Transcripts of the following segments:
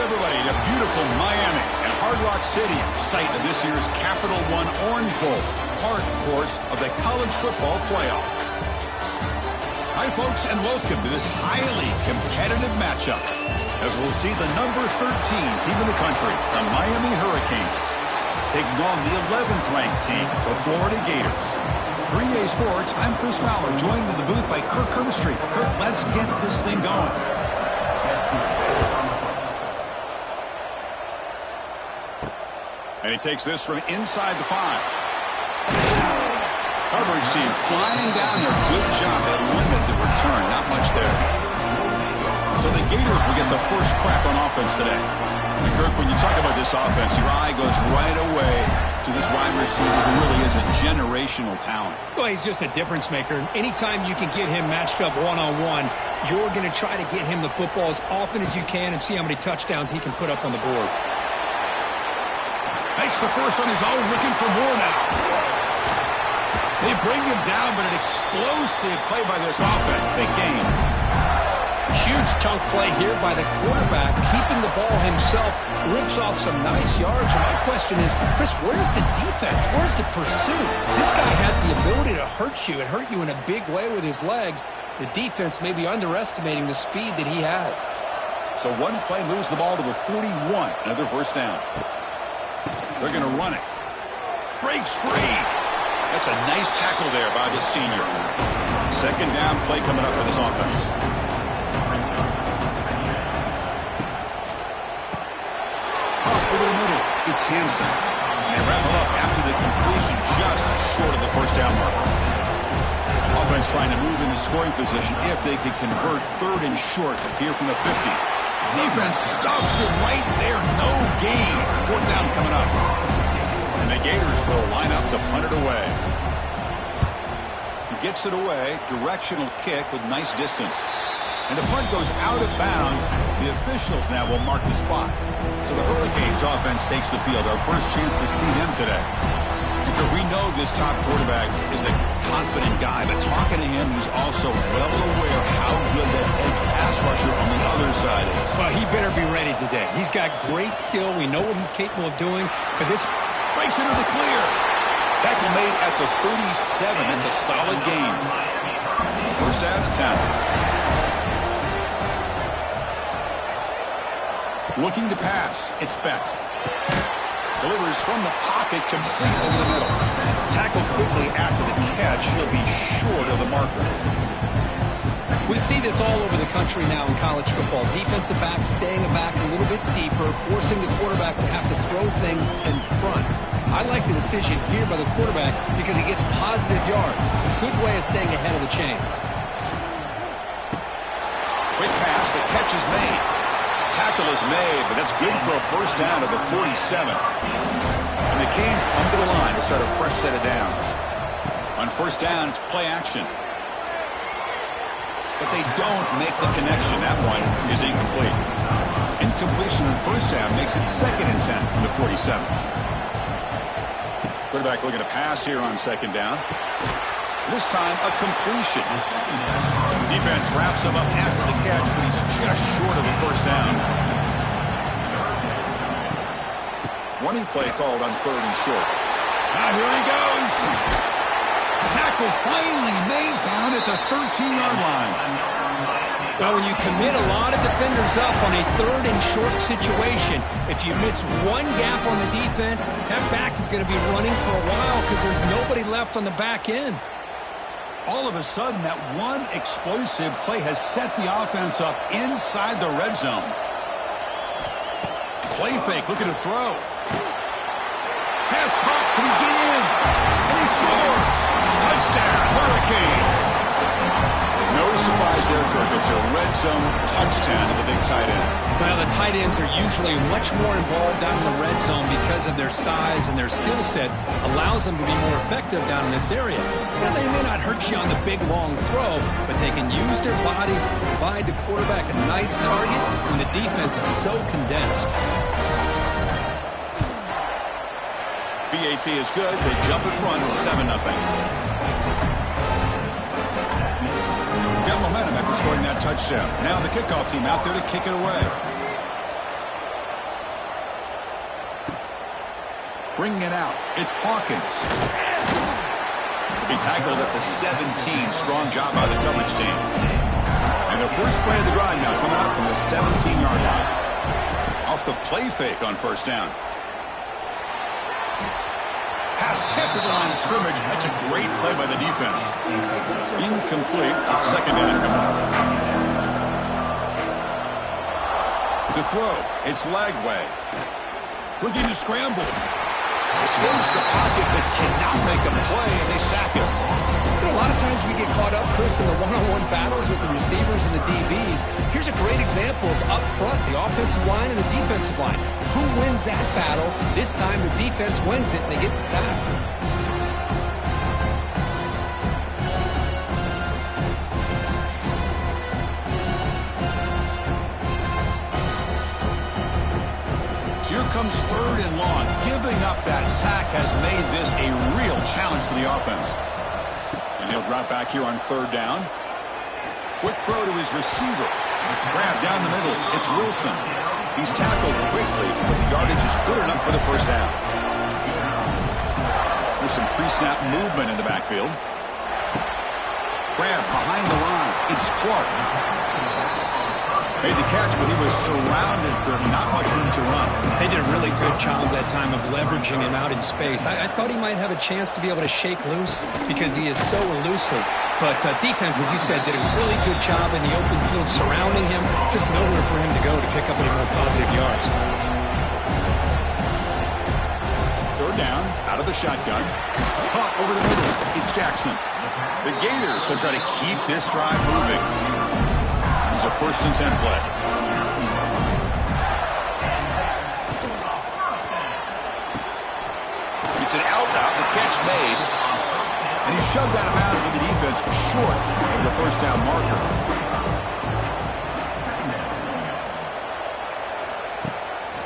everybody to beautiful Miami and Hard Rock Stadium, site of this year's Capital One Orange Bowl, part, of course, of the college football playoff. Hi, folks, and welcome to this highly competitive matchup, as we'll see the number 13 team in the country, the Miami Hurricanes, taking on the 11th ranked team, the Florida Gators. For EA Sports, I'm Chris Fowler, joined in the booth by Kirk Herbstreit. Kirk, let's get this thing going. And he takes this from inside the 5. Coverage team flying down there. Good job. They limit the return. Not much there. So the Gators will get the first crack on offense today. And Kirk, when you talk about this offense, your eye goes right away to this wide receiver who really is a generational talent. Well, he's just a difference maker. Anytime you can get him matched up one-on-one, you're going to try to get him the football as often as you can and see how many touchdowns he can put up on the board. Makes the first on his own, looking for more now. They bring him down, but an explosive play by this offense. Big gain. Huge chunk play here by the quarterback, keeping the ball himself, rips off some nice yards. And my question is, Chris, where's the defense? Where's the pursuit? This guy has the ability to hurt you and hurt you in a big way with his legs. The defense may be underestimating the speed that he has. So one play moves the ball to the 41. Another first down. They're going to run it. Breaks free. That's a nice tackle there by the senior. Second down play coming up for this offense. Huff over the middle. It's Hansen. They wrap him up after the completion, just short of the first down mark. Offense trying to move into scoring position if they could convert third and short here from the 50. Defense stuffs it right there. No gain. Fourth down coming up. And the Gators will line up to punt it away. He gets it away. Directional kick with nice distance. And the punt goes out of bounds. The officials now will mark the spot. So the Hurricanes offense takes the field. Our first chance to see them today. Because we know this top quarterback is a confident guy, but talking to him, he's also well aware how good that edge pass rusher on the other side is. Well, he better be ready today. He's got great skill. We know what he's capable of doing, but this breaks into the clear. Tackle made at the 37. That's a solid gain. First down and 10. Looking to pass. It's Beck. Delivers from the pocket, complete over the middle. Tackled quickly after the catch. He'll be short of the marker. We see this all over the country now in college football. Defensive backs staying back a little bit deeper, forcing the quarterback to have to throw things in front. I like the decision here by the quarterback because he gets positive yards. It's a good way of staying ahead of the chains. Quick pass. The catch is made. Tackle is made, but that's good for a first down at the 47. And the Canes come to the line to start a fresh set of downs. On first down, it's play action. But they don't make the connection. That one is incomplete. Incompletion on first down makes it second and 10 from the 47. Quarterback looking to pass here on second down. This time, a completion. Defense wraps him up after the catch, but he's just short of a first down. Warning play called on third and short. Ah, here he goes. Tackle finally made down at the 13-yard line. Well, when you commit a lot of defenders up on a third and short situation, if you miss one gap on the defense, that back is going to be running for a while because there's nobody left on the back end. All of a sudden, that one explosive play has set the offense up inside the red zone. Play fake, looking to throw. Pass caught, can he get in? And he scores! Touchdown, Hurricanes! No surprise there, Kirk. It's a red zone touchdown to the big tight end. Well, the tight ends are usually much more involved down in the red zone because of their size and their skill set allows them to be more effective down in this area. Now, they may not hurt you on the big, long throw, but they can use their bodies, provide the quarterback a nice target when the defense is so condensed. BAT is good. They jump in front, 7-0. Got momentum after scoring that touchdown. Now the kickoff team out there to kick it away. Bringing it out. It's Hawkins. He tackled at the 17. Strong job by the coverage team. And their first play of the drive now coming out from the 17-yard line. Off the play fake on first down. Pass tipped to the line of scrimmage. That's a great play by the defense. Incomplete. Second down coming up. To throw, it's Lagway. Looking to scramble. Escapes the pocket but cannot make a play, and they sack him. You know, a lot of times we get caught up, Chris, in the one-on-one battles with the receivers and the DBs. Here's a great example of up front, the offensive line and the defensive line. Who wins that battle? This time the defense wins it, and they get the sack. Here comes third and long. Giving up that sack has made this a real challenge for the offense. And he'll drop back here on third down. Quick throw to his receiver. Grab down the middle. It's Wilson. He's tackled quickly, but the yardage is good enough for the first down. There's some pre-snap movement in the backfield. Grab behind the line. It's Clark. Made the catch, but he was surrounded for not much room to run. They did a really good job that time of leveraging him out in space. I thought he might have a chance to be able to shake loose because he is so elusive. But defense, as you said, did a really good job in the open field surrounding him. Just nowhere for him to go to pick up any more positive yards. Third down, out of the shotgun. Caught over the middle. It's Jackson. The Gators will try to keep this drive moving. It's a 1st and 10 play. It's an out route, the catch made. And he's shoved out of bounds with the defense short of the first down marker.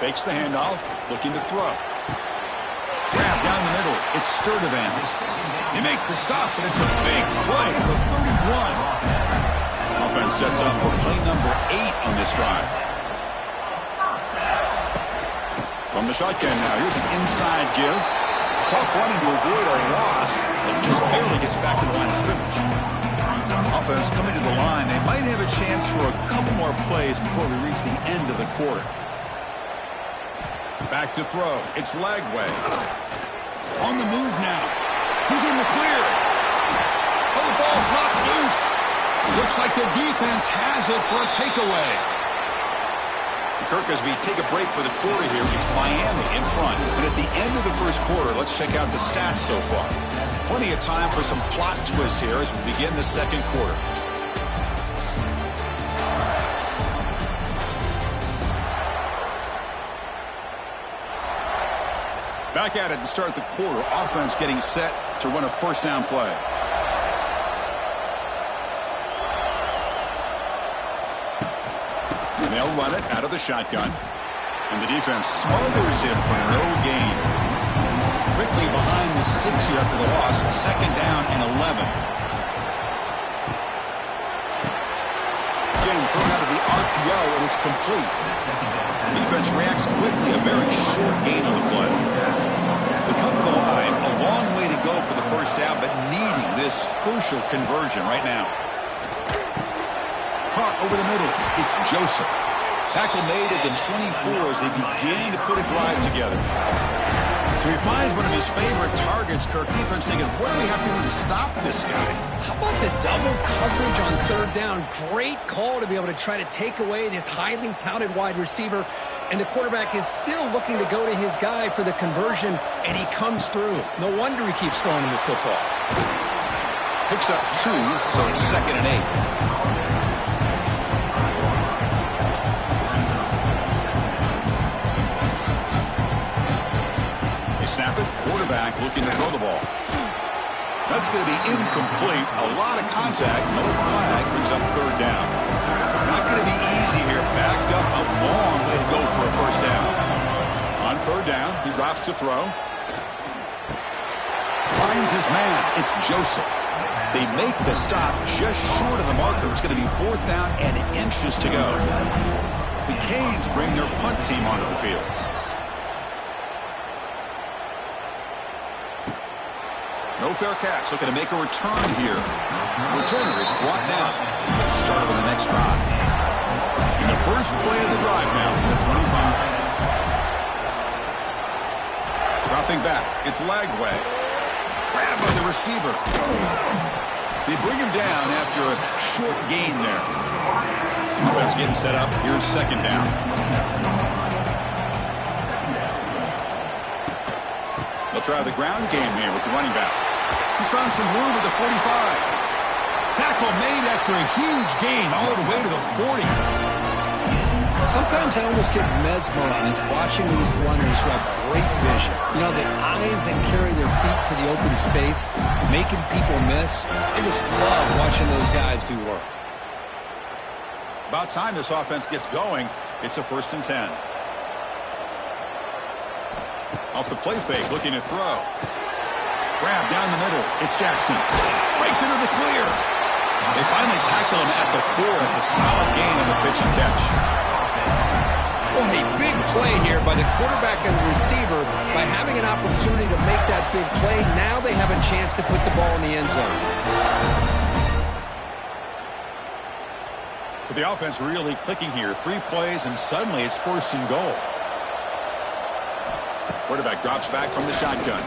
Fakes the handoff, looking to throw. Grab down the middle, it's Sturdivant. They make the stop, and it's a big play for 31. Offense sets up for play number 8 on this drive. From the shotgun now, here's an inside give. Tough running to avoid a loss, and just barely gets back to the line of scrimmage. Offense coming to the line. They might have a chance for a couple more plays before we reach the end of the quarter. Back to throw. It's Lagway. On the move now. He's in the clear. Oh, the ball's knocked loose. Looks like the defense has it for a takeaway. Kirk, as we take a break for the quarter here, it's Miami in front. But at the end of the first quarter, let's check out the stats so far. Plenty of time for some plot twists here as we begin the second quarter. Back at it to start the quarter. Offense getting set to run a first down play. They'll run it out of the shotgun. And the defense smothers him for no gain. Quickly behind the sticks here after the loss. Second down and 11. Again, thrown out of the RPO, and it's complete. The defense reacts quickly. A very short gain on the play. They come to the line. A long way to go for the first down, but needing this crucial conversion right now. Caught over the middle. It's Joseph. Tackle made at the 24 as they begin to put a drive together. So he finds one of his favorite targets. Kirk, defense thinking, what do we have to do to stop this guy? How about the double coverage on third down? Great call to be able to try to take away this highly touted wide receiver. And the quarterback is still looking to go to his guy for the conversion, and he comes through. No wonder he keeps throwing him the football. Picks up 2, so it's 2nd and 8. Snap it, quarterback looking to throw the ball. That's going to be incomplete. A lot of contact, no flag, brings up third down. Not going to be easy here. Backed up, a long way to go for a first down. On third down, he drops to throw. Finds his man. It's Joseph. They make the stop just short of the marker. It's going to be 4th down and inches to go. The Canes bring their punt team onto the field. No fair catch. Looking to make a return here. Returner is brought down. Gets started on the next drive. In the first play of the drive now, the 25. Dropping back. It's Lagway. Grabbed by the receiver. They bring him down after a short gain there. Defense getting set up. Here's second down. They'll try the ground game here with the running back. He's found some room at the 45. Tackle made after a huge gain all the way to the 40. Sometimes I almost get mesmerized watching these runners who have great vision. You know, the eyes that carry their feet to the open space, making people miss. I just love watching those guys do work. About time this offense gets going. It's a 1st and 10. Off the play fake, looking to throw. Grab down the middle. It's Jackson. Breaks into the clear. They finally tackle him at the 4. It's a solid gain on the pitch and catch. Well, a big play here by the quarterback and the receiver. By having an opportunity to make that big play, now they have a chance to put the ball in the end zone. So the offense really clicking here. 3 plays, and suddenly it's 1st and goal. Quarterback drops back from the shotgun.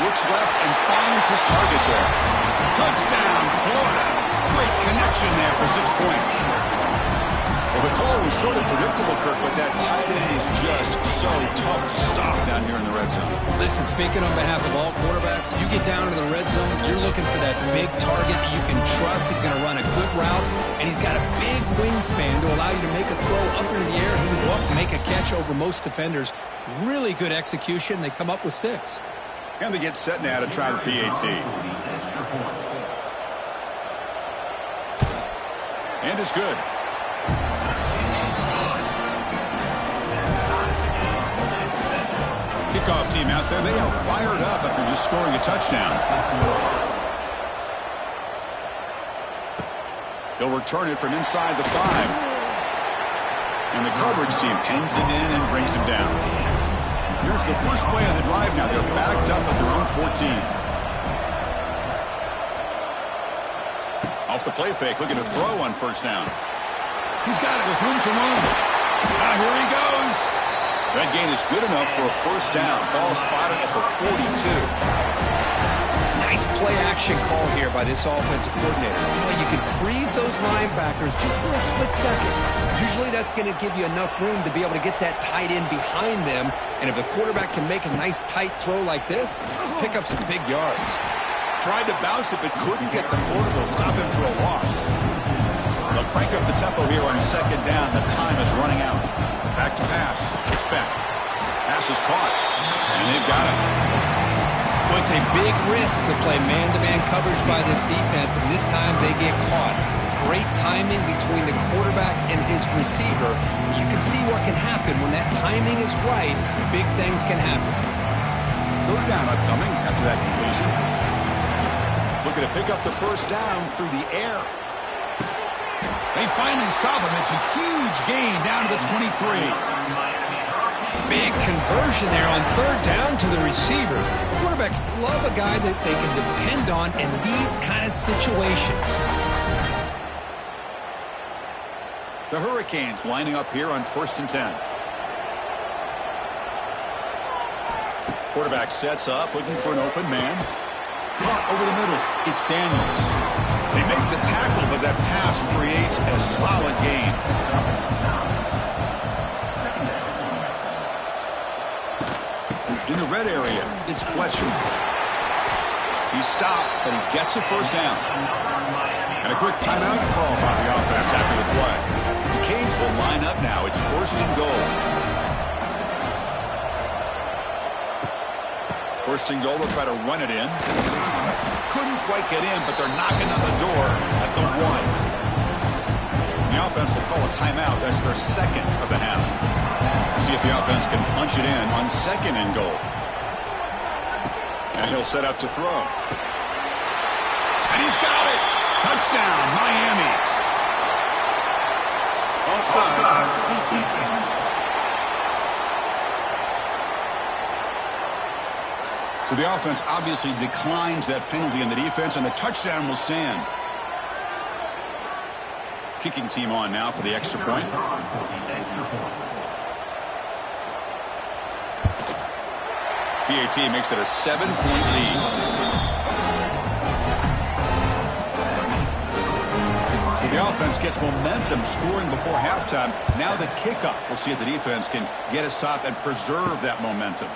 Looks left and finds his target there. Touchdown, Florida. Great connection there for 6 points. Well, the call was sort of predictable, Kirk, but that tight end is just so tough to stop down here in the red zone. Listen, speaking on behalf of all quarterbacks, you get down to the red zone, you're looking for that big target that you can trust. He's going to run a good route, and he's got a big wingspan to allow you to make a throw up into the air. He can go up and make a catch over most defenders. Really good execution. They come up with 6. And they get set now to try the PAT. And it's good. Kickoff team out there. They are fired up after just scoring a touchdown. They'll return it from inside the 5. And the coverage team pens him in and brings him down. Here's the first play of the drive now. They're backed up at their own 14. Off the play fake, looking to throw on 1st down. He's got it with room to run. Now here he goes. That gain is good enough for a 1st down. Ball spotted at the 42. Nice play-action call here by this offensive coordinator. You know, you can freeze those linebackers just for a split second. Usually that's going to give you enough room to be able to get that tight end behind them. And if the quarterback can make a nice tight throw like this, pick up some big yards. Tried to bounce it, but couldn't get the corner. They'll stop him for a loss. They'll crank up the tempo here on 2nd down. The time is running out. Back to pass. It's back. Pass is caught. And they've got it. Well, it's a big risk to play man-to-man coverage by this defense, and this time they get caught. Great timing between the quarterback and his receiver. You can see what can happen when that timing is right. Big things can happen. 3rd down upcoming after that completion. Looking to pick up the 1st down through the air. They finally stop him. It's a huge gain down to the 23. Big conversion there on 3rd down to the receiver. Quarterbacks love a guy that they can depend on in these kind of situations. The Hurricanes lining up here on 1st and 10. Quarterback sets up, looking for an open man. Caught over the middle. It's Daniels. They make the tackle, but that pass creates a solid gain. In the red area, it's Fletcher. He's stopped, but he gets a 1st down. And a quick timeout call by the offense after the play. The Canes will line up now. It's 1st and goal. 1st and goal, they'll try to run it in. Couldn't quite get in, but they're knocking on the door at the 1. The offense will call a timeout. That's their 2nd of the half. See if the offense can punch it in on 2nd and goal. And he'll set up to throw. And he's got it! Touchdown, Miami! So the offense obviously declines that penalty in the defense, and the touchdown will stand. Kicking team on now for the extra point. PAT makes it a 7-point lead. So the offense gets momentum scoring before halftime. Now the kickoff. We'll see if the defense can get a stop and preserve that momentum.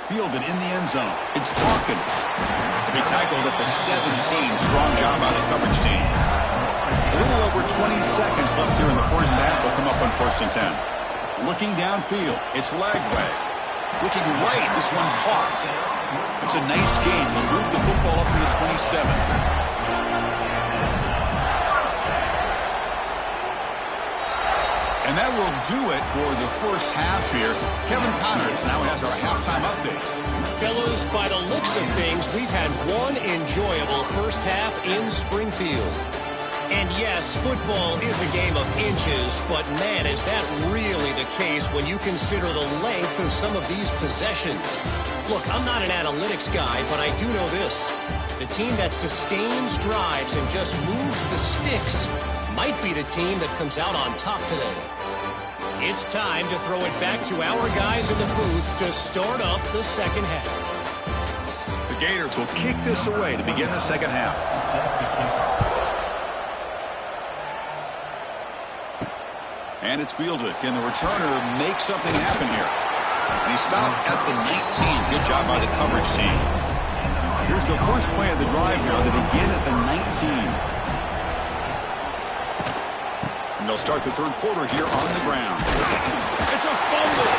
Fielded in the end zone. It's Dawkins. He tackled at the 17. Strong job by the coverage team. A little over 20 seconds left here in the first half. Will come up on 1st and 10. Looking downfield. It's Lagway. Looking right. This one caught. It's a nice game. We'll move the football up to the 27. And that will do it for the first half here. Kevin Connors now has our halftime update. Fellows, by the looks of things, we've had one enjoyable first half in Springfield. And yes, football is a game of inches, but man, is that really the case when you consider the length of some of these possessions. Look, I'm not an analytics guy, but I do know this. The team that sustains drives and just moves the sticks might be the team that comes out on top today. It's time to throw it back to our guys in the booth to start up the second half. The Gators will kick this away to begin the second half. And it's fielded. Can the returner make something happen here? And he stopped at the 19. Good job by the coverage team. Here's the first play of the drive now. They begin at the 19. And they'll start the third quarter here on the ground. It's a fumble.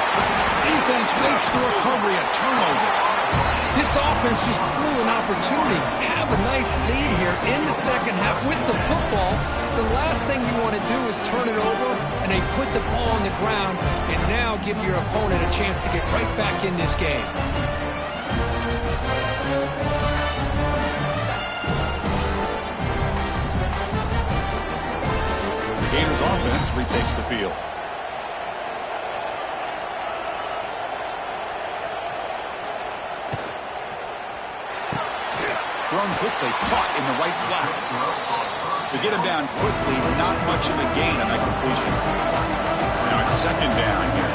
Defense makes the recovery a turnover. This offense just blew an opportunity. Have a nice lead here in the second half with the football. The last thing you want to do is turn it over, and they put the ball on the ground and now give your opponent a chance to get right back in this game. The Gators offense retakes the field. Thrown quickly, caught in the right flat. To get him down quickly, not much of a gain on that completion. Now it's second down here.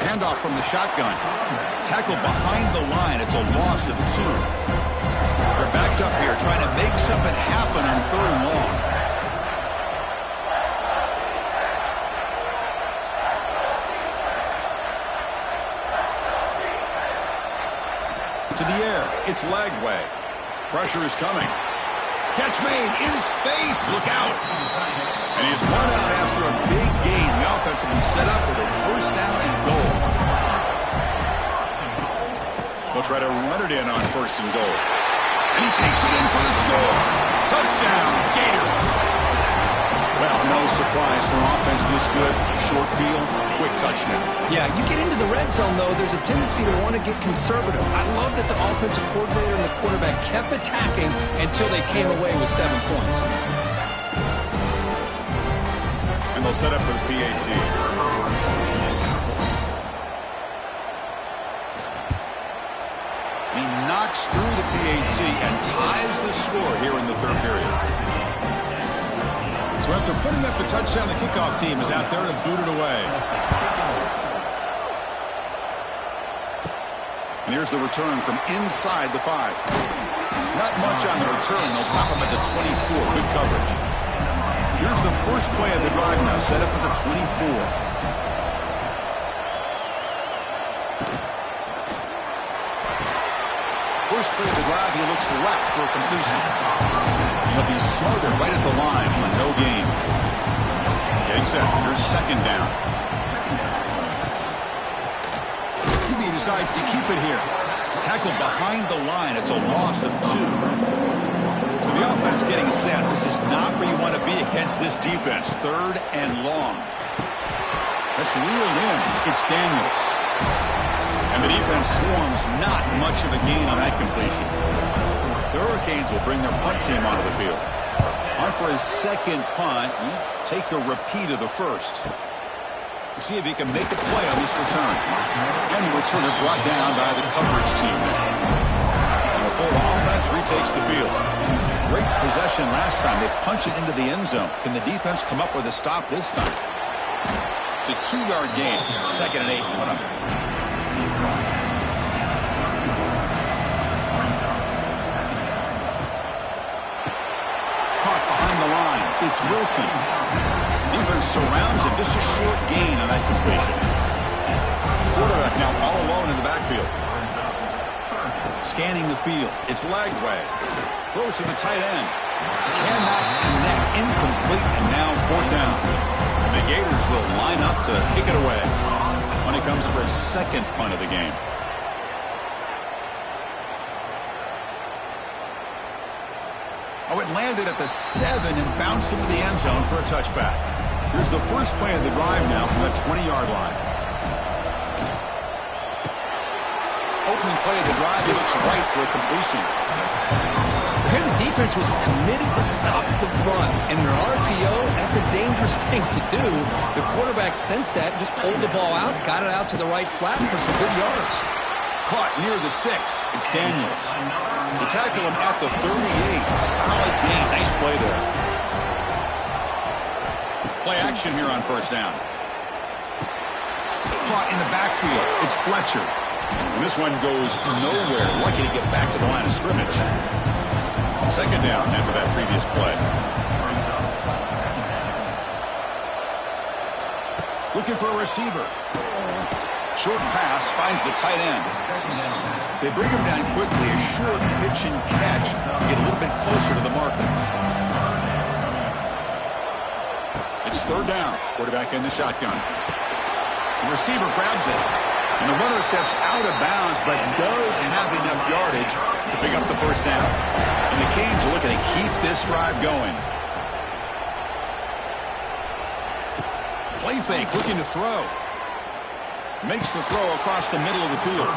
Handoff from the shotgun. Tackled behind the line. It's a loss of 2. They're backed up here trying to make something happen on 3rd and long. To the air, it's Lagway. Pressure is coming. Catch made in space. Look out. And he's run out after a big gain. The offense will be set up with a first down and goal. They'll try to run it in on 1st and goal. And he takes it in for the score. Touchdown, Gators. Well, no surprise for an offense this good. Short field, quick touchdown. Yeah, you get into the red zone, though, there's a tendency to want to get conservative. I love that the offensive coordinator and the quarterback kept attacking until they came away with 7 points. And they'll set up for the PAT. He knocks through the PAT and ties the score here in the 3rd period. So after putting up the touchdown, the kickoff team is out there to boot it away. And here's the return from inside the 5. Not much on the return. They'll stop him at the 24. Good coverage. Here's the first play of the drive now, set up at the 24. First play of the drive, he looks left for a completion. He'll be smothered right at the line for no gain. Getting set. Here's second down. He decides to keep it here. Tackled behind the line. It's a loss of 2. So the offense getting set. This is not where you want to be against this defense. 3rd and long. That's reeled in. It's Daniels. And the defense swarms. Not much of a gain on that completion. The Hurricanes will bring their punt team onto the field. On for his second punt. Take a repeat of the first. See if he can make a play on this return. And the returner brought down by the coverage team. And the full offense retakes the field. Great possession last time. They punch it into the end zone. Can the defense come up with a stop this time? It's a 2-yard gain. 2nd and 8 coming up. Caught behind the line. It's Wilson. Defense surrounds him. Just a short gain on that completion. Quarterback now all alone in the backfield. Scanning the field. It's Lagway. Throws to the tight end. Cannot connect. Incomplete. And now 4th down. The Gators will line up to kick it away when it comes for a second punt of the game. Oh, it landed at the 7 and bounced into the end zone for a touchback. Here's the first play of the drive now from the 20-yard line. Opening play of the drive, he looks right for a completion. Here the defense was committed to stop the run. In an RPO, that's a dangerous thing to do. The quarterback sensed that, just pulled the ball out, got it out to the right flat for some good yards. Caught near the sticks. It's Daniels. They tackle him at the 38. Solid gain. Nice play there. Play action here on 1st down. Caught in the backfield. It's Fletcher. And this one goes nowhere. Lucky to get back to the line of scrimmage. 2nd down after that previous play. Looking for a receiver. Short pass finds the tight end. They bring him down quickly. A short pitch and catch to get a little bit closer to the marker. It's 3rd down. Quarterback in the shotgun. The receiver grabs it. And the runner steps out of bounds, but does have enough yardage to pick up the 1st down. And the Canes are looking to keep this drive going. Play fake, looking to throw. Makes the throw across the middle of the field.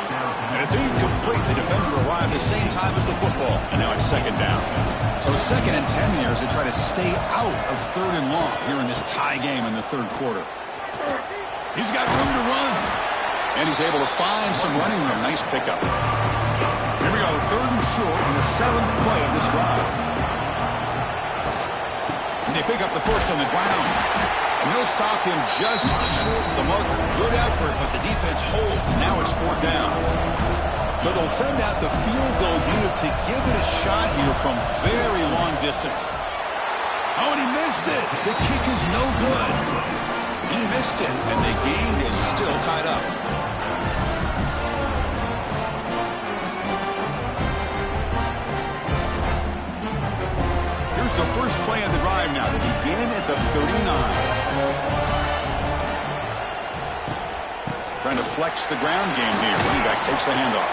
And it's incomplete. The defender arrived the same time as the football. And now it's 2nd down. So 2nd and 10 here as they try to stay out of 3rd and long here in this tie game in the 3rd quarter. He's got room to run. And he's able to find some running room. Nice pickup. Here we go. 3rd and short in the 7th play of this drive. And they pick up the first on the ground. And they'll stop him just short of the marker. Good effort, but the defense holds. Now it's 4th down. So they'll send out the field goal unit to give it a shot here from very long distance. Oh, and he missed it. The kick is no good. He missed it, and the game is still tied up. Here's the first play of the drive now to begin at the 39. Trying to flex the ground game here. Running back takes the handoff.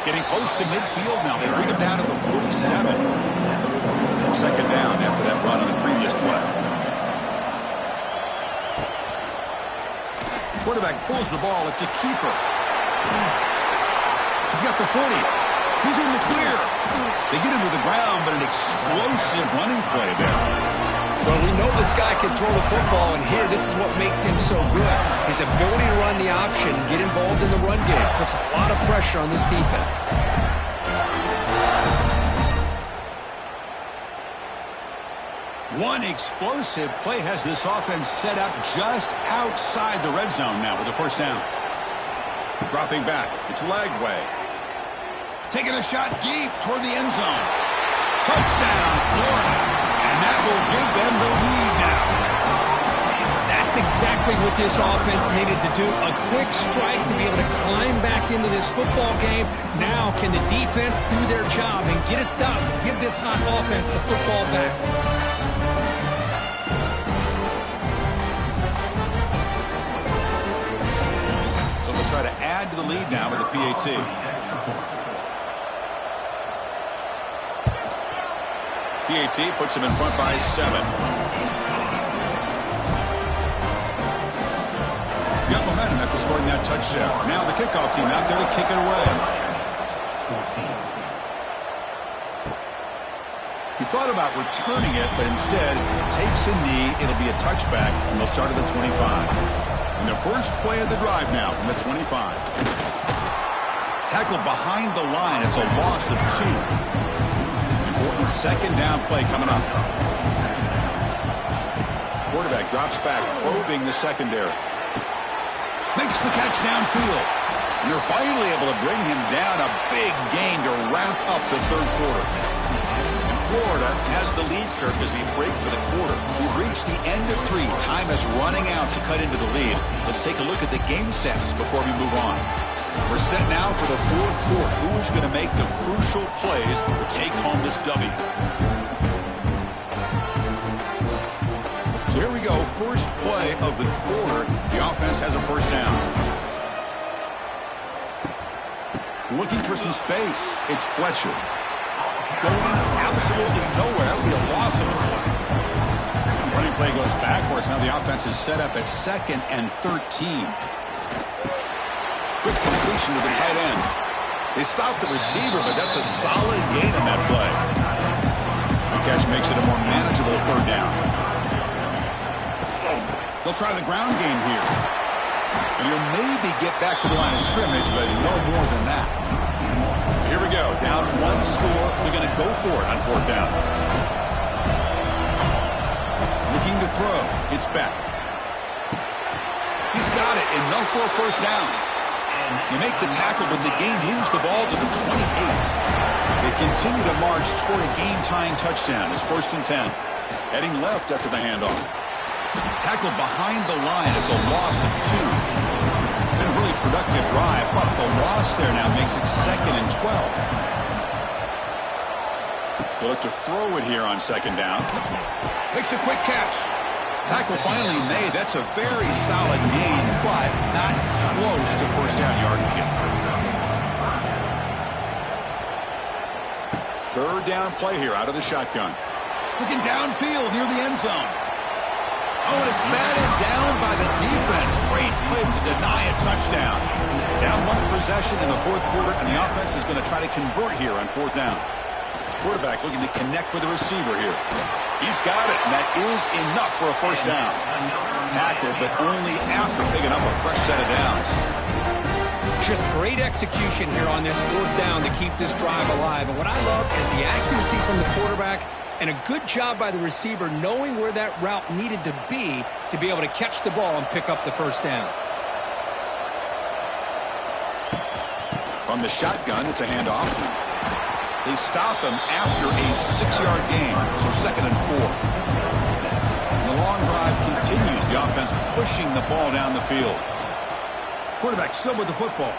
Getting close to midfield now. They bring him down to the 47. 2nd down after that run on the previous play. Quarterback pulls the ball. It's a keeper. He's got the 40. He's in the clear. They get him to the ground, but an explosive running play there. Well, we know this guy can throw the football, and here, this is what makes him so good. His ability to run the option, get involved in the run game, puts a lot of pressure on this defense. One explosive play has this offense set up just outside the red zone now with the 1st down. Dropping back, it's Lagway. Taking a shot deep toward the end zone. Touchdown, Florida. And that will give them the lead now. That's exactly what this offense needed to do. A quick strike to be able to climb back into this football game. Now can the defense do their job and get a stop, give this hot offense the football back. So they'll try to add to the lead now with a PAT. PAT puts him in front by 7. Got momentum after scoring that touchdown. Now the kickoff team out there to kick it away. He thought about returning it, but instead takes a knee. It'll be a touchback, and they'll start at the 25. And the first play of the drive now from the 25. Tackled behind the line. It's a loss of 2. Important second down play coming up. Quarterback drops back, probing the secondary. Makes the catch downfield. And they're finally able to bring him down. A big gain to wrap up the third quarter. And Florida has the lead, Kirk, as we break for the quarter. We've reached the end of 3. Time is running out to cut into the lead. Let's take a look at the game sets before we move on. We're set now for the fourth quarter. Who is going to make the crucial plays to take home this W? So here we go. First play of the quarter. The offense has a first down. Looking for some space. It's Fletcher. Going absolutely nowhere. That'll be a loss of a play. Running play goes backwards. Now the offense is set up at 2nd and 13. Quick completion to the tight end. They stopped the receiver, but that's a solid gain on that play. The catch makes it a more manageable third down. They'll try the ground game here. And you'll maybe get back to the line of scrimmage, but no more than that. So here we go. Down 1 score. We're going to go for it on 4th down. Looking to throw. It's back. He's got it. Enough for a first down. You make the tackle, but the game moves the ball to the 28. They continue to march toward a game-tying touchdown. It's 1st and 10. Heading left after the handoff. Tackled behind the line. It's a loss of 2. Been a really productive drive, but the loss there now makes it 2nd and 12. They look to throw it here on 2nd down. Makes a quick catch. Tackle finally made. That's a very solid gain, but not close to first down yardage yet. 3rd down play here out of the shotgun. Looking downfield near the end zone. Oh, and it's batted down by the defense. Great play to deny a touchdown. Down 1 possession in the 4th quarter, and the offense is going to try to convert here on 4th down. Quarterback looking to connect with the receiver here. He's got it, and that is enough for a first down. Tackled, but only after picking up a fresh set of downs. Just great execution here on this 4th down to keep this drive alive. And what I love is the accuracy from the quarterback and a good job by the receiver knowing where that route needed to be able to catch the ball and pick up the first down. From the shotgun, it's a handoff. They stop him after a 6-yard gain, so 2nd and 4. And the long drive continues. The offense pushing the ball down the field. Quarterback still with the football.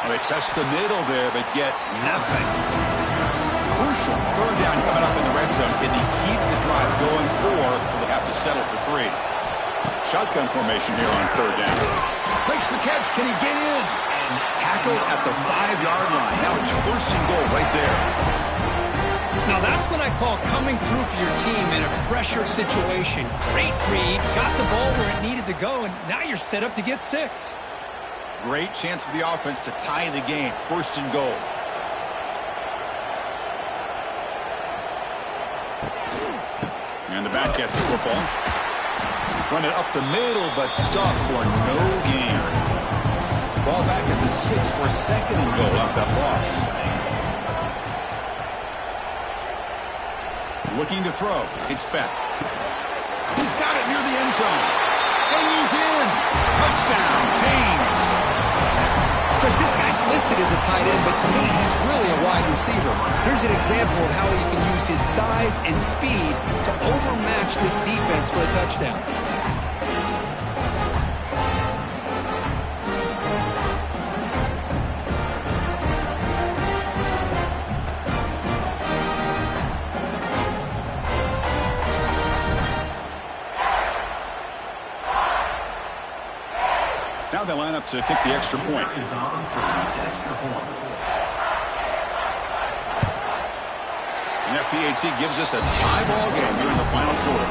Well, they test the middle there, but get nothing. Crucial 3rd down coming up in the red zone. Can he keep the drive going, or will they have to settle for 3? Shotgun formation here on 3rd down. Makes the catch. Can he get in? Tackled at the 5-yard line. Now it's 1st and goal right there. Now that's what I call coming through for your team in a pressure situation. Great read, got the ball where it needed to go, and now you're set up to get 6. Great chance for the offense to tie the game. 1st and goal. And the back gets the football. Run it up the middle, but stuffed for no gain. Ball back at the 6 for 2nd and goal after that loss. Looking to throw. It's back. He's got it near the end zone. And he's in. Touchdown, Haynes. Chris, this guy's listed as a tight end, but to me, he's really a wide receiver. Here's an example of how he can use his size and speed to overmatch this defense for a touchdown. Now they line up to kick the extra point. And that PAT gives us a tie ball game here in the final quarter.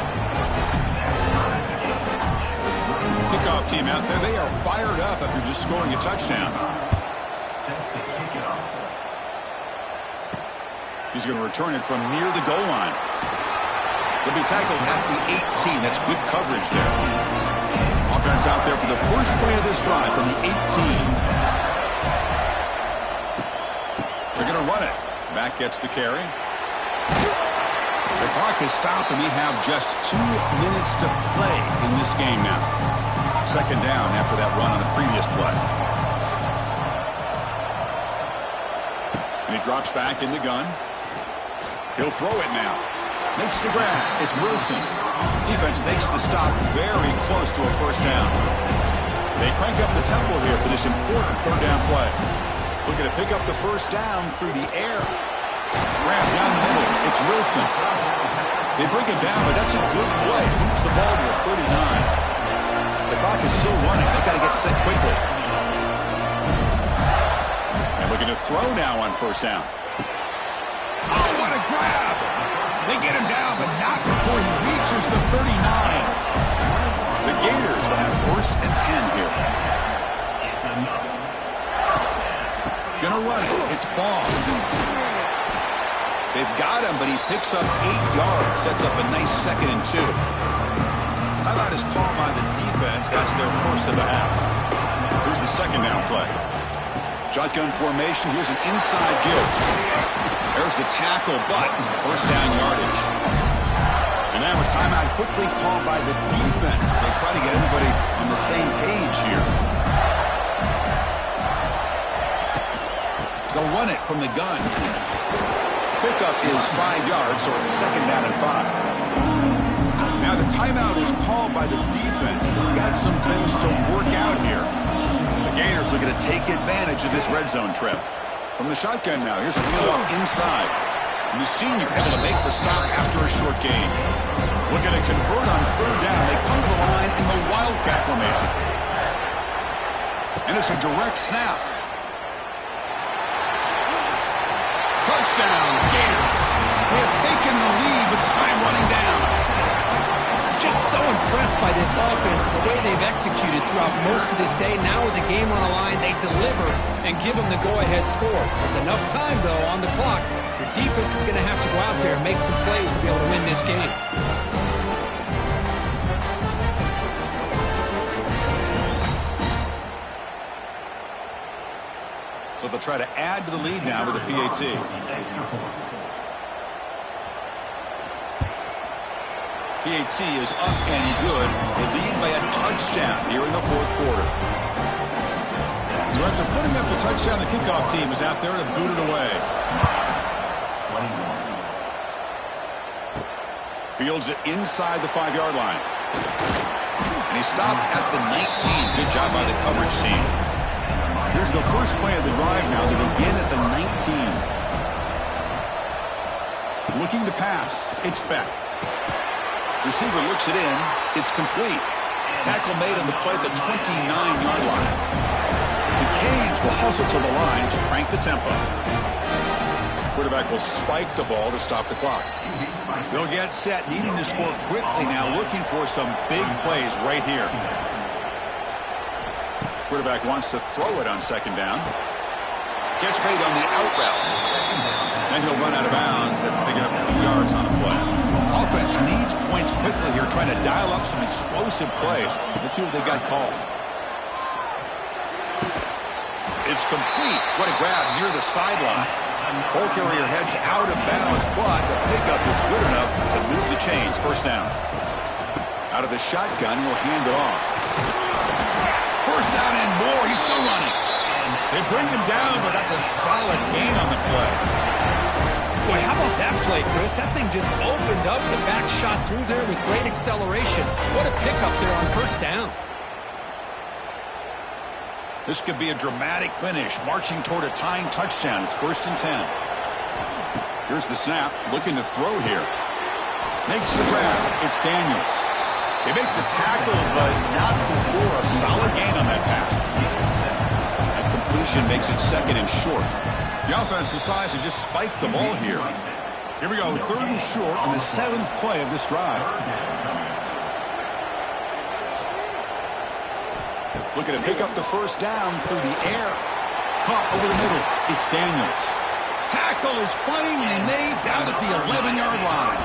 Kickoff team out there. They are fired up after just scoring a touchdown. He's going to return it from near the goal line. He'll be tackled at the 18. That's good coverage there. Offense out there for the first play of this drive from the 18. They're going to run it. Mack gets the carry. The clock is stopped, and we have just 2 minutes to play in this game now. Second down after that run on the previous play. And he drops back in the gun. He'll throw it now. Makes the grab. It's Wilson. Defense makes the stop very close to a first down. They crank up the tempo here for this important third down play. Looking to pick up the first down through the air. Grab down the middle. It's Wilson. They bring him down, but that's a good play. Moves the ball to the 39. The clock is still running. They've got to get set quickly. And looking to throw now on first down. Oh, what a grab! They get him down, but not before he reaches the 39. The Gators will have first and 10 here. Gonna run it. It's Ball. They've got him, but he picks up 8 yards. Sets up a nice 2nd and 2. Timeout is called by the defense. That's their first of the half. Here's the second down play. Shotgun formation. Here's an inside give. There's the tackle, but first down yardage. And now a timeout quickly called by the defense as they try to get everybody on the same page here. They'll run it from the gun. Pickup is 5 yards, so it's second down and 5. Now the timeout is called by the defense. They've got some things to work out here. The Gators are going to take advantage of this red zone trip. From the shotgun now, here's a handoff inside. And the senior able to make the stop after a short gain. Looking to convert on third down. They come to the line in the Wildcat formation. And it's a direct snap. Touchdown, Gators. They have taken the lead with time running down. Just so impressed by this offense and the way they've executed throughout most of this day. Now with the game on the line, they deliver and give them the go-ahead score. There's enough time, though, on the clock. The defense is going to have to go out there and make some plays to be able to win this game. So they'll try to add to the lead now with a PAT. PAT is up and good. They lead by a touchdown here in the fourth quarter. So after putting up the touchdown, the kickoff team is out there to boot it away. Fields it inside the 5-yard line. And he stopped at the 19. Good job by the coverage team. Here's the first play of the drive now. They begin at the 19. Looking to pass. It's Beck. Receiver looks it in. It's complete. Tackle made on the play at the 29-yard line. The Canes will hustle to the line to crank the tempo. Quarterback will spike the ball to stop the clock. They'll get set, needing to score quickly now, looking for some big plays right here. Quarterback wants to throw it on second down. Catch made on the out route. Then he'll run out of bounds after picking up 2 yards on the play. Offense needs points quickly here, trying to dial up some explosive plays. Let's see what they've got called. It's complete. What a grab near the sideline. Ball carrier heads out of bounds, but the pickup is good enough to move the chains. First down. Out of the shotgun, will hand it off. First down and more. He's still running. They bring him down, but that's a solid gain on the play. Boy, how about that play, Chris? That thing just opened up. The back shot through there with great acceleration. What a pickup there on first down. This could be a dramatic finish, marching toward a tying touchdown. It's first and 10. Here's the snap, looking to throw here. Makes the grab. It's Daniels. They make the tackle, but not before a solid gain on that pass. That completion makes it second and short. The offense decides to just spike the ball here. Here we go, third and short on the 7th play of this drive. Looking to pick up the first down through the air. Caught over the middle. It's Daniels. Tackle is finally made down at the 11-yard line.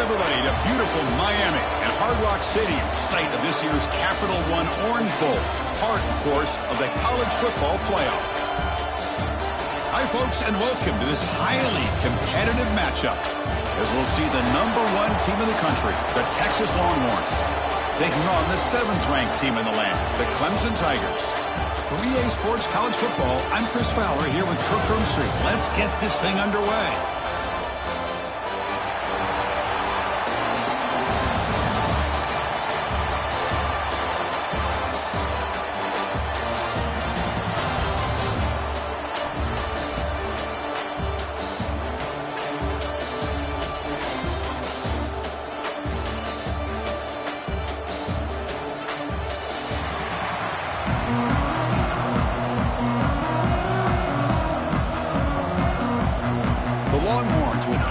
everybody, to beautiful Miami and Hard Rock Stadium, site of this year's Capital One Orange Bowl, part, of course, of the college football playoff. Hi, folks, and welcome to this highly competitive matchup, as we'll see the #1 team in the country, the Texas Longhorns, taking on the 7th-ranked team in the land, the Clemson Tigers. For EA Sports College Football, I'm Chris Fowler here with Kirk Herbstreit. Let's get this thing underway.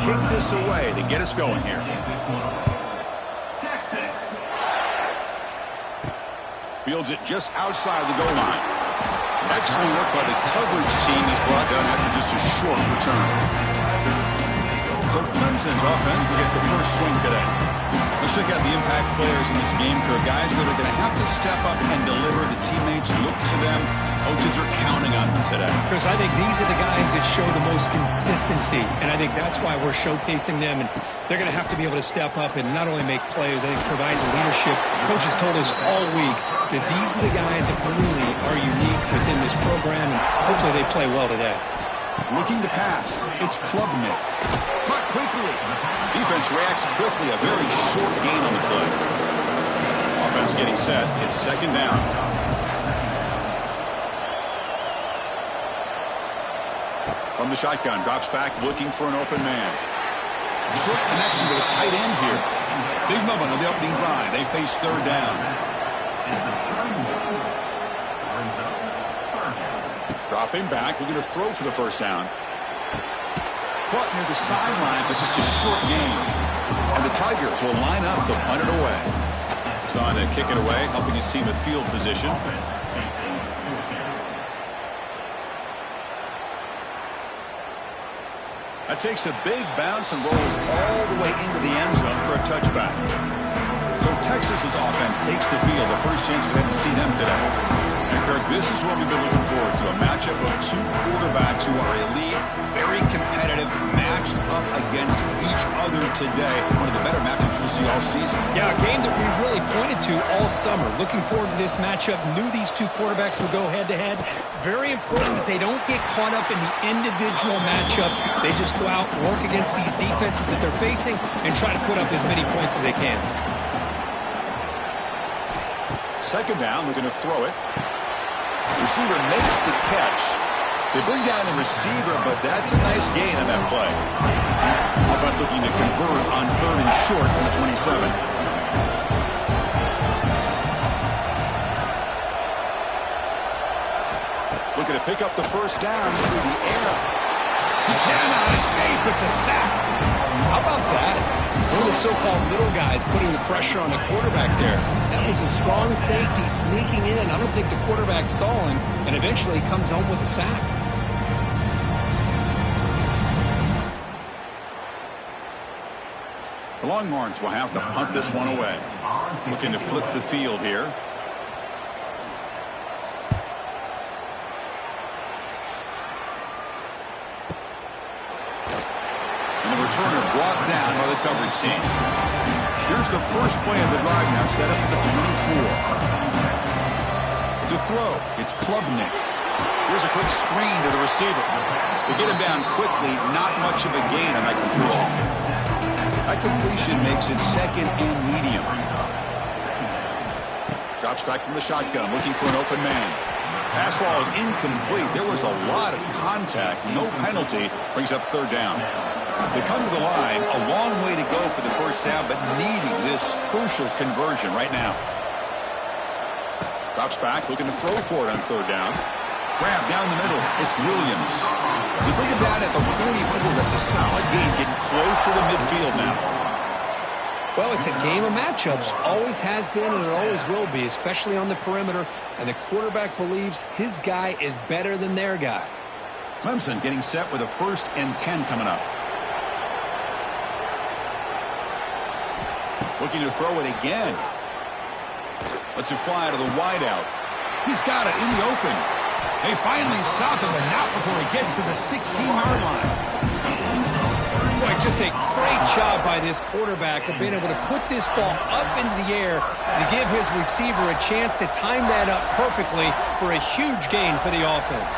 Kick this away to get us going here. Texas. Fields it just outside the goal line. Excellent work by the coverage team is brought down after just a short return. So Clemson's offense will get the first swing today. Let's check out the impact players in this game, Kirk. Guys that are going to have to step up and deliver. The teammates look to them. Coaches are counting on them today. Chris, I think these are the guys that show the most consistency, and I think that's why we're showcasing them. And they're going to have to be able to step up and not only make plays, I think provide the leadership. Coaches told us all week that these are the guys that really are unique within this program, and hopefully they play well today. Looking to pass. It's Klubnik. Caught quickly. Defense reacts quickly. A very short gain on the play. Offense getting set. It's second down. From the shotgun, drops back looking for an open man. Short connection to the tight end here. Big moment on the opening drive. They face third down. Dropping back, looking to throw for the first down. Caught near the sideline, but just a short gain. And the Tigers will line up to punt it away. He's on to kick it away, helping his team with field position. That takes a big bounce and rolls all the way into the end zone for a touchback. So Texas's offense takes the field. The first chance we had to see them today. And Kirk, this is what we've been looking forward to. A matchup of two quarterbacks who are elite, very competitive, matched up against each other today. One of the better matchups we'll see all season. Yeah, a game that we really pointed to all summer. Looking forward to this matchup. Knew these two quarterbacks would go head-to-head. Very important that they don't get caught up in the individual matchup. They just go out, work against these defenses that they're facing, and try to put up as many points as they can. Second down, we're going to throw it. Receiver makes the catch. They bring down the receiver, but that's a nice gain on that play. Offense looking to convert on third and short from the 27. Looking to pick up the first down through the air. He cannot escape. It's a sack. How about that? One of the so-called middle guys putting the pressure on the quarterback there. That was a strong safety sneaking in. I don't think the quarterback saw him, and eventually comes home with a sack. The Longhorns will have to punt this one away. Looking to flip the field here. Returner brought down by the coverage team. Here's the first play of the drive now, set up at the 24. To throw, it's Klubnik. Here's a quick screen to the receiver. They get him down quickly, not much of a gain on that completion. That completion makes it second and medium. Drops back from the shotgun, looking for an open man. Pass ball is incomplete. There was a lot of contact, no penalty. Brings up third down. They come to the line, a long way to go for the first down, but needing this crucial conversion right now. Drops back, looking to throw for it on third down. Grab down the middle, it's Williams. They bring him down at the 44. That's a solid gain, getting closer to midfield now. Well, it's a game of matchups. Always has been and it always will be, especially on the perimeter. And the quarterback believes his guy is better than their guy. Clemson getting set with a 1st and 10 coming up. Looking to throw it again. Lets it fly out of the wideout. He's got it in the open. They finally stop him, but not before he gets to the 16-yard line. Boy, just a great job by this quarterback of being able to put this ball up into the air to give his receiver a chance to time that up perfectly for a huge gain for the offense.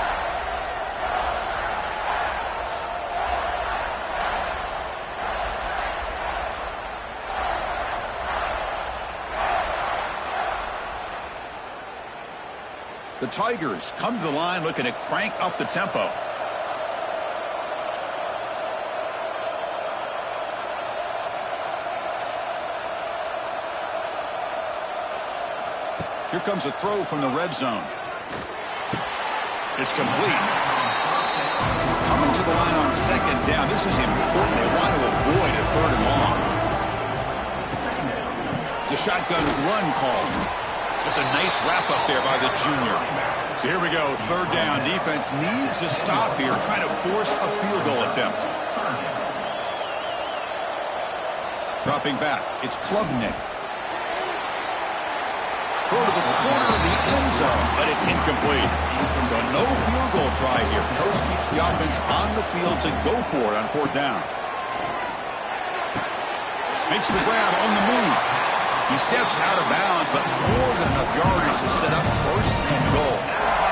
The Tigers come to the line looking to crank up the tempo. Here comes a throw from the red zone. It's complete. Coming to the line on second down. This is important. They want to avoid a third and long. It's a shotgun run call. It's a nice wrap up there by the junior. So here we go. Third down. Defense needs a stop here. Trying to force a field goal attempt. Dropping back. It's Klubnik. Throw to the corner of the end zone, but it's incomplete. So no field goal try here. Coach keeps the offense on the field to go for it on fourth down. Makes the grab on the move. He steps out of bounds, but more than enough yardage to set up first and goal.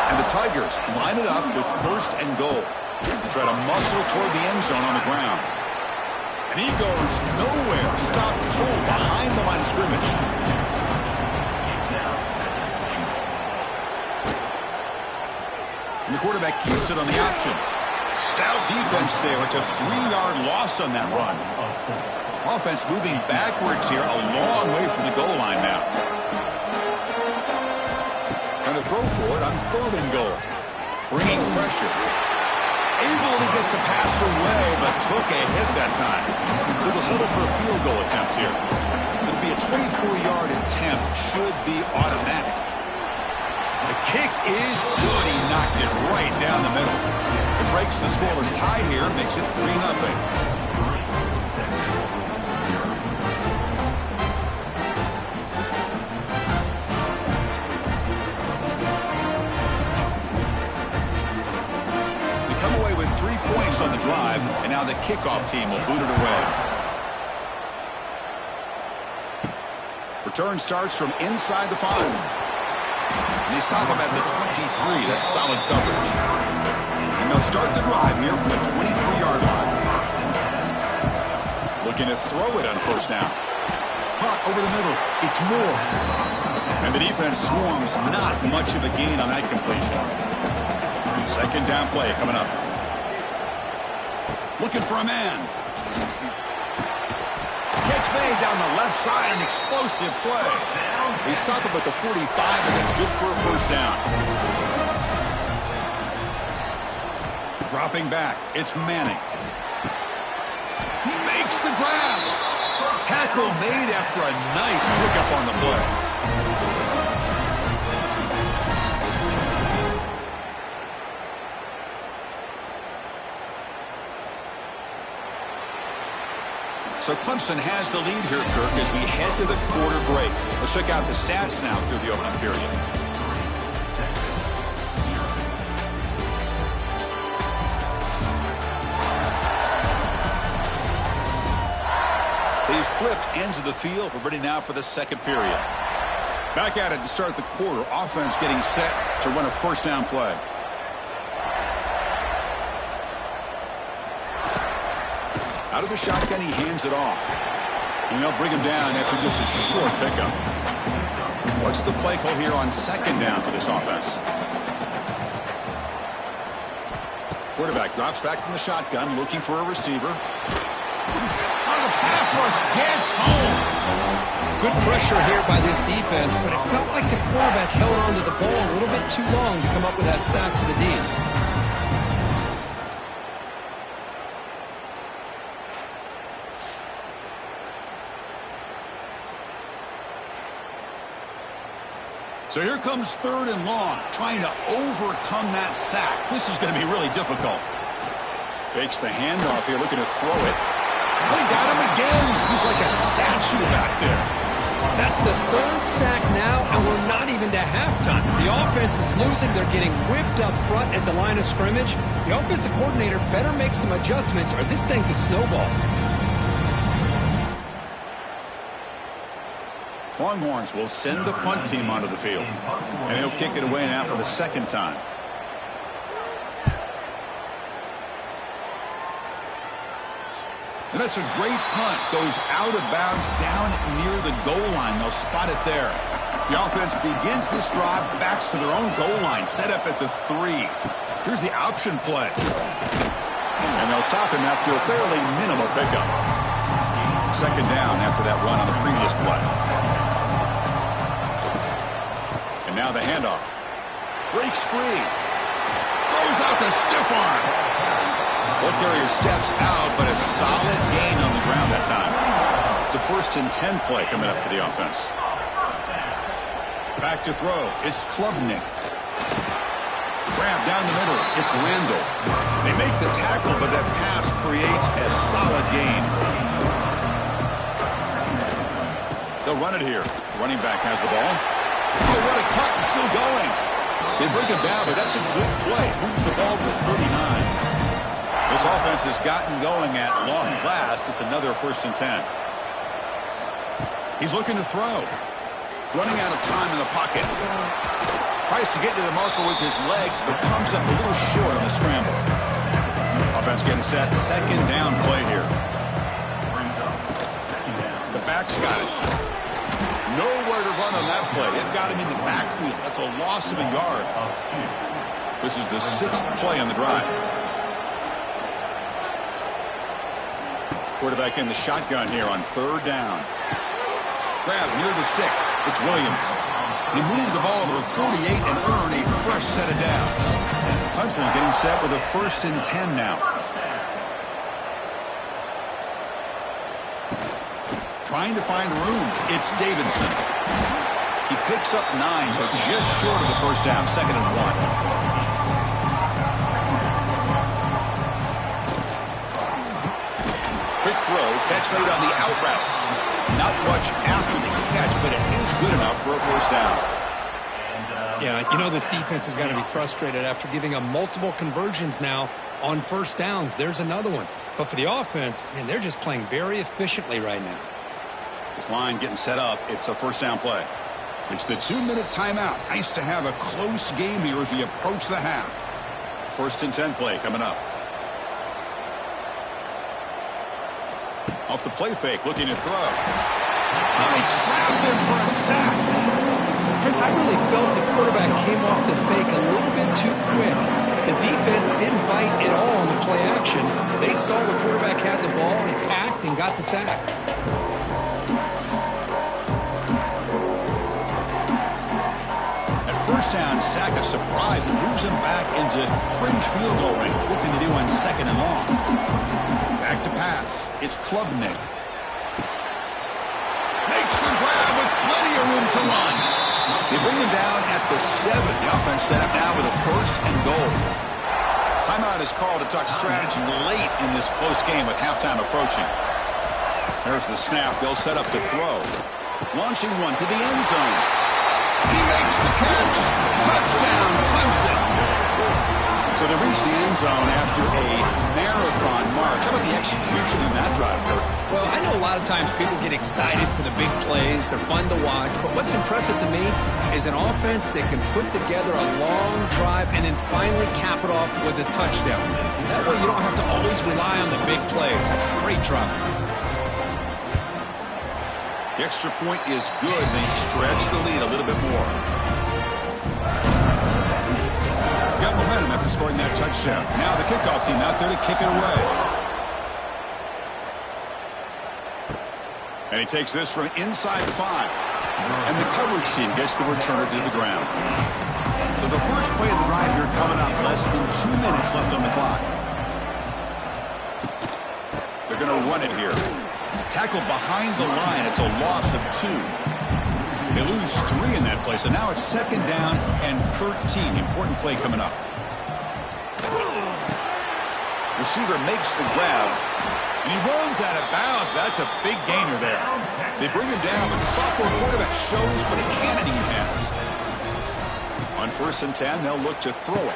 And the Tigers line it up with first and goal. They try to muscle toward the end zone on the ground. And he goes nowhere. Stop cold behind the line of scrimmage. And the quarterback keeps it on the option. Stout defense there. It's a 3-yard loss on that run. Offense moving backwards here, a long way from the goal line now. Trying to throw for it on third and goal. Bringing pressure. Able to get the pass away, but took a hit that time. So they'll settle for a field goal attempt here. Could be a 24-yard attempt. Should be automatic. The kick is good. He knocked it right down the middle. It breaks the scoreless tie here, makes it 3-0. On the drive, and now the kickoff team will boot it away. Return starts from inside the 5. And they stop him at the 23. That's solid coverage. And they'll start the drive here from the 23-yard line. Looking to throw it on first down. Punt over the middle. It's Moore. And the defense swarms. Not much of a gain on that completion. Second down play coming up. Looking for a man. Catch made down the left side, an explosive play. They stop him at the 45, and that's good for a first down. Dropping back, it's Manning. He makes the grab. Tackle made after a nice pickup on the play. So Clemson has the lead here, Kirk, as we head to the quarter break. Let's check out the stats now through the opening period. They've flipped ends of the field. We're ready now for the second period. Back at it to start the quarter. Offense getting set to run a first down play. Out of the shotgun, he hands it off. And they'll bring him down after just a short pickup. What's the play call here on second down for this offense? Quarterback drops back from the shotgun, looking for a receiver. On the pass rush, gets home. Good pressure here by this defense, but it felt like the quarterback held on to the ball a little bit too long to come up with that sack for the D. So here comes third and long, trying to overcome that sack. This is going to be really difficult. Fakes the handoff here, looking to throw it. They got him again. He's like a statue back there. That's the third sack now, and we're not even to halftime. The offense is losing. They're getting whipped up front at the line of scrimmage. The offensive coordinator better make some adjustments or this thing could snowball. Longhorns will send the punt team onto the field. And he'll kick it away now for the second time. And that's a great punt. Goes out of bounds down near the goal line. They'll spot it there. The offense begins this drive, backs to their own goal line, set up at the 3. Here's the option play. And they'll stop him after a fairly minimal pickup. Second down after that run on the previous play. And now the handoff. Breaks free. Throws out the stiff arm. Ball carrier steps out, but a solid gain on the ground that time. It's a 1st and 10 play coming up for the offense. Back to throw. It's Klubnik. Grab down the middle. It's Randall. They make the tackle, but that pass creates a solid gain. They'll run it here. Running back has the ball. Oh, what a cut. It's still going. They bring it down, but that's a good play. Moves the ball to 39. This offense has gotten going at long last. It's another 1st and 10. He's looking to throw. Running out of time in the pocket. Tries to get to the marker with his legs, but comes up a little short on the scramble. Offense getting set. Second down play here. The back's got it. Nowhere to run on that play. It got him in the backfield. That's a loss of a yard. This is the 6th play on the drive. Quarterback in the shotgun here on 3rd down. Grab near the sticks. It's Williams. He moved the ball to the 48 and earned a fresh set of downs. Hudson getting set with a 1st and 10 now. Trying to find room. It's Davidson. He picks up 9, so just short of the 1st down. 2nd and 1. Quick throw, catch made on the out route. Not much after the catch, but it is good enough for a 1st down. Yeah, you know this defense has got to be frustrated after giving up multiple conversions now on 1st downs. There's another one. But for the offense, man, they're just playing very efficiently right now. This line getting set up. It's a 1st down play. It's the 2-minute timeout. Nice to have a close game here as we approach the half. 1st and 10 play coming up. Off the play fake, looking to throw. They trapped him for a sack. Chris, I really felt the quarterback came off the fake a little bit too quick. The defense didn't bite at all on the play action. They saw the quarterback had the ball, attacked, and got the sack. At 1st down, sack a surprise and moves him back into fringe field goal range. Looking to do on 2nd and long. Back to pass. It's Klubnik. Makes the grab with plenty of room to run. They bring him down at the 7. The offense set up now with a 1st and goal. Timeout is called to talk strategy late in this close game with halftime approaching. There's the snap. They'll set up the throw. Launching one to the end zone. He makes the catch. Touchdown, Clemson. So they reach the end zone after a marathon march. How about the execution in that drive, Kirk? Well, I know a lot of times people get excited for the big plays. They're fun to watch. But what's impressive to me is an offense that can put together a long drive and then finally cap it off with a touchdown. That way you don't have to always rely on the big plays. That's a great drive. The extra point is good. They stretch the lead a little bit more. Got momentum after scoring that touchdown. Now the kickoff team out there to kick it away. And he takes this from inside 5. And the coverage team gets the returner to the ground. So the first play of the drive here coming up. Less than 2 minutes left on the clock. They're going to run it here. Tackled behind the line. It's a loss of 2. They lose 3 in that play, so now it's 2nd down and 13. Important play coming up. Receiver makes the grab. And he runs out of bounds. That's a big gainer there. They bring him down, but the sophomore quarterback shows what a cannon he has. On 1st and 10, they'll look to throw it.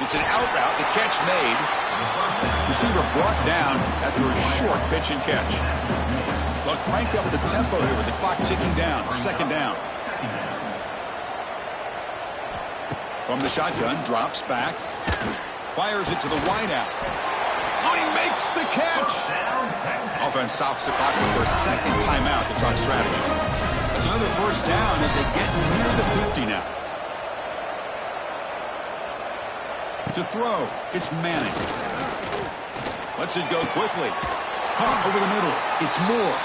It's an out route. The catch made. Receiver brought down after a short pitch and catch. They'll crank up the tempo here with the clock ticking down. 2nd down. From the shotgun, drops back. Fires it to the wideout. Oh, he makes the catch. Offense stops the clock with their 2nd timeout to talk strategy. That's another 1st down as they get near the 50 now. To throw, it's Manning. Lets it go quickly. Caught over the middle. It's Moore.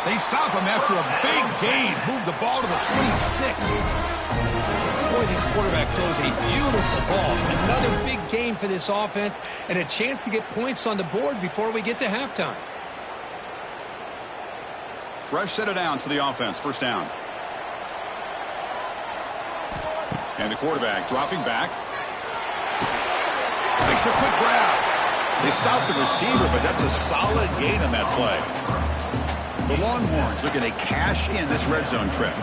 They stop him after a big gain. Move the ball to the 26. Boy, this quarterback throws a beautiful ball. Another big game for this offense and a chance to get points on the board before we get to halftime. Fresh set of downs for the offense. 1st down. And the quarterback dropping back. Makes a quick grab. They stop the receiver, but that's a solid gain on that play. The Longhorns looking to cash in this red zone trip.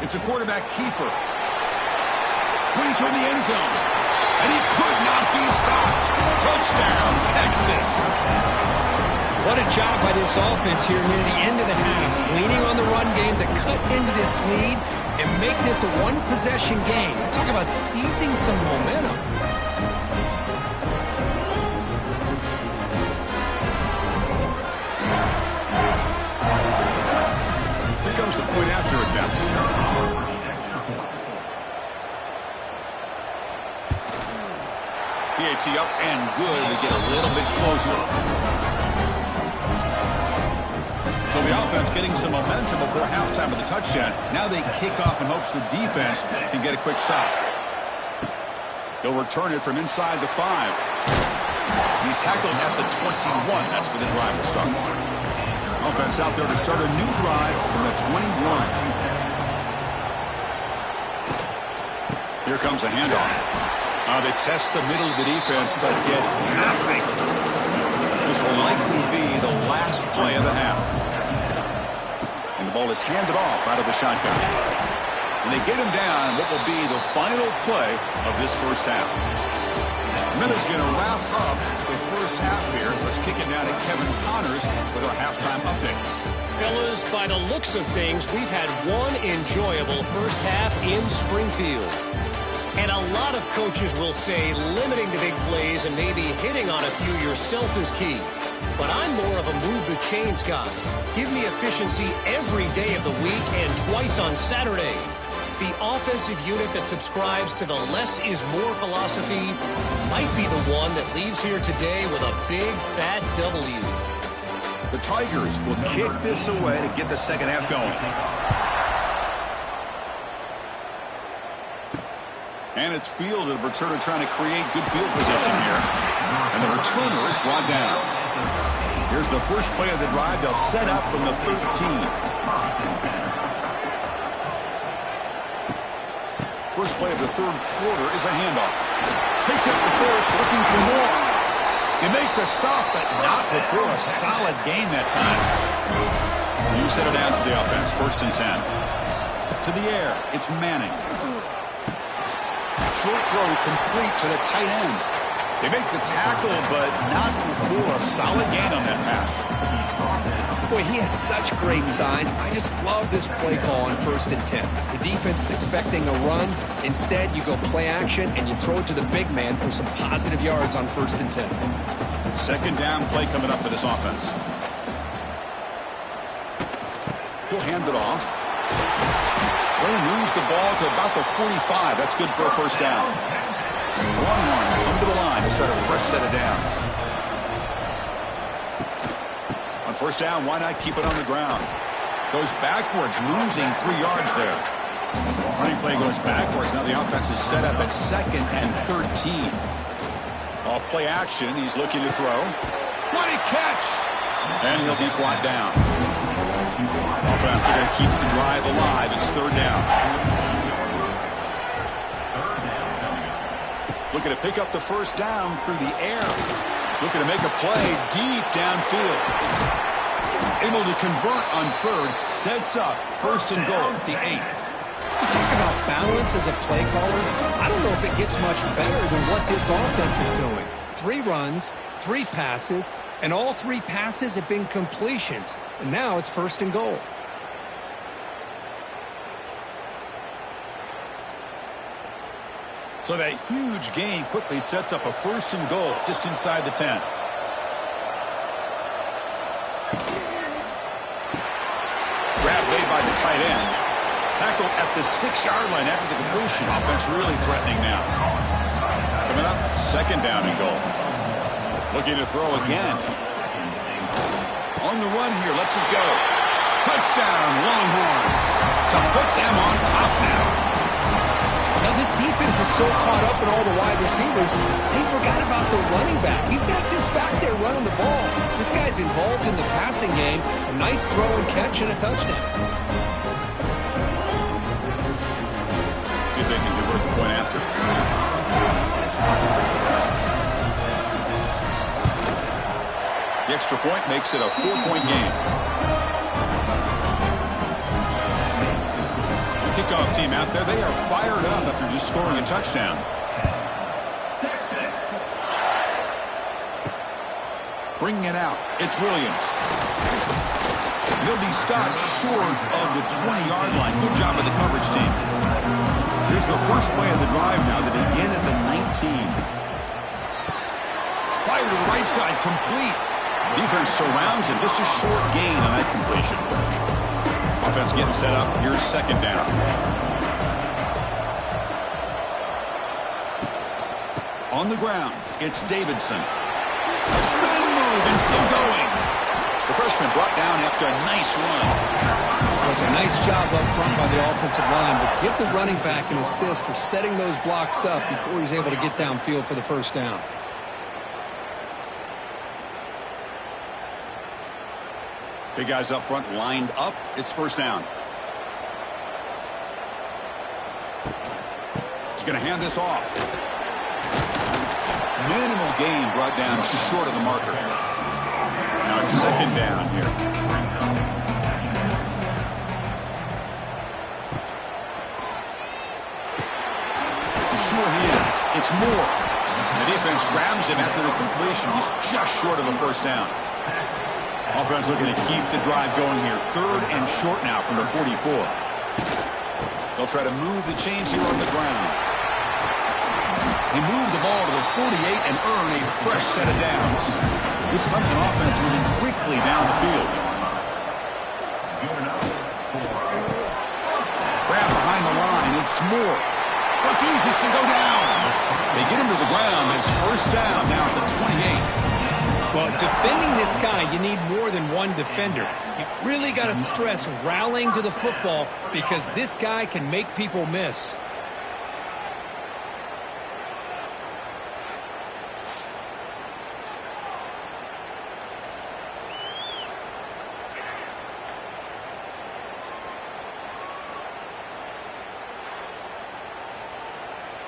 It's a quarterback keeper. Pointer in the end zone. And he could not be stopped. Touchdown, Texas. What a job by this offense here near the end of the half. Leaning on the run game to cut into this lead and make this a one-possession game. Talk about seizing some momentum. Here comes the point after attempt. PAT up and good to get a little bit closer. So the offense getting some momentum before halftime of the touchdown. Now they kick off in hopes the defense can get a quick stop. He'll return it from inside the 5. He's tackled at the 21. That's where the drive will start. Offense out there to start a new drive from the 21. Here comes a handoff. They test the middle of the defense, but get nothing. This will likely be the last play of the half. And the ball is handed off out of the shotgun. And they get him down what will be the final play of this 1st half. Miller's going to wrap up the 1st half here. Let's kick it down to Kevin Connors with our halftime update. Fellas, by the looks of things, we've had one enjoyable 1st half in Springfield. And a lot of coaches will say limiting the big plays and maybe hitting on a few yourself is key. But I'm more of a move the chains guy. Give me efficiency every day of the week and twice on Saturday. The offensive unit that subscribes to the less is more philosophy might be the one that leaves here today with a big fat W. The Tigers will kick this away to get the 2nd half going. And it's fielded. Returner trying to create good field position here. And the returner is brought down. Here's the first play of the drive. They'll set up from the 13. First play of the 3rd quarter is a handoff. Picks up the first, looking for more. They make the stop, but not before a solid gain that time. New set of downs for the offense. 1st and 10. To the air, it's Manning. Short throw complete to the tight end. They make the tackle, but not before a solid gain on that pass. Boy, he has such great size. I just love this play call on 1st and 10. The defense is expecting a run. Instead, you go play action, and you throw it to the big man for some positive yards on 1st and 10. 2nd down play coming up for this offense. He'll hand it off. Well, he moves the ball to about the 45. That's good for a 1st down. Longhorns come to the line to start a fresh set of downs. On 1st down, why not keep it on the ground? Goes backwards, losing 3 yards there. Running play goes backwards. Now the offense is set up at 2nd and 13. Off play action, he's looking to throw. What a catch! And he'll be brought down. Offense are going to keep the drive alive. It's 3rd down. Looking to pick up the first down through the air. Looking to make a play deep downfield. Able to convert on third. Sets up first and goal at the 8. You talk about balance as a play caller. I don't know if it gets much better than what this offense is doing. 3 runs, 3 passes, and all 3 passes have been completions. And now it's first and goal. So that huge gain quickly sets up a first and goal just inside the 10. Grab made by the tight end. Tackle at the 6-yard line after the completion. Offense really threatening now. Coming up, second down and goal. Looking to throw again. On the run here, lets it go. Touchdown, Longhorns. To put them on top now. Now, this defense is so caught up in all the wide receivers, they forgot about the running back. He's not just back there running the ball. This guy's involved in the passing game. A nice throw and catch and a touchdown. See if they can convert the point after. The extra point makes it a 4-point game. Kickoff team out there, they are fired up after just scoring a touchdown. Bringing it out, it's Williams. He'll be stopped short of the 20-yard line. Good job by the coverage team. Here's the first play of the drive now. They begin at the 19. Fire to the right side, complete. Defense surrounds him. Just a short gain on that completion. Offense getting set up. Here's second down. On the ground, it's Davidson. Spin move and still going. The freshman brought down after a nice run. It was a nice job up front by the offensive line, but give the running back an assist for setting those blocks up before he's able to get downfield for the first down. Big guys up front lined up. It's first down. He's going to hand this off. Minimal gain brought down short of the marker. Now it's second down here. Sure he is. It's Moore. The defense grabs him after the completion. He's just short of a first down. Offense looking to keep the drive going here. Third and short now from the 44. They'll try to move the chains here on the ground. He moved the ball to the 48 and earn a fresh set of downs. This Clemson offense moving quickly down the field. Grab behind the line. It's Moore. Refuses to go down. They get him to the ground. It's first down now at the 28. Well, defending this guy, you need more than one defender. You really got to stress rallying to the football because this guy can make people miss.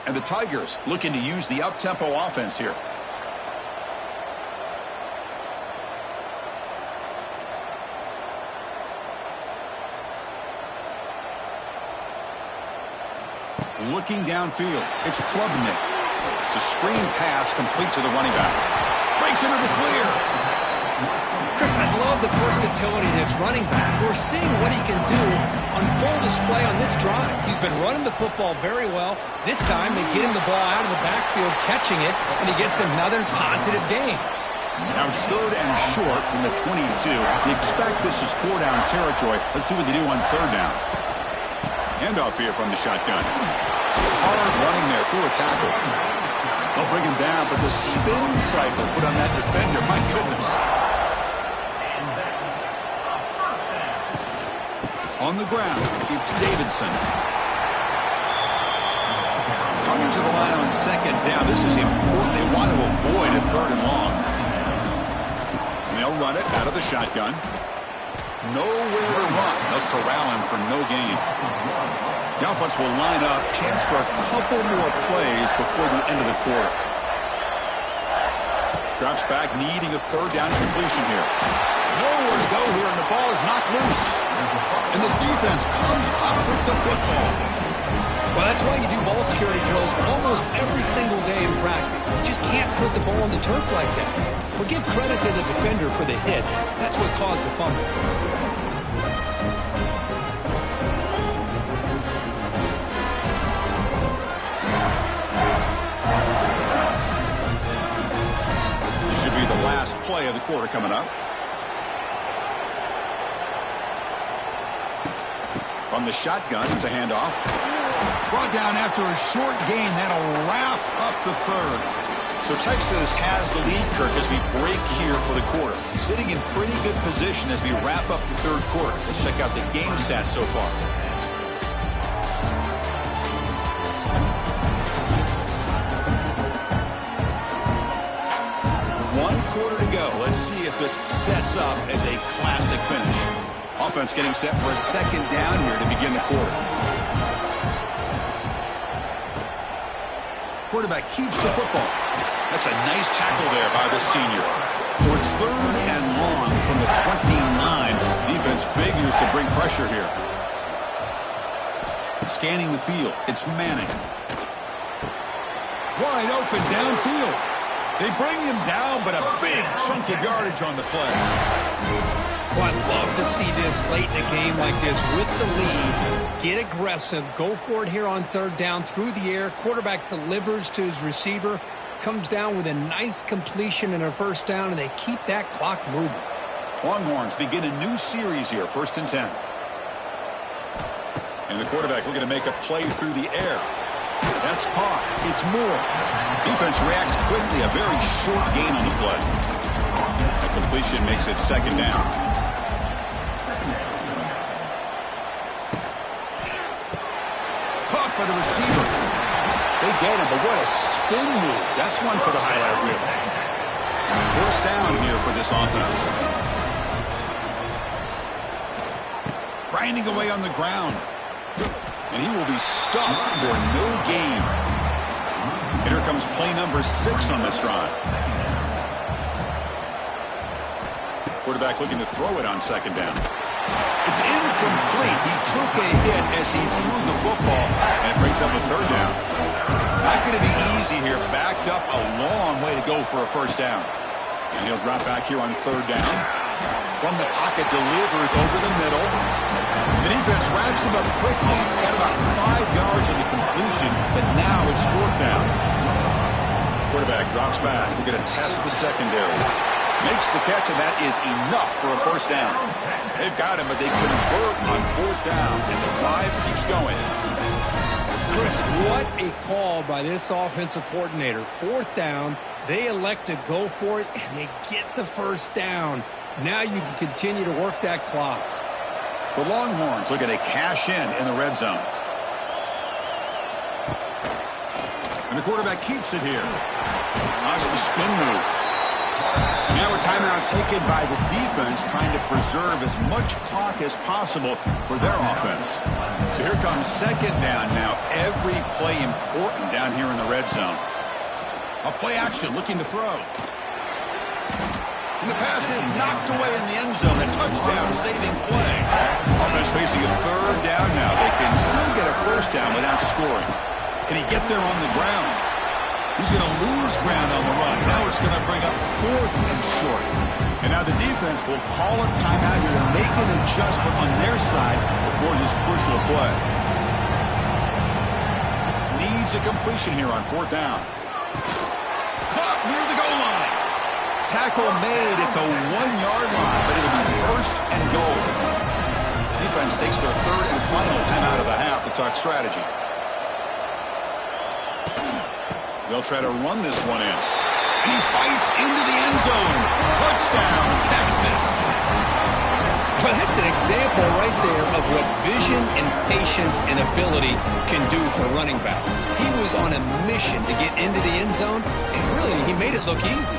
And the Tigers looking to use the up-tempo offense here. Looking downfield, it's Klubnik. It's a screen pass complete to the running back. Breaks into the clear. Chris, I love the versatility of this running back. We're seeing what he can do on full display on this drive. He's been running the football very well. This time they get him the ball out of the backfield, catching it, and he gets another positive gain. Now it's third and short from the 22. We expect this is 4-down territory. Let's see what they do on third down. Handoff here from the shotgun. It's hard running there through a tackle. They'll bring him down, but the spin cycle put on that defender, my goodness. On the ground, it's Davidson. Coming to the line on second down. This is important. They want to avoid a third and long. And they'll run it out of the shotgun. Nowhere to run. They'll corral him for no gain. The offense will line up. Chance for a couple more plays before the end of the quarter. Drops back, needing a third down completion here. Nowhere to go here, and the ball is knocked loose. And the defense comes up with the football. Well, that's why you do ball security drills almost every single day in practice. You just can't put the ball on the turf like that. But give credit to the defender for the hit, because that's what caused the fumble. This should be the last play of the quarter coming up. From the shotgun, it's a handoff. Brought down after a short gain. That'll wrap up the third. So Texas has the lead, Kirk, as we break here for the quarter. Sitting in pretty good position as we wrap up the third quarter. Let's check out the game stats so far. One quarter to go. Let's see if this sets up as a classic finish. Offense getting set for a second down here to begin the quarter. Quarterback keeps the football. That's a nice tackle there by the senior. So it's third and long from the 29. Defense figures to bring pressure here. Scanning the field. It's Manning. Wide open downfield. They bring him down, but a big chunk of yardage on the play. Well, I'd love to see this late in a game like this with the lead. Get aggressive. Go for it here on third down through the air. Quarterback delivers to his receiver. Comes down with a nice completion and a first down, and they keep that clock moving. Longhorns begin a new series here. 1st and 10. And the quarterback looking to make a play through the air. That's caught. It's Moore. Defense reacts quickly. A very short gain on the play. The completion makes it second down. By the receiver. They get him, but what a spin move. That's one for the highlight reel. First down here for this offense. Grinding away on the ground. And he will be stuffed for no gain. And here comes play number 6 on this drive. Quarterback looking to throw it on second down. It's incomplete. He took a hit as he threw the football, and it brings up a third down. Not going to be easy here. Backed up a long way to go for a first down. And he'll drop back here on third down. From the pocket, delivers over the middle. The defense wraps him up quickly. Got about 5 yards on the completion, but now it's fourth down. Quarterback drops back. We're going to test the secondary. Makes the catch, and that is enough for a first down. They've got him, but they convert on fourth down, and the drive keeps going. Chris, what a call by this offensive coordinator. Fourth down, they elect to go for it, and they get the first down. Now you can continue to work that clock. The Longhorns looking to cash in the red zone. And the quarterback keeps it here. Watch the spin move. And now a timeout taken by the defense, trying to preserve as much clock as possible for their offense. So here comes second down now. Every play important down here in the red zone. A play action, looking to throw. And the pass is knocked away in the end zone. A touchdown saving play. Offense facing a third down now. They can still get a first down without scoring. Can he get there on the ground? He's going to lose ground on the run. Now it's going to bring up 4th and short. And now the defense will call a timeout here to make an adjustment on their side before this crucial play. Needs a completion here on fourth down. Caught near the goal line. Tackle made at the 1-yard line, but it'll be first and goal. Defense takes their third and final timeout of the half to talk strategy. They'll try to run this one in. And he fights into the end zone. Touchdown, Texas. Well, that's an example right there of what vision and patience and ability can do for a running back. He was on a mission to get into the end zone, and really, he made it look easy.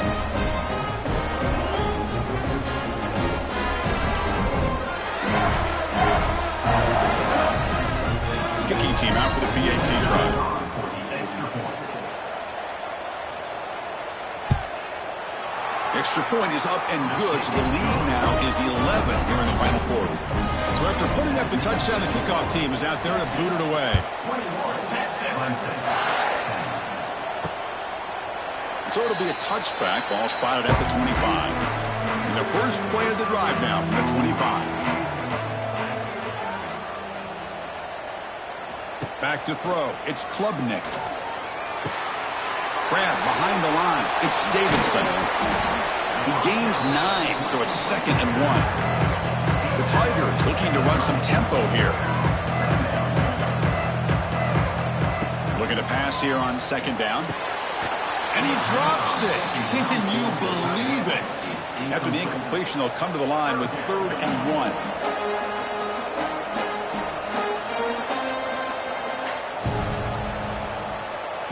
Kicking try. Extra point is up and good, so the lead now is 11 here in the final quarter. So after putting up the touchdown, the kickoff team is out there to boot it away. So it'll be a touchback, ball spotted at the 25. And the first play of the drive now from the 25. Back to throw. It's Klubnik. Grab behind the line. It's Davidson. He gains 9, so it's 2nd and 1. The Tigers looking to run some tempo here. Looking to pass here on 2nd down. And he drops it. Can you believe it? After the incompletion, they'll come to the line with 3rd and 1.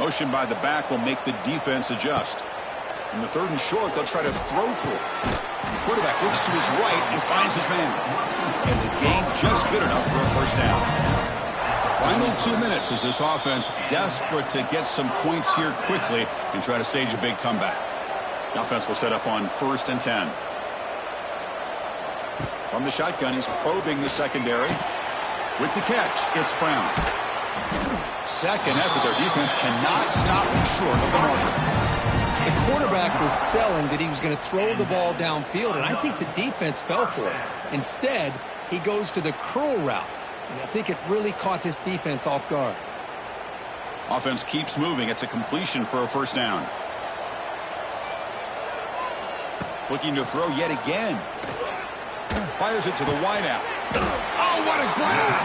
Motion by the back will make the defense adjust. In the 3rd and short, they'll try to throw for it. The quarterback looks to his right and finds his man. And the gain just good enough for a first down. Final 2 minutes as this offense desperate to get some points here quickly and try to stage a big comeback. The offense will set up on 1st and 10. From the shotgun, he's probing the secondary. With the catch, it's Brown. Second after their defense cannot stop him short of the marker. The quarterback was selling that he was going to throw the ball downfield, and I think the defense fell for it. Instead, he goes to the curl route, and I think it really caught this defense off guard. Offense keeps moving. It's a completion for a first down. Looking to throw yet again. Fires it to the wideout. Oh, what a grab!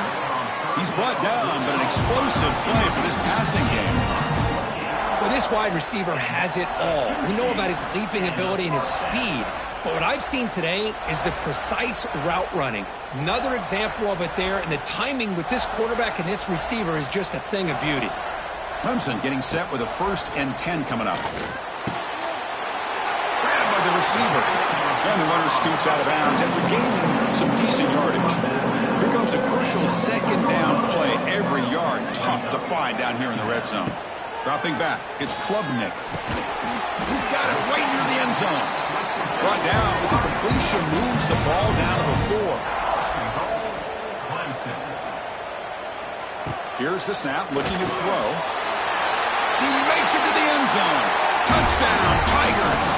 He's brought down, but an explosive play for this passing game. Well, this wide receiver has it all. We know about his leaping ability and his speed. But what I've seen today is the precise route running. Another example of it there, and the timing with this quarterback and this receiver is just a thing of beauty. Clemson getting set with a 1st and 10 coming up. Grabbed by the receiver. And the runner scoots out of bounds after gaining some decent yardage. Here comes a crucial 2nd down play. Every yard tough to find down here in the red zone. Dropping back, it's Klubnik. He's got it right near the end zone. Brought down with the completion, moves the ball down to the 4. Here's the snap, looking to throw. He makes it to the end zone. Touchdown, Tigers.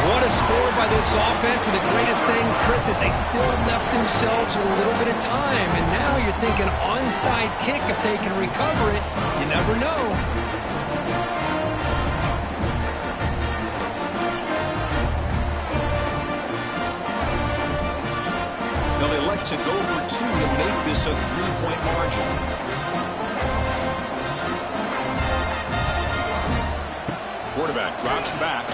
What a score by this offense, and the greatest thing, Chris, is they still left themselves a little bit of time, and now you're thinking onside kick if they can recover it. You never know. Now they elect to go for 2 to make this a 3-point margin. Quarterback drops back.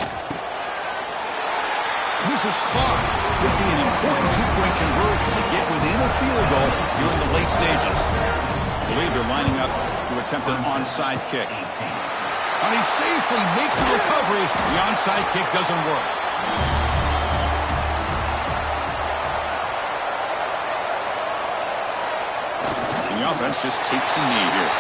This is caught. Could be an important 2-point conversion to get within a field goal here in the late stages. I believe they're lining up to attempt an onside kick. And he safely makes the recovery. The onside kick doesn't work. And the offense just takes a knee here.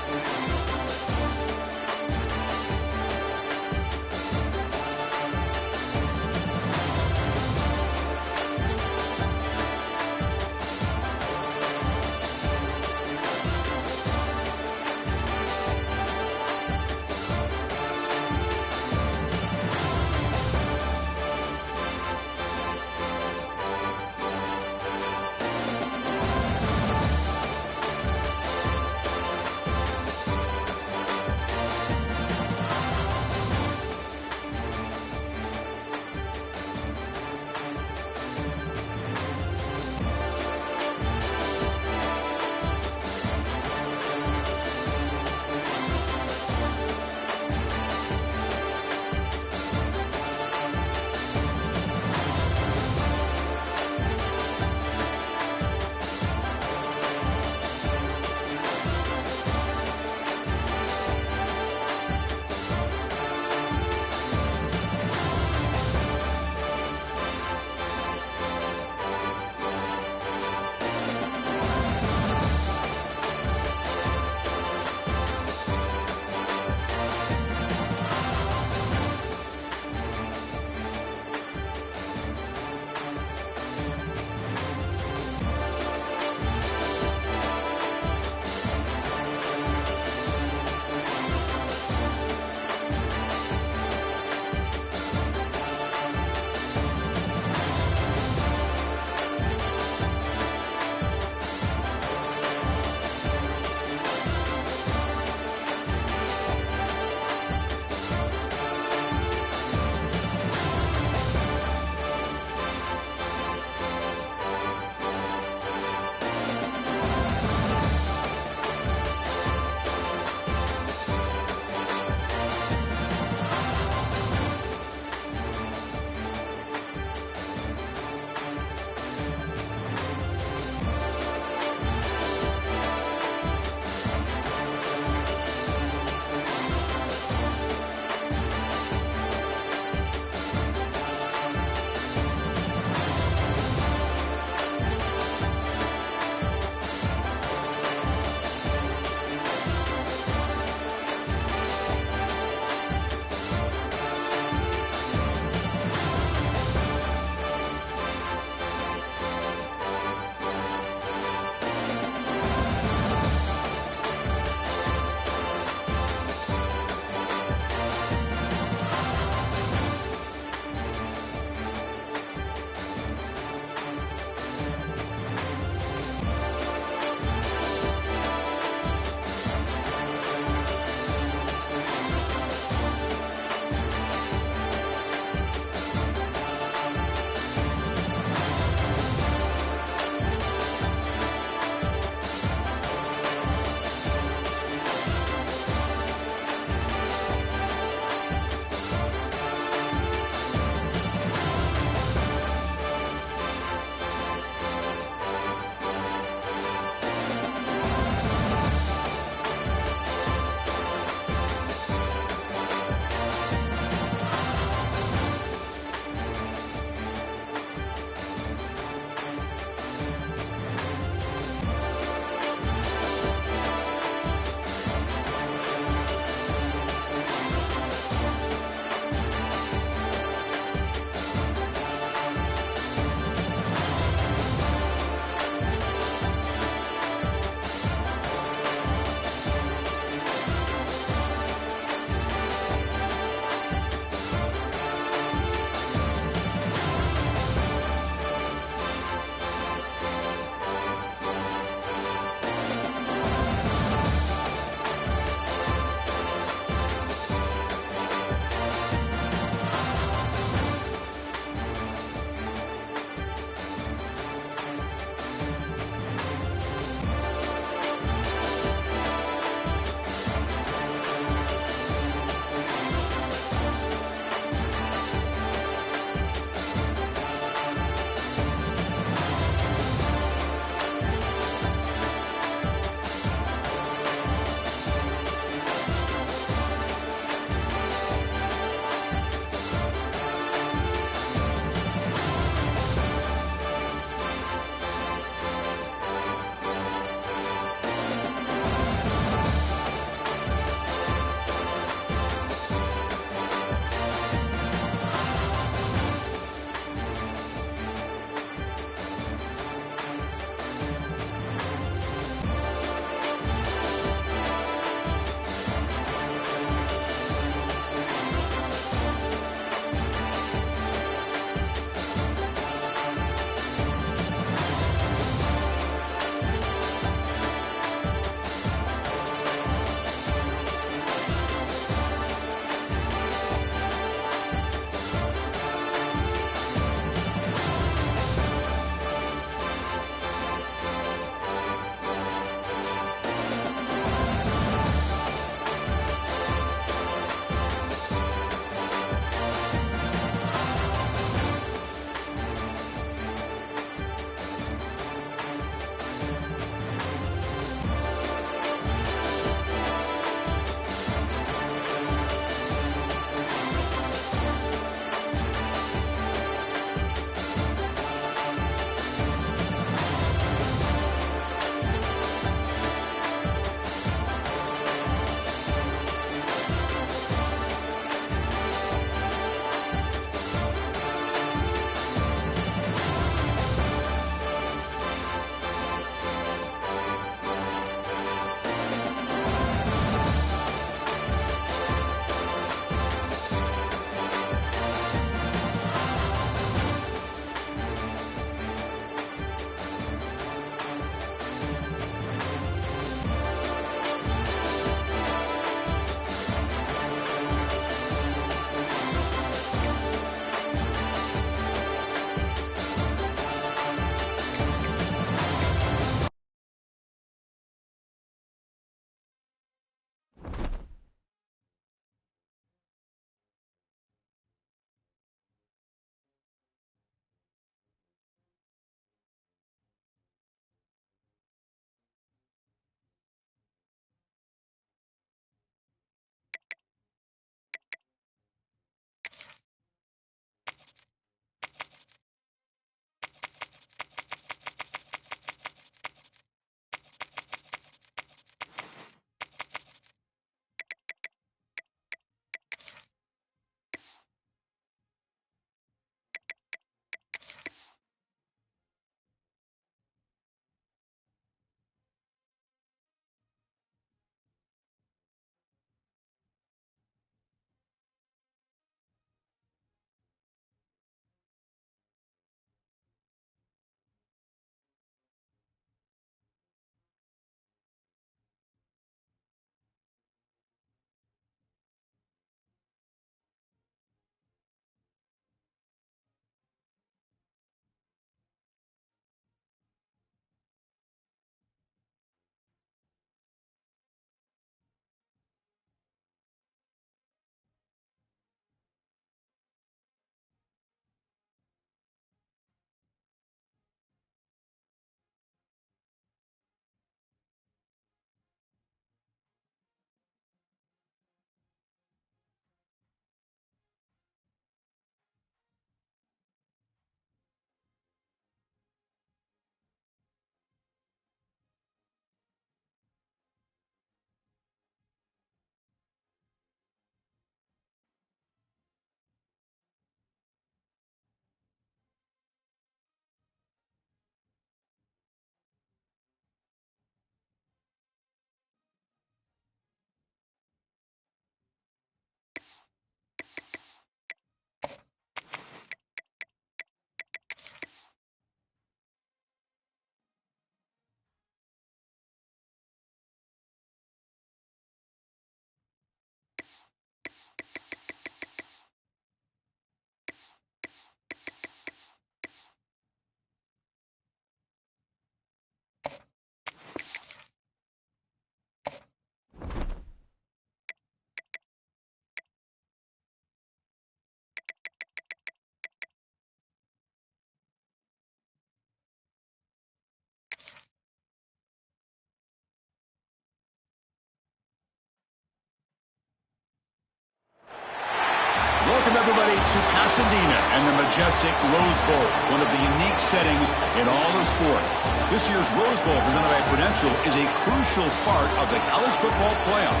to Pasadena and the majestic Rose Bowl, one of the unique settings in all of sport. This year's Rose Bowl, presented by Prudential, is a crucial part of the college football playoff.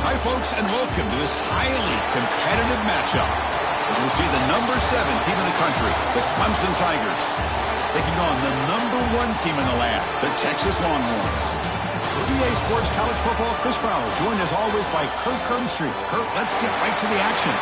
Hi, folks, and welcome to this highly competitive matchup, as we see the number 7 team in the country, the Clemson Tigers, taking on the number 1 team in the land, the Texas Longhorns. For EA Sports College Football, Chris Fowler, joined as always by Kurt Kernstreet. Kurt, let's get right to the action.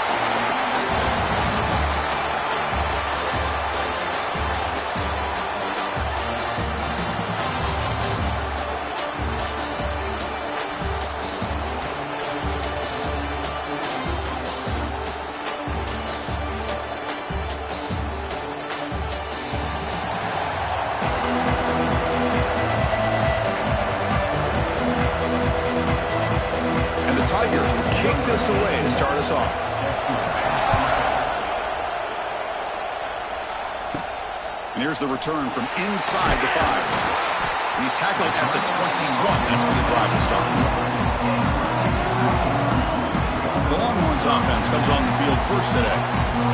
Tigers will kick this away to start us off. And here's the return from inside the 5. And he's tackled at the 21. That's where the drive will start. The Longhorns offense comes on the field first today.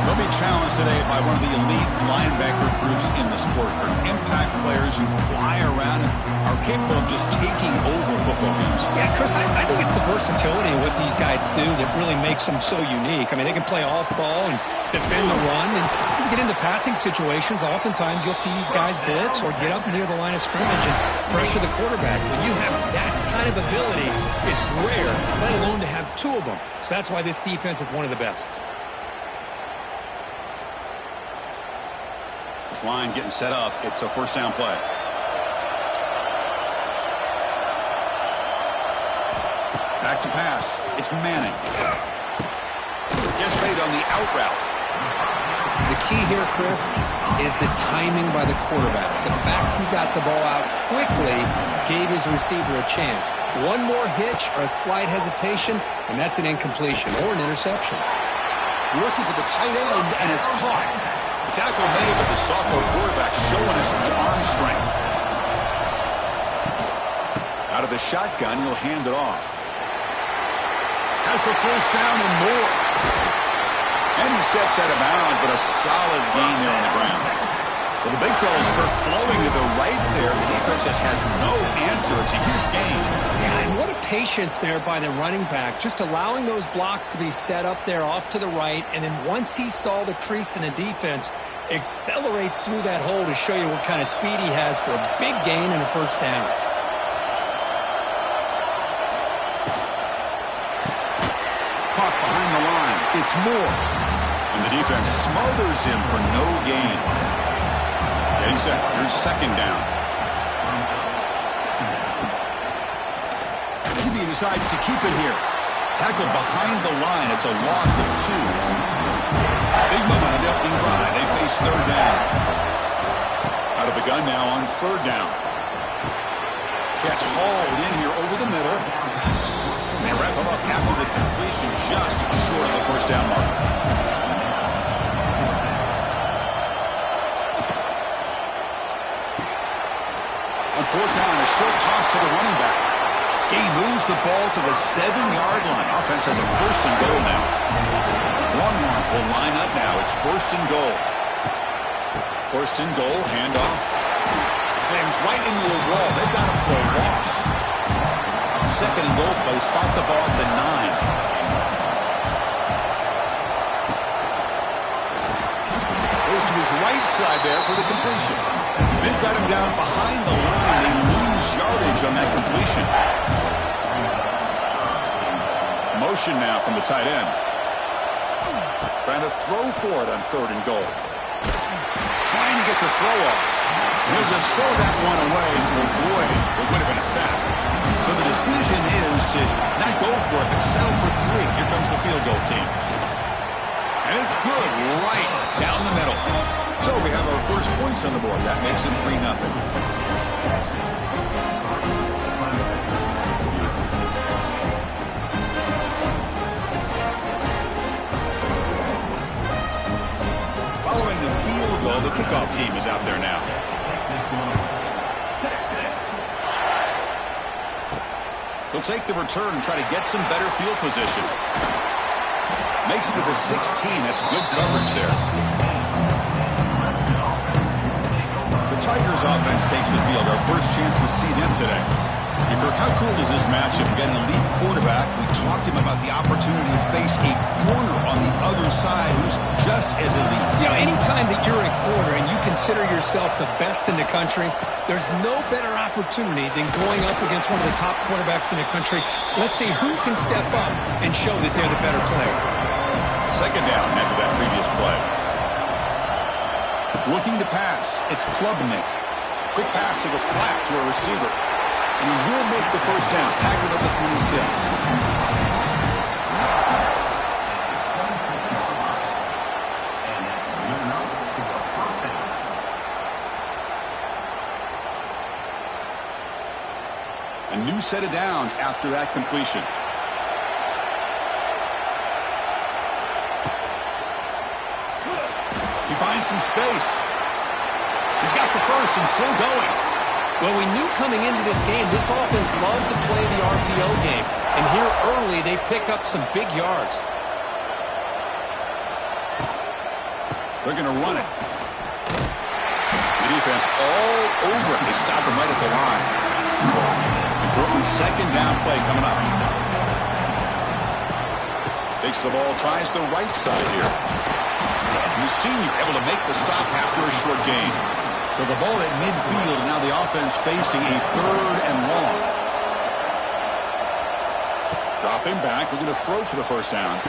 They'll be challenged today by one of the elite linebacker groups in the sport. They're impact players who fly around and are capable of just taking over football games. Yeah, Chris, I think it's the versatility of what these guys do that really makes them so unique. I mean, they can play off ball and defend the run. And when you get into passing situations, oftentimes you'll see these guys blitz or get up near the line of scrimmage and pressure the quarterback. When you have that kind of ability, it's rare, let alone to have 2 of them. So that's why this defense is one of the best. This line getting set up. It's a first down play. Back to pass. It's Manning. Gets made on the out route. The key here, Chris, is the timing by the quarterback. The fact he got the ball out quickly gave his receiver a chance. One more hitch or a slight hesitation, and that's an incompletion or an interception. Looking for the tight end, and it's caught. The tackle made, but the sophomore quarterback showing us the arm strength. Out of the shotgun, he'll hand it off. Has the first down and more. And he steps out of bounds, but a solid gain there on the ground. Well, the big fella's Kirk flowing to the right there. The defense just has no answer. It's a huge gain. Yeah, and what a patience there by the running back, just allowing those blocks to be set up there off to the right, and then once he saw the crease in the defense, accelerates through that hole to show you what kind of speed he has for a big gain and a first down. Caught behind the line. It's Moore. And the defense smothers him for no gain. Getting set. Here's second down. He decides to keep it here. Tackled behind the line. It's a loss of 2. Big moment on the opening drive. They face third down. Out of the gun now on third down. Catch hauled in here over the middle. They wrap him up after the completion, just short of the first down mark. On fourth down, a short toss to the running back. He moves the ball to the 7-yard line. Offense has a first and goal now. Longhorns will line up now. It's first and goal. First and goal, handoff. Slams right into a wall. They've got him for a loss. Second and goal play. Spot the ball at the 9. Goes to his right side there for the completion. They've got him down behind the line. They lose yardage on that completion. Motion now from the tight end. Trying to throw for it on third and goal. Trying to get the throw off. He'll just throw that one away to avoid it. It would have been a sack. So the decision is to not go for it, but settle for 3. Here comes the field goal team. And it's good right down the middle. So we have our first points on the board. That makes it 3-0. Following the field goal, the kickoff team is out there now. He'll take the return and try to get some better field position. Makes it to the 16. That's good coverage there. The Tigers offense takes the field. Our first chance to see them today. Kirk, how cool is this matchup? We got an elite quarterback. We talked to him about the opportunity to face a corner on the other side who's just as elite. You know, anytime that you're a corner and you consider yourself the best in the country, there's no better opportunity than going up against one of the top quarterbacks in the country. Let's see who can step up and show that they're the better player. Second down after that previous play. Looking to pass. It's Klubnik. Quick pass to the flat to a receiver. And he will make the first down. Tackled at the 26. A new set of downs after that completion. He finds some space. He's got the first and still going. Well, we knew coming into this game, this offense loved to play the RPO game. And here early, they pick up some big yards. They're going to run it. The defense all over it. They stop him right at the line. Important second down play coming up. Takes the ball, tries the right side here. And the senior able to make the stop after a short gain. So the ball at midfield, and now the offense facing a third and long. Dropping back, looking to throw for the first down.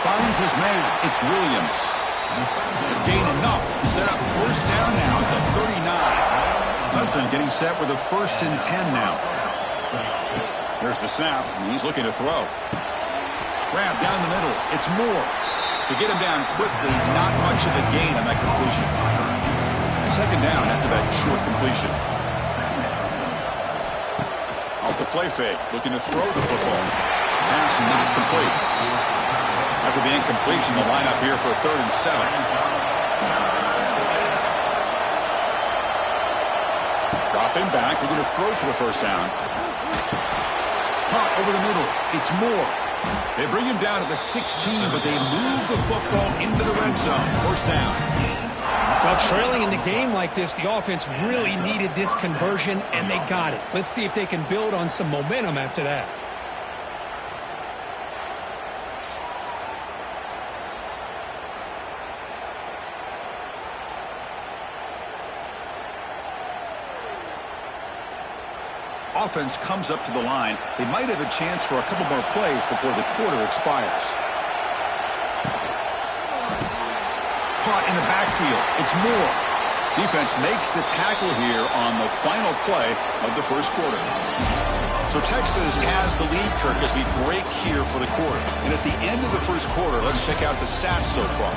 Finds his man. It's Williams. Gain enough to set up first down now at the 39. Hudson getting set with a 1st and 10 now. There's the snap, and he's looking to throw. Grab down the middle. It's Moore. To get him down quickly, not much of a gain on that completion. Second down after that short completion. Off the play fake, looking to throw the football. Pass not complete. After the incompletion, the lineup here for a 3rd and 7. Dropping back, looking to throw for the first down. Caught over the middle. It's Moore. They bring him down to the 16, but they move the football into the red zone. First down. Well, trailing in the game like this, the offense really needed this conversion, and they got it. Let's see if they can build on some momentum after that. Offense comes up to the line. They might have a chance for a couple more plays before the quarter expires. Caught in the backfield. It's Moore. Defense makes the tackle here on the final play of the first quarter. So Texas has the lead, Kirk, as we break here for the quarter. And at the end of the first quarter, let's check out the stats so far.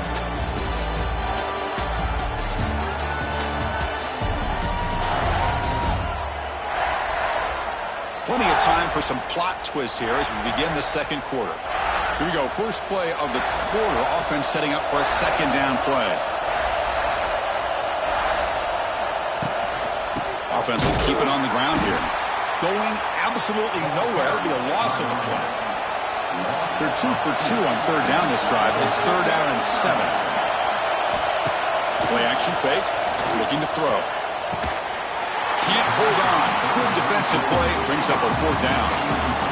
Plenty of time for some plot twists here as we begin the second quarter. Here we go. First play of the quarter. Offense setting up for a second down play. Offense will keep it on the ground here. Going absolutely nowhere. It'll be a loss of the play. They're 2 for 2 on third down this drive. It's 3rd down and 7. Play action fake. Looking to throw. Can't hold on. Good defensive play. Brings up a 4th down.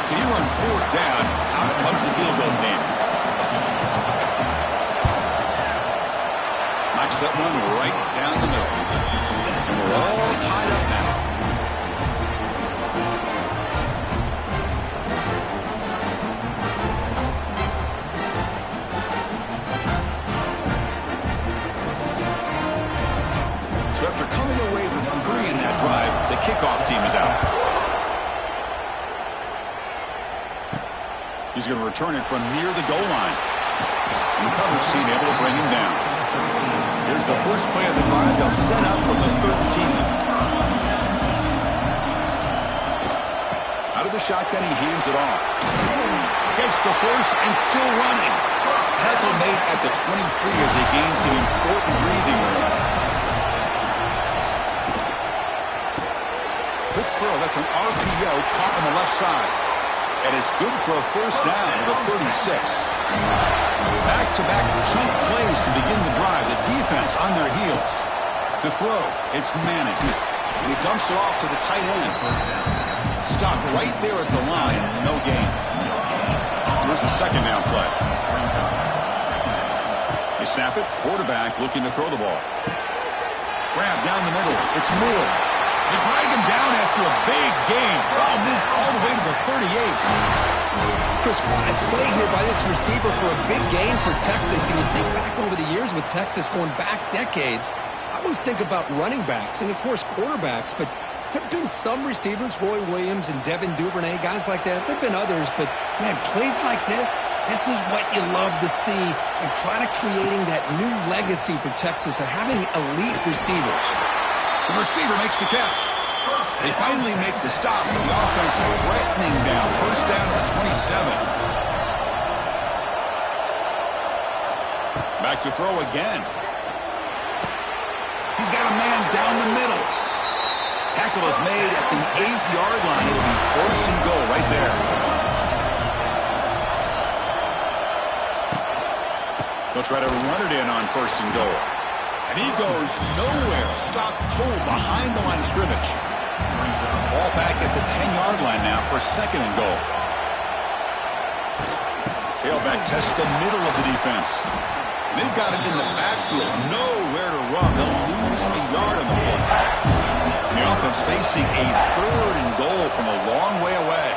So here on 4th down, out comes the field goal team. Knocks that one right down the middle. And we're all tied up now. So after coming away with 3 in that drive, the kickoff team is out. He's going to return it from near the goal line. And the coverage team able to bring him down. Here's the first play of the drive. They'll set up from the 13. Out of the shotgun, he hands it off. Gets the first and still running. Tackle made at the 23 as they gain some important breathing room. Quick throw. That's an RPO caught on the left side. And it's good for a first down with a 36. Back-to-back chunk plays to begin the drive. The defense on their heels. To throw, it's Manning. And he dumps it off to the tight end. Stopped right there at the line. No gain. Here's the second down play. They snap it. Quarterback looking to throw the ball. Grab down the middle. It's Moore. They drag him down after a big gain. Ball moved all the way to the 38. Chris, what a play here by this receiver for a big gain for Texas. And you think back over the years with Texas going back decades, I always think about running backs and, of course, quarterbacks. But there have been some receivers, Roy Williams and Devin Duvernay, guys like that. There have been others. But, man, plays like this is what you love to see. And kind of creating that new legacy for Texas of having elite receivers. The receiver makes the catch. They finally make the stop, but the offense threatening down. First down at the 27. Back to throw again. He's got a man down the middle. Tackle is made at the 8-yard line. It'll be first and goal right there. They'll try to run it in on first and goal. And he goes nowhere. Stop cold behind the line of scrimmage. Ball back at the 10-yard line now for second and goal. Tailback tests the middle of the defense. And they've got it in the backfield. Nowhere to run. They'll lose a yard on the play. The offense facing a third and goal from a long way away.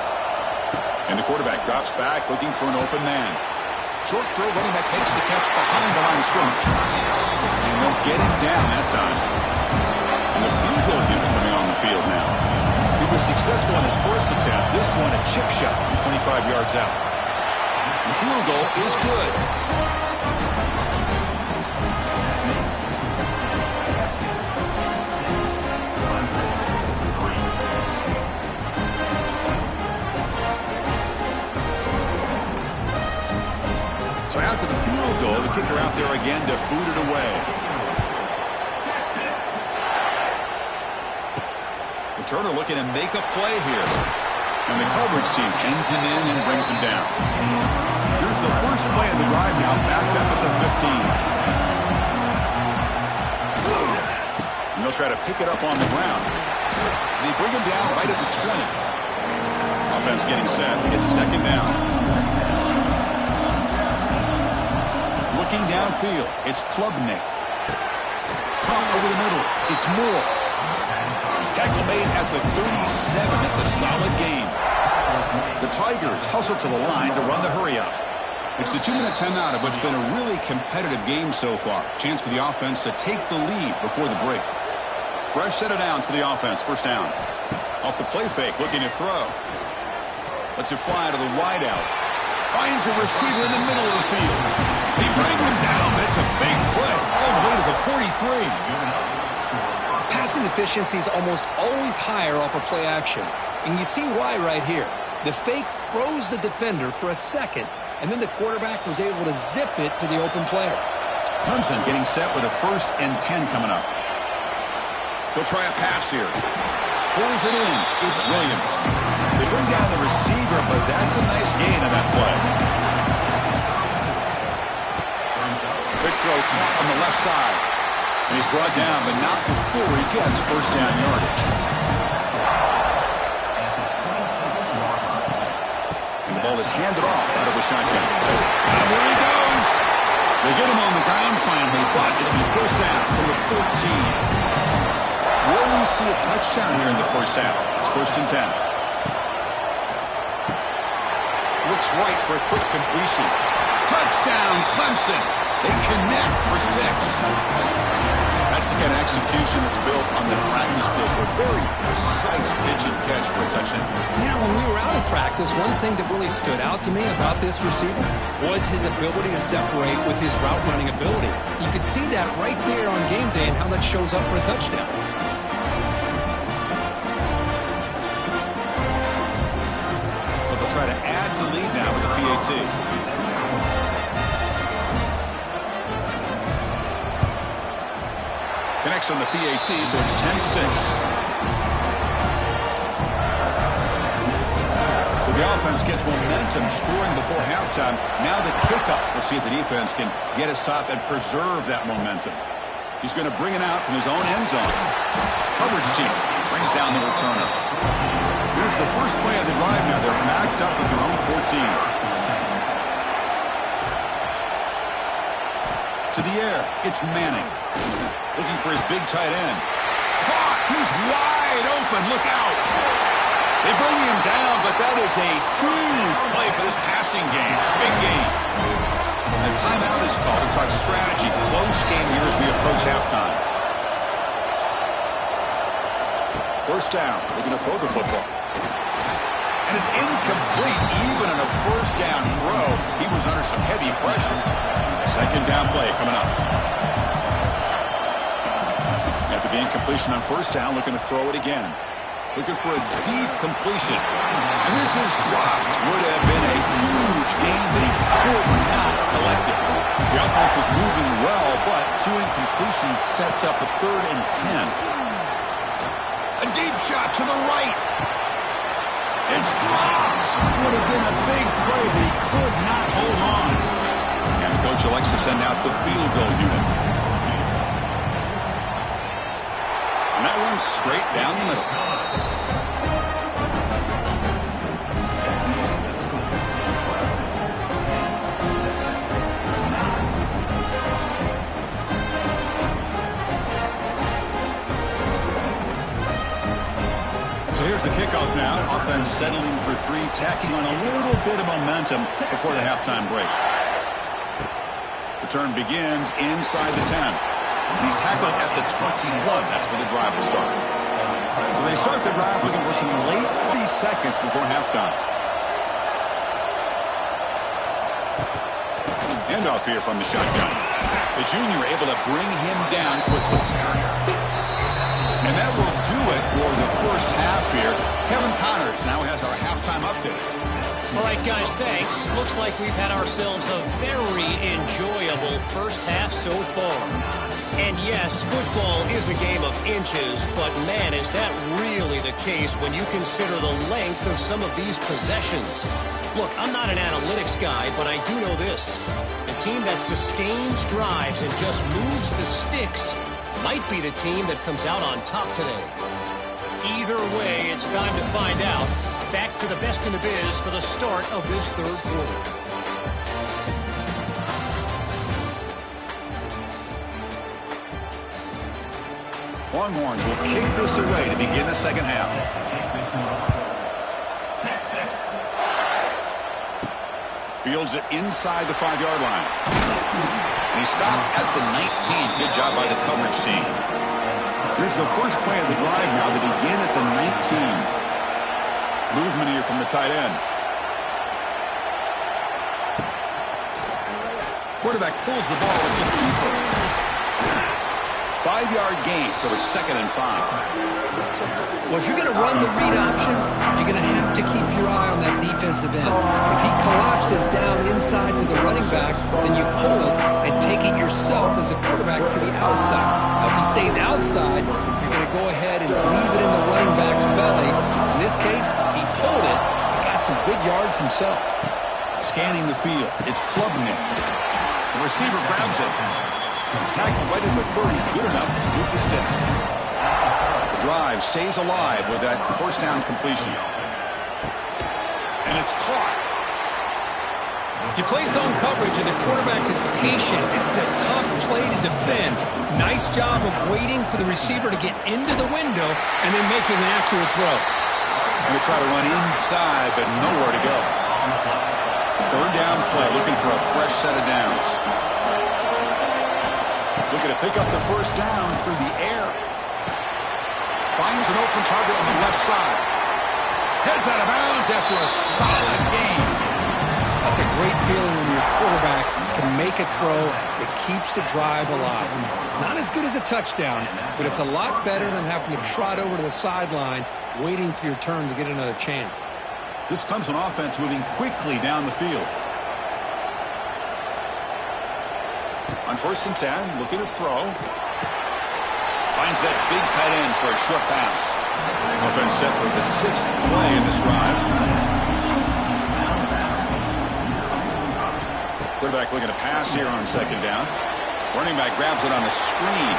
And the quarterback drops back looking for an open man. Short throw, running back makes the catch behind the line of scrimmage. And they'll get him down that time. And the field goal unit coming on the field now. He was successful in his first attempt. This one a chip shot from 25 yards out. The field goal is good. So after the field goal, the kicker out there again to boot it away. Turner looking to make a play here. And the coverage team ends him in and brings him down. Here's the first play of the drive now, backed up at the 15. And they'll try to pick it up on the ground. They bring him down right at the 20. Offense getting set. It's second down. Looking downfield, it's Klubnik. Caught over the middle, it's Moore. Tackle made at the 37. It's a solid game. The Tigers hustle to the line to run the hurry-up. It's the 2-minute timeout of what's been a really competitive game so far. Chance for the offense to take the lead before the break. Fresh set of downs for the offense. First down. Off the play fake, looking to throw. Lets it fly to the wideout. Finds a receiver in the middle of the field. They bring him down, but it's a big play. All the way to the 43. Passing efficiency is almost always higher off of play action. And you see why right here. The fake froze the defender for a second, and then the quarterback was able to zip it to the open player. Clemson getting set with a 1st and 10 coming up. They'll try a pass here. Pulls it in. It's Williams. They bring down the receiver, but that's a nice gain on that play. Quick throw caught on the left side. And he's brought down, but not before he gets first down yardage. And the ball is handed off out of the shotgun. And there he goes. They get him on the ground finally, but it'll be first down from the 14. Will we see a touchdown here in the first half? It's 1st and 10. Looks right for a quick completion. Touchdown, Clemson. They connect for 6. That's the kind of execution that's built on the practice field for a very precise pitch and catch for a touchdown. Yeah, when we were out of practice, one thing that really stood out to me about this receiver was his ability to separate with his route running ability. You could see that right there on game day and how that shows up for a touchdown. But they'll try to add the lead now with the PAT. Connects on the PAT, so it's 10-6. So So the offense gets momentum scoring before halftime. Now the kickoff. We'll see if the defense can get a stop and preserve that momentum. He's going to bring it out from his own end zone. Coverage team brings down the returner. Here's the first play of the drive now. They're backed up at their own 14. To the air, it's Manning. Looking for his big tight end. Caught! He's wide open. Look out! They bring him down, but that is a huge play for this passing game. Big game. A timeout is called to talk strategy. Close game here as we approach halftime. First down. We're going to throw the football. And it's incomplete. Even on a first down throw, he was under some heavy pressure. Second down play coming up. After the incompletion on first down, looking to throw it again. Looking for a deep completion. And this is dropped. Would have been a huge game, but he could not collect it. The offense was moving well, but two incompletions sets up a 3rd and 10. A deep shot to the right. It's dropped. Would have been a big play, but he could not hold on. And the coach elects to send out the field goal unit. And that one's straight down the middle. So here's the kickoff now. Offense settling for 3, tacking on a little bit of momentum before the halftime break. Return begins inside the 10. He's tackled at the 21. That's where the drive will start. So they start the drive looking for some late 30 seconds before halftime. Handoff here from the shotgun. The junior able to bring him down quickly. And that will do it for the first half here. Kevin Connors now has our halftime update. All right, guys, thanks. Looks like we've had ourselves a very enjoyable first half so far. And yes, football is a game of inches, but man, is that really the case when you consider the length of some of these possessions. Look, I'm not an analytics guy, but I do know this. The team that sustains drives and just moves the sticks might be the team that comes out on top today. Either way, it's time to find out. Back to the best in the biz for the start of this third quarter. Longhorns will kick this away to begin the second half. Fields it inside the 5-yard line. And he stopped at the 19. Good job by the coverage team. Here's the first play of the drive now. They begin at the 19. Movement here from the tight end. Quarterback pulls the ball. It's a keeper. 5-yard gain, so it's 2nd and 5. Well, if you're going to run the read option, you're going to have to keep your eye on that defensive end. If he collapses down inside to the running back, then you pull it and take it yourself as a quarterback to the outside. Now, if he stays outside, you're going to go ahead and leave it in the running back's belly. In this case, he pulled it and got some good yards himself. Scanning the field, it's Klubnik. The receiver grabs it. Tackled right at the 30, good enough to move the sticks. The drive stays alive with that first down completion. And it's caught. If you play zone coverage and the quarterback is patient, this is a tough play to defend. Nice job of waiting for the receiver to get into the window and then making an accurate throw. Going to try to run inside, but nowhere to go. Third down play, looking for a fresh set of downs. Looking to pick up the first down through the air. Finds an open target on the left side. Heads out of bounds after a solid gain. That's a great feeling when your quarterback can make a throw that keeps the drive alive. Not as good as a touchdown, but it's a lot better than having to trot over to the sideline waiting for your turn to get another chance. This comes on offense moving quickly down the field. On 1st and 10, looking to throw. Finds that big tight end for a short pass. Offense set for the 6th play in this drive. Quarterback looking to pass here on second down. Running back grabs it on the screen.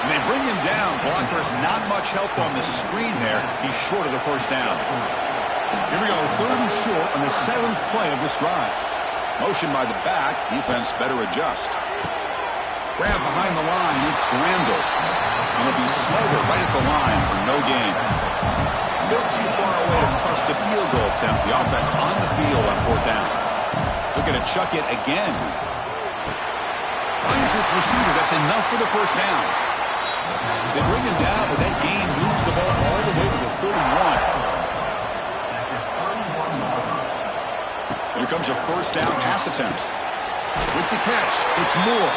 And they bring him down. Blockers not much help on the screen there. He's short of the first down. Here we go, 3rd and short on the 7th play of this drive. Motion by the back. Defense better adjust. Grab behind the line. It's Randall. And it'll be Smothered right at the line for no gain. A little too far away to trust a field goal attempt. The offense on the field on 4th down. Looking to chuck it again. Finds this receiver. That's enough for the first down. They bring him down, but that gain moves the ball all the way to the 31. Here comes a first down pass attempt. With the catch, it's Moore.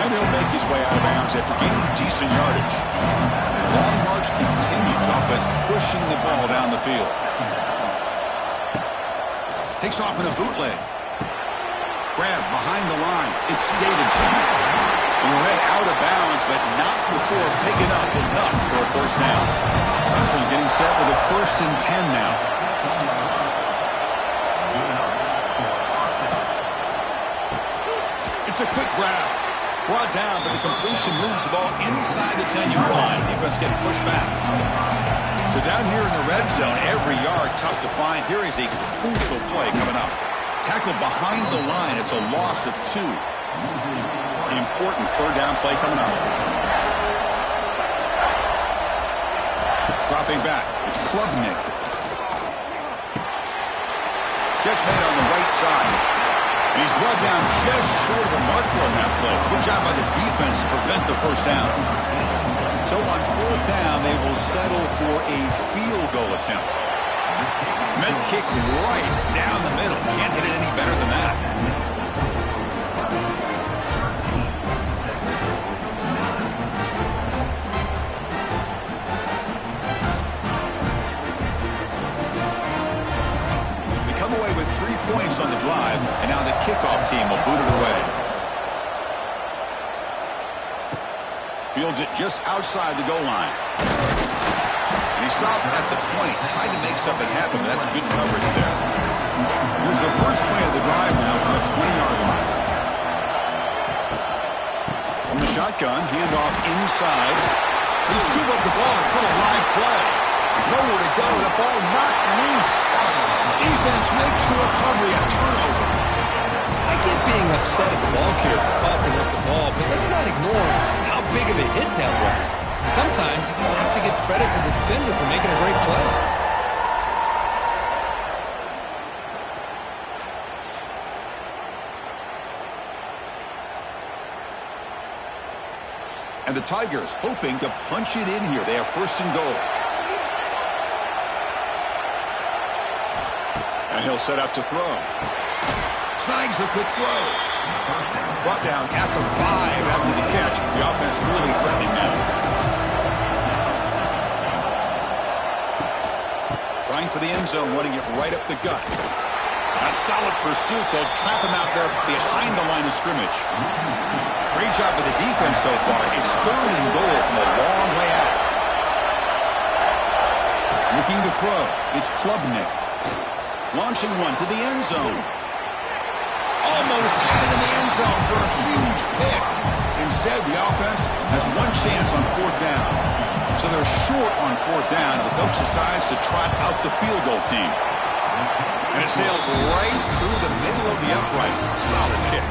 And he'll make his way out of bounds after gaining decent yardage. The long march continues. Offense pushing the ball down the field. Takes off in a bootleg. Grab behind the line. It's Davidson. He'll head out of bounds, but not before picking up enough for a first down. Johnson getting set with a 1st and 10 now. It's a quick grab. Brought down, but the completion moves the ball inside the 10-yard line. Defense getting pushed back. So down here in the red zone, every yard tough to find. Here is a crucial play coming up. Tackled behind the line. It's a loss of 2. An important 3rd down play coming up. Dropping back. It's Klubnik. Catch made on the right side. And he's brought down just short of the marker on that play. Good job by the defense to prevent the first down. So on 4th down, they will settle for a field goal attempt. Meant kick right down the middle. Can't hit it any better than that. They come away with 3 points on the drive, and now the kickoff team will boot it away. Fields it just outside the goal line. And he stopped at the 20, trying to make something happen, but that's good coverage there. Here's the first play of the drive now from the 20-yard line. From the shotgun, handoff inside. They scoop up the ball. It's still a live play. Nowhere to go. The ball knocked loose. Defense makes the recovery a turnover. I get being upset at the ball carrier for coughing up the ball, but let's not ignore how big of a hit that was. Sometimes you just have to give credit to the defender for making a great play. And the Tigers hoping to punch it in here. They have 1st and goal. And he'll set up to throw. Snags the quick throw. Brought down at the 5 after the catch. The offense really threatening now. Trying for the end zone, running it right up the gut. That solid pursuit. They'll trap him out there behind the line of scrimmage. Great job by the defense so far. It's 3rd and goal from a long way out. Looking to throw. It's Klubnik. Launching one to the end zone. Almost had it in the end zone for a huge pick. Instead, the offense has one chance on 4th down. So they're short on 4th down. The coach decides to trot out the field goal team. And it sails right through the middle of the uprights. Solid kick.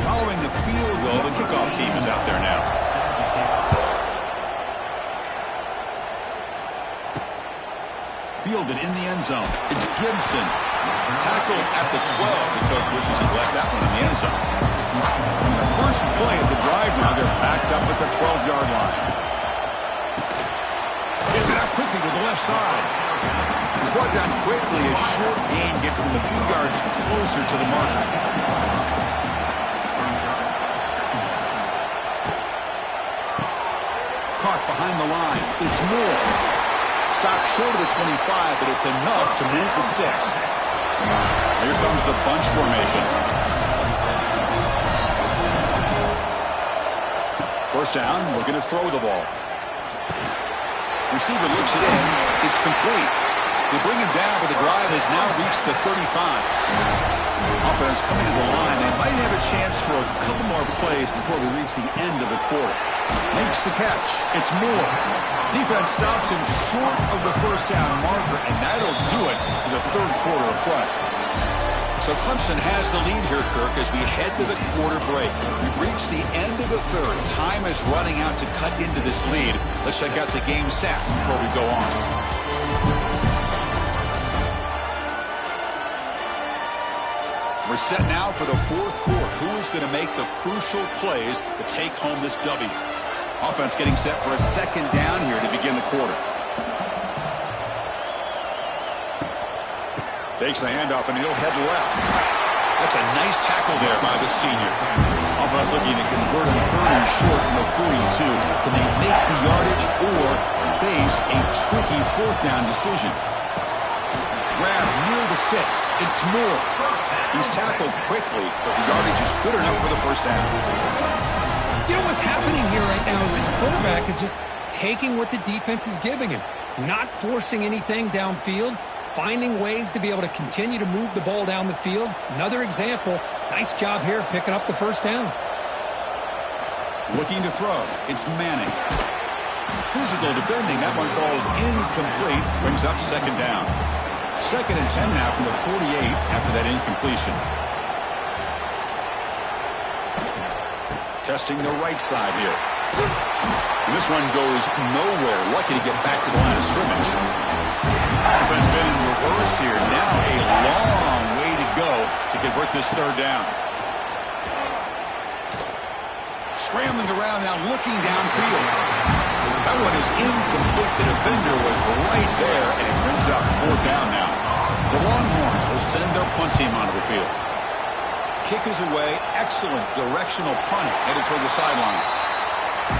Following the field goal, the kickoff team is out there now. Fielded in the end zone. It's Gibson. Tackled at the 12. The coach wishes he left that one in the end zone. The first play of the drive now, they're backed up at the 12-yard line. Gets it out quickly to the left side. He's brought down quickly. A short gain gets them a few yards closer to the marker. Caught behind the line. It's Moore. Stopped short of the 25, but it's enough to move the sticks. Here comes the bunch formation. first down, looking to throw the ball. Receiver looks it in. It's complete. They bring him down, but the drive has now reached the 35. Offense coming to the line. They might have a chance for a couple more plays before we reach the end of the quarter. Makes the catch. It's Moore. Defense stops him short of the first down marker, and that'll do it for the third quarter of play. So Clemson has the lead here, Kirk, as we head to the quarter break. We've reached the end of the third. Time is running out to cut into this lead. Let's check out the game stats before we go on. We're set now for the fourth quarter. Who is going to make the crucial plays to take home this W? Offense getting set for a second down here to begin the quarter. Takes the handoff, and he'll head left. That's a nice tackle there by the senior. Offense looking to convert on third and short from the 42. Can they make the yardage or face a tricky fourth down decision? Grab near the sticks. It's Moore. He's tackled quickly, but the yardage is good enough for the first down. You know what's happening here right now is this quarterback is just taking what the defense is giving him, not forcing anything downfield, finding ways to be able to continue to move the ball down the field. Another example, nice job here picking up the first down. Looking to throw, it's Manning. Physical defending, that one falls incomplete, brings up second down. 2nd and 10 now from the 48 after that incompletion. Testing the right side here. And this one goes nowhere. Lucky to get back to the line of scrimmage. Offense been in reverse here. Now a long way to go to convert this third down. Scrambling around now, looking downfield. That one is incomplete. The defender was right there, and it brings up fourth down now. The Longhorns will send their punt team onto the field. Kick is away. Excellent directional punt headed toward the sideline.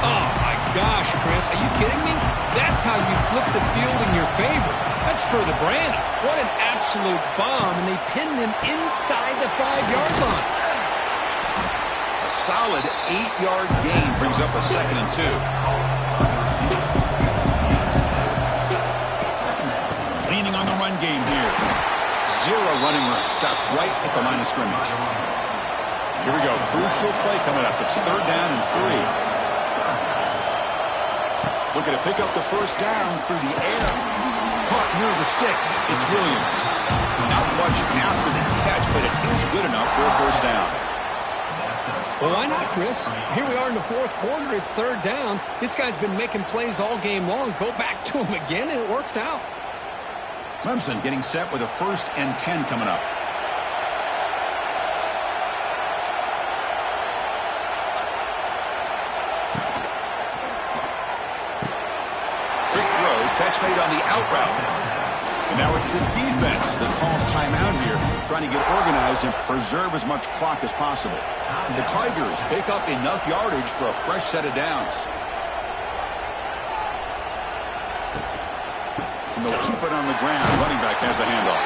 Oh, my gosh, Chris. Are you kidding me? That's how you flip the field in your favor. That's for the brand. What an absolute bomb, and they pinned him inside the 5-yard line. A solid 8-yard gain brings up a 2nd and 2. Leaning on the run game here. Zero running room. Stopped right at the line of scrimmage. Here we go. Crucial play coming up. It's third down and 3. Looking to pick up the first down through the air. Caught near the sticks. It's Williams. Not much after the catch, but it is good enough for a first down. Well, why not, Chris? Here we are in the fourth quarter. It's third down. This guy's been making plays all game long. Go back to him again, and it works out. Clemson getting set with a 1st and 10 coming up. Catch made on the out route. And now it's the defense that calls timeout here, trying to get organized and preserve as much clock as possible. And the Tigers pick up enough yardage for a fresh set of downs. And they'll keep it on the ground. Running back has the handoff.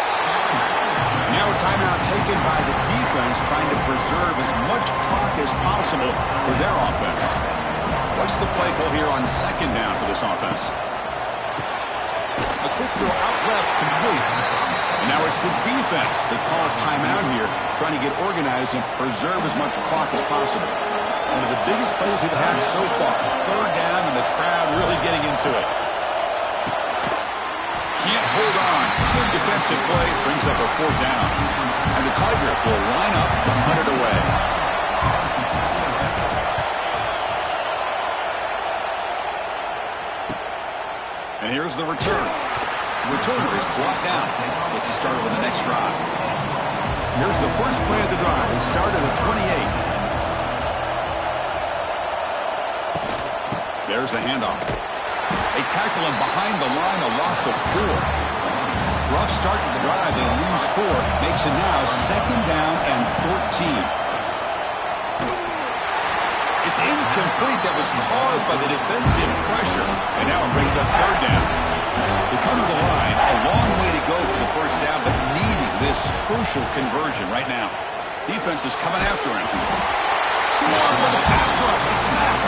Now a timeout taken by the defense, trying to preserve as much clock as possible for their offense. What's the play call here on second down for this offense? A quick throw out left, complete. And now it's the defense that calls timeout here, trying to get organized and preserve as much clock as possible. One of the biggest plays we've had so far. Third down, and the crowd really getting into it. Can't hold on. Good defensive play, brings up a fourth down. And the Tigers will line up to punt it away. And here's the return. The returner is blocked down. Gets you started with the next drive. Here's the first play of the drive. It started at 28. There's the handoff. They tackle him behind the line, a loss of 4. Rough start to the drive. They lose 4. Makes it now 2nd down and 14. It's incomplete. That was caused by the defensive pressure. And now it brings up third down. They come to the line. A long way to go for the first down, but needing this crucial conversion right now. Defense is coming after him. Smart with a pass rush. A sack.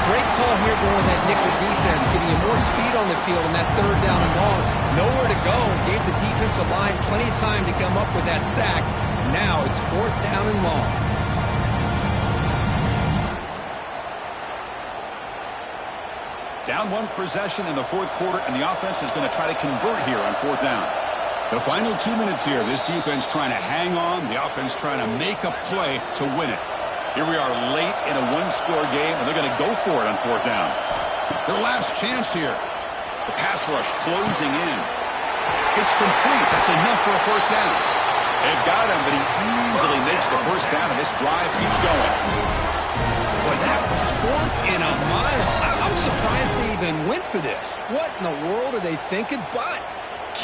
Great call here going with that nickel defense, giving you more speed on the field on that third down and long. Nowhere to go. Gave the defensive line plenty of time to come up with that sack. Now it's fourth down and long. Down one possession in the fourth quarter, and the offense is going to try to convert here on fourth down. The final 2 minutes here, this defense trying to hang on, the offense trying to make a play to win it. Here we are late in a one-score game, and they're going to go for it on fourth down. Their last chance here. The pass rush closing in. It's complete. That's enough for a first down. They've got him, but he easily makes the first down, and this drive keeps going. Boy, that was fourth and a mile. I'm surprised they even went for this. What in the world are they thinking? But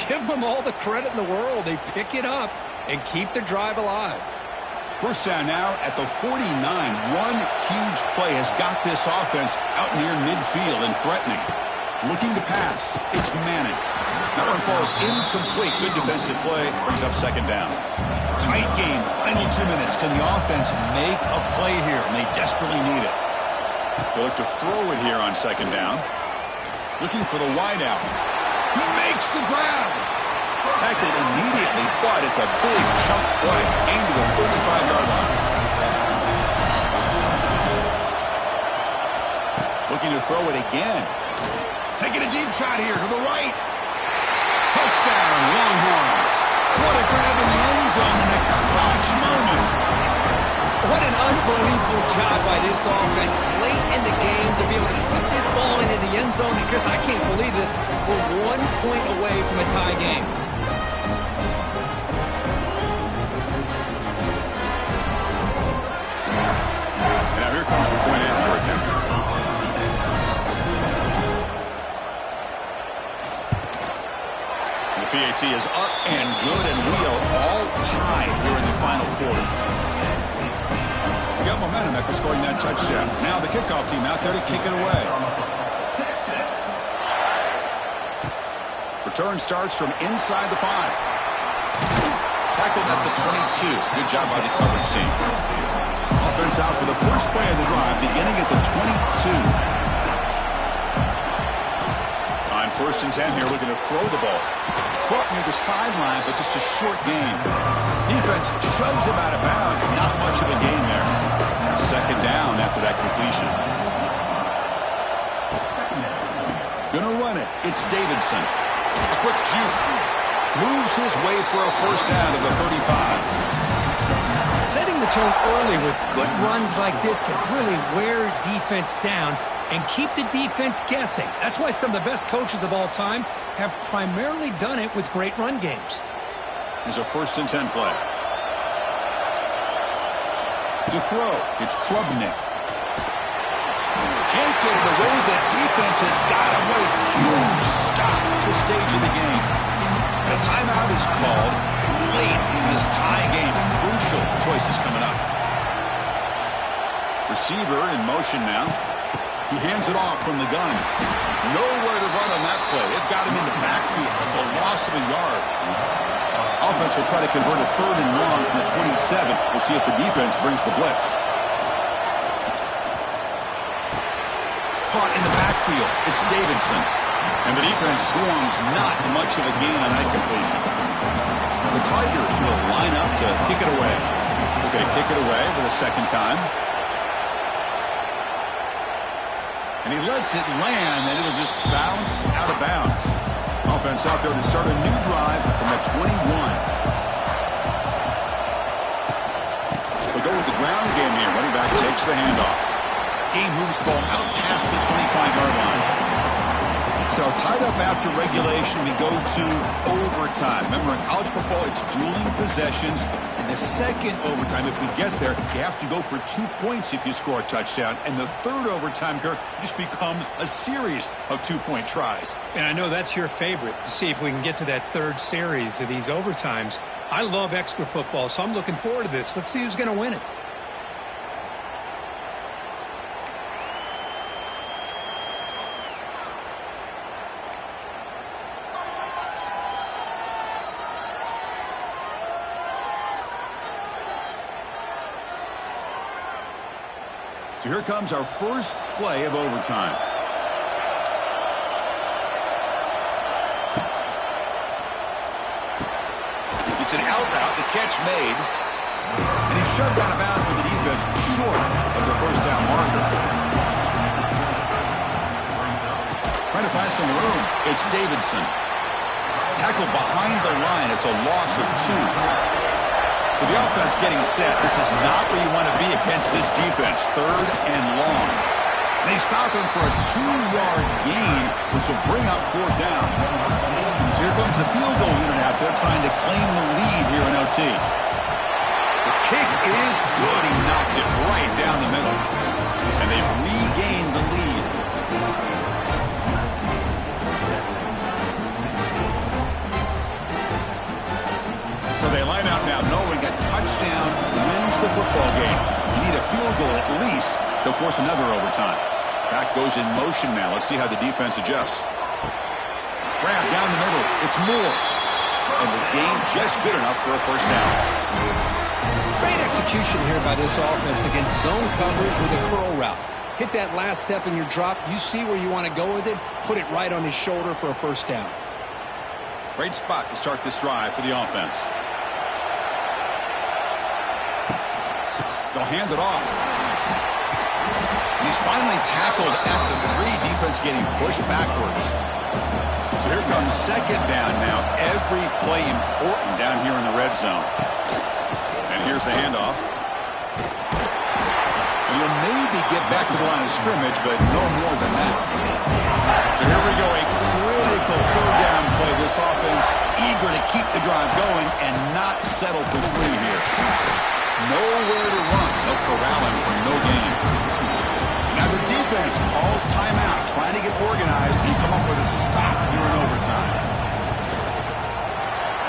give them all the credit in the world. They pick it up and keep the drive alive. First down now at the 49. One huge play has got this offense out near midfield and threatening. Looking to pass. It's Manning. That one falls incomplete. Good defensive play. Brings up second down. Tight game. Final 2 minutes. Can the offense make a play here? And they desperately need it. They look to throw it here on second down. Looking for the wideout. He makes the grab. Tackled immediately, but it's a big chunk play. Aimed to the 35-yard line. Looking to throw it again. Taking a deep shot here to the right. Touchdown, Longhorns. What a grab in the end zone in a clutch moment. What an unbelievable job by this offense late in the game to be able to put this ball into the end zone. Because I can't believe this. We're 1 point away from a tie game. Now here comes the point answer attempt. The PAT is up and good, and we are all tied here in the final quarter. We got momentum after scoring that touchdown. Now the kickoff team out there to kick it away. Return starts from inside the 5. Tackled at the 22. Good job by the coverage team. Offense out for the first play of the drive, beginning at the 22. On first and 10 here, looking to throw the ball. Caught near the sideline, but just a short gain. Defense shoves him out of bounds. Not much of a gain there. Second down after that completion. Gonna run it. It's Davidson. A quick juke. Moves his way for a first down to the 35. Setting the tone early with good runs like this can really wear defense down and keep the defense guessing. That's why some of the best coaches of all time have primarily done it with great run games. Here's a first and 10 play. To throw, it's Klubnik. Can't get it away. The defense has got him. What a huge stop at this stage of the game. And a timeout is called late in this tie game. Crucial choices coming up. Receiver in motion now. He hands it off from the gun. Nowhere to run on that play. It got him in the backfield. That's a loss of a yard. Offense will try to convert a third and long from the 27. We'll see if the defense brings the blitz. Caught in the backfield. It's Davidson. And the defense swarms. Not much of a gain on that completion. The Tigers will line up to kick it away. They're going to kick it away for the second time. And he lets it land, and it'll just bounce out of bounds. Offense out there to start a new drive from the 21. They go with the ground game here. Running back takes the handoff. He moves the ball out past the 25-yard line. So tied up after regulation, we go to overtime. Remember, in college football, it's dueling possessions. In the second overtime, if we get there, you have to go for 2 points if you score a touchdown. And the third overtime, Kirk, just becomes a series of 2-point tries. And I know that's your favorite, to see if we can get to that third series of these overtimes. I love extra football, so I'm looking forward to this. Let's see who's going to win it. So here comes our first play of overtime. It's an out route, the catch made. And he's shoved out of bounds with the defense short of the first down marker. Trying to find some room. It's Davidson. Tackled behind the line. It's a loss of 2. So the offense getting set. This is not where you want to be against this defense. 3rd and long. They stop him for a 2-yard gain, which will bring up 4th down. So here comes the field goal unit out there trying to claim the lead here in OT. The kick is good. He knocked it right down the middle. And they've regained the lead. So they line out now knowing a touchdown wins the football game. You need a field goal at least to force another overtime. Back goes in motion now. Let's see how the defense adjusts. Grab down the middle. It's Moore. And the game just good enough for a first down. Great execution here by this offense against zone coverage with a curl route. Hit that last step in your drop. You see where you want to go with it. Put it right on his shoulder for a first down. Great spot to start this drive for the offense. They'll hand it off. And he's finally tackled at the 3. Defense getting pushed backwards. So here comes 2nd down now. Every play important down here in the red zone. And here's the handoff. And you'll maybe get back to the line of scrimmage, but no more than that. So here we go, a critical 3rd down play. This offense eager to keep the drive going and not settle for 3 here. Nowhere to run. No corralling for no gain. Now the defense calls timeout, trying to get organized and come up with a stop here in overtime.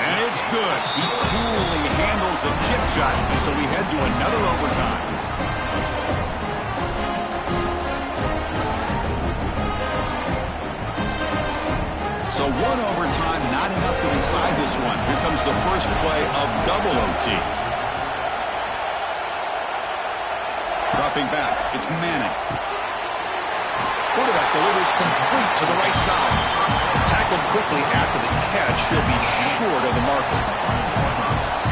And it's good. He coolly handles the chip shot, and so we head to another overtime. So 1 overtime, not enough to decide this one. Here comes the first play of double OT. Dropping back, it's Manning. Quarterback delivers complete to the right side. Tackled quickly after the catch. He'll be short of the marker.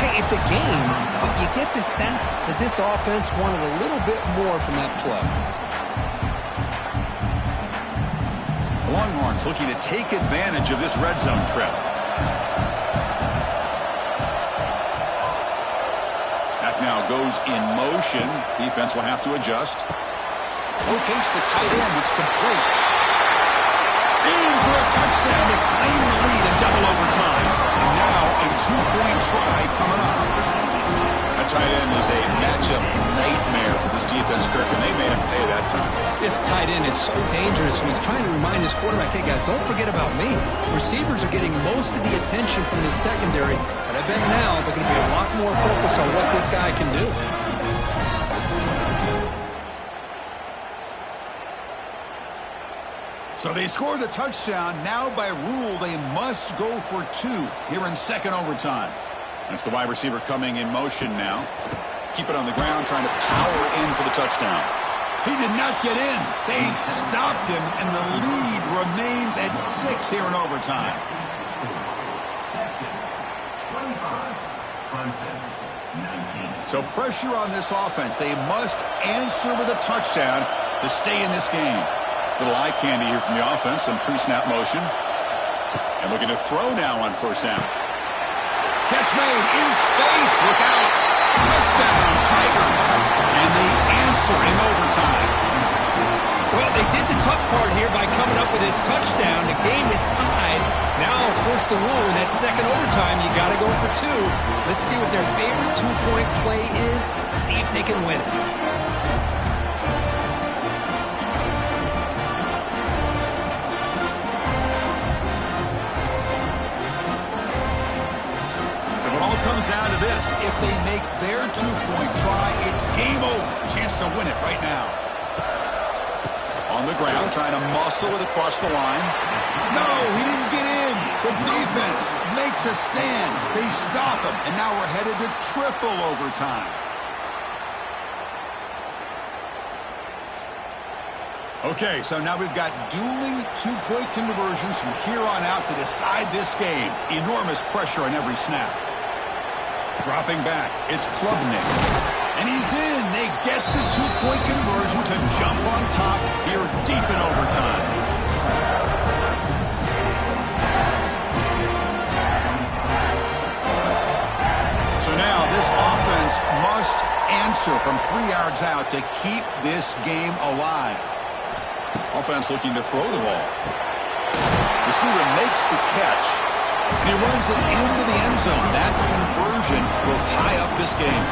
Hey, it's a game, but you get the sense that this offense wanted a little bit more from that play. Longhorns looking to take advantage of this red zone trip. That now goes in motion. Defense will have to adjust. Locates the tight end. It's complete. In for a touchdown to claim the lead in double overtime. And now a 2-point try coming up. That tight end is a matchup nightmare for this defense, Kirk, and they made him pay that time. This tight end is so dangerous, and he's trying to remind his quarterback, hey, guys, don't forget about me. Receivers are getting most of the attention from this secondary, but I bet now they're going to be a lot more focused on what this guy can do. So they score the touchdown. Now by rule, they must go for 2 here in second overtime. That's the wide receiver coming in motion now. Keep it on the ground, trying to power in for the touchdown. He did not get in. They stopped him, and the lead remains at 6 here in overtime. So pressure on this offense. They must answer with a touchdown to stay in this game. Little eye candy here from the offense, some pre-snap motion. And looking to throw now on first down. Catch made in space. Look out. Touchdown, Tigers. And they answer in overtime. Well, they did the tough part here by coming up with this touchdown. The game is tied. Now, of course, the rule in that second overtime, you got to go for 2. Let's see what their favorite 2-point play is. Let's see if they can win it. So it all comes down to this. If they make their 2-point try, it's game over. Chance to win it right now. On the ground, trying to muscle it across the line. No, he didn't get in. The defense makes a stand. They stop him, and now we're headed to triple overtime. Okay, so now we've got dueling two-point conversions from here on out to decide this game. Enormous pressure on every snap. Dropping back, it's Klubnik. And he's in. They get the two-point conversion to jump on top here deep in overtime. So now this offense must answer from 3 yards out to keep this game alive. Offense looking to throw the ball. Receiver makes the catch, and he runs it into the end zone. That conversion will tie up this game.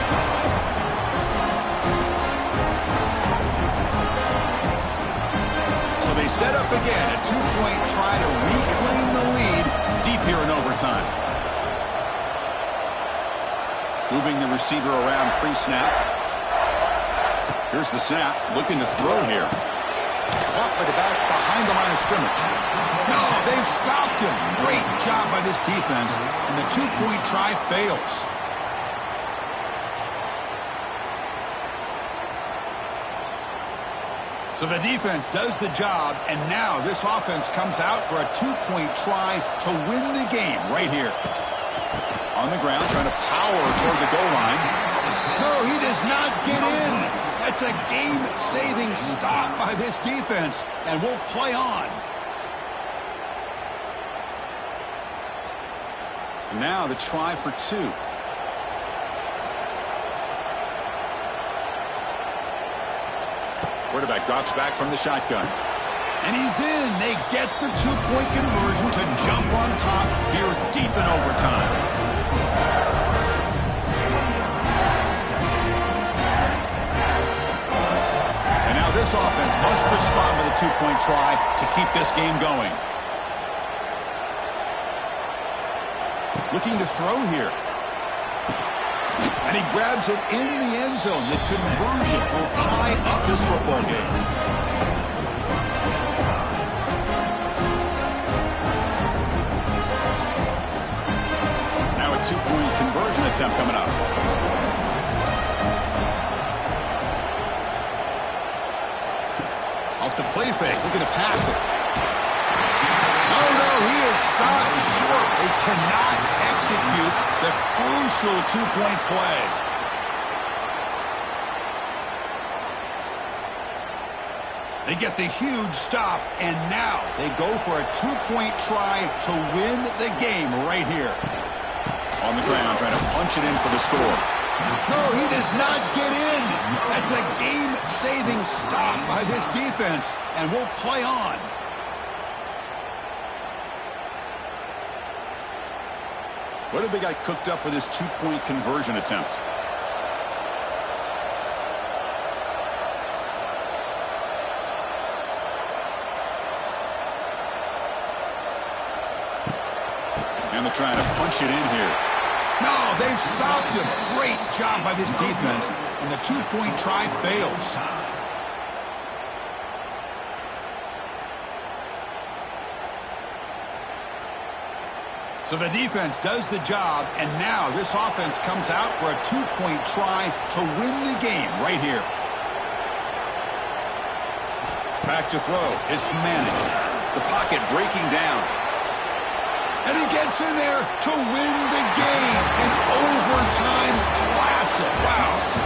So they set up again a two-point try to reclaim the lead deep here in overtime. Moving the receiver around pre-snap. Here's the snap, looking to throw here. Caught by the back behind the line of scrimmage. No, they've stopped him. Great job by this defense, and the two-point try fails. So the defense does the job, and now this offense comes out for a two-point try to win the game right here. On the ground, trying to power toward the goal line. No, he does not get in. That's a game-saving stop by this defense, and we'll play on. And now the try for 2. Quarterback drops back from the shotgun. And he's in. They get the two-point conversion to jump on top here deep in overtime. This offense must respond with a two-point try to keep this game going. Looking to throw here. And he grabs it in the end zone. The conversion will tie up this football game. Now a two-point conversion attempt coming up. Off the play fake, looking to pass it. Oh, no, he is stopped short. They cannot execute the crucial two-point play. They get the huge stop, and now they go for a two-point try to win the game right here. On the ground, trying to punch it in for the score. No, he does not get in. That's a game-saving stop by this defense, and we'll play on. What have they got cooked up for this two-point conversion attempt? And they're trying to punch it in here. No, they've stopped him. Great job by this defense, and the two-point try fails. So the defense does the job, and now this offense comes out for a two-point try to win the game right here. Back to throw. It's Manning. The pocket breaking down. And he gets in there to win the game. An overtime classic. Wow.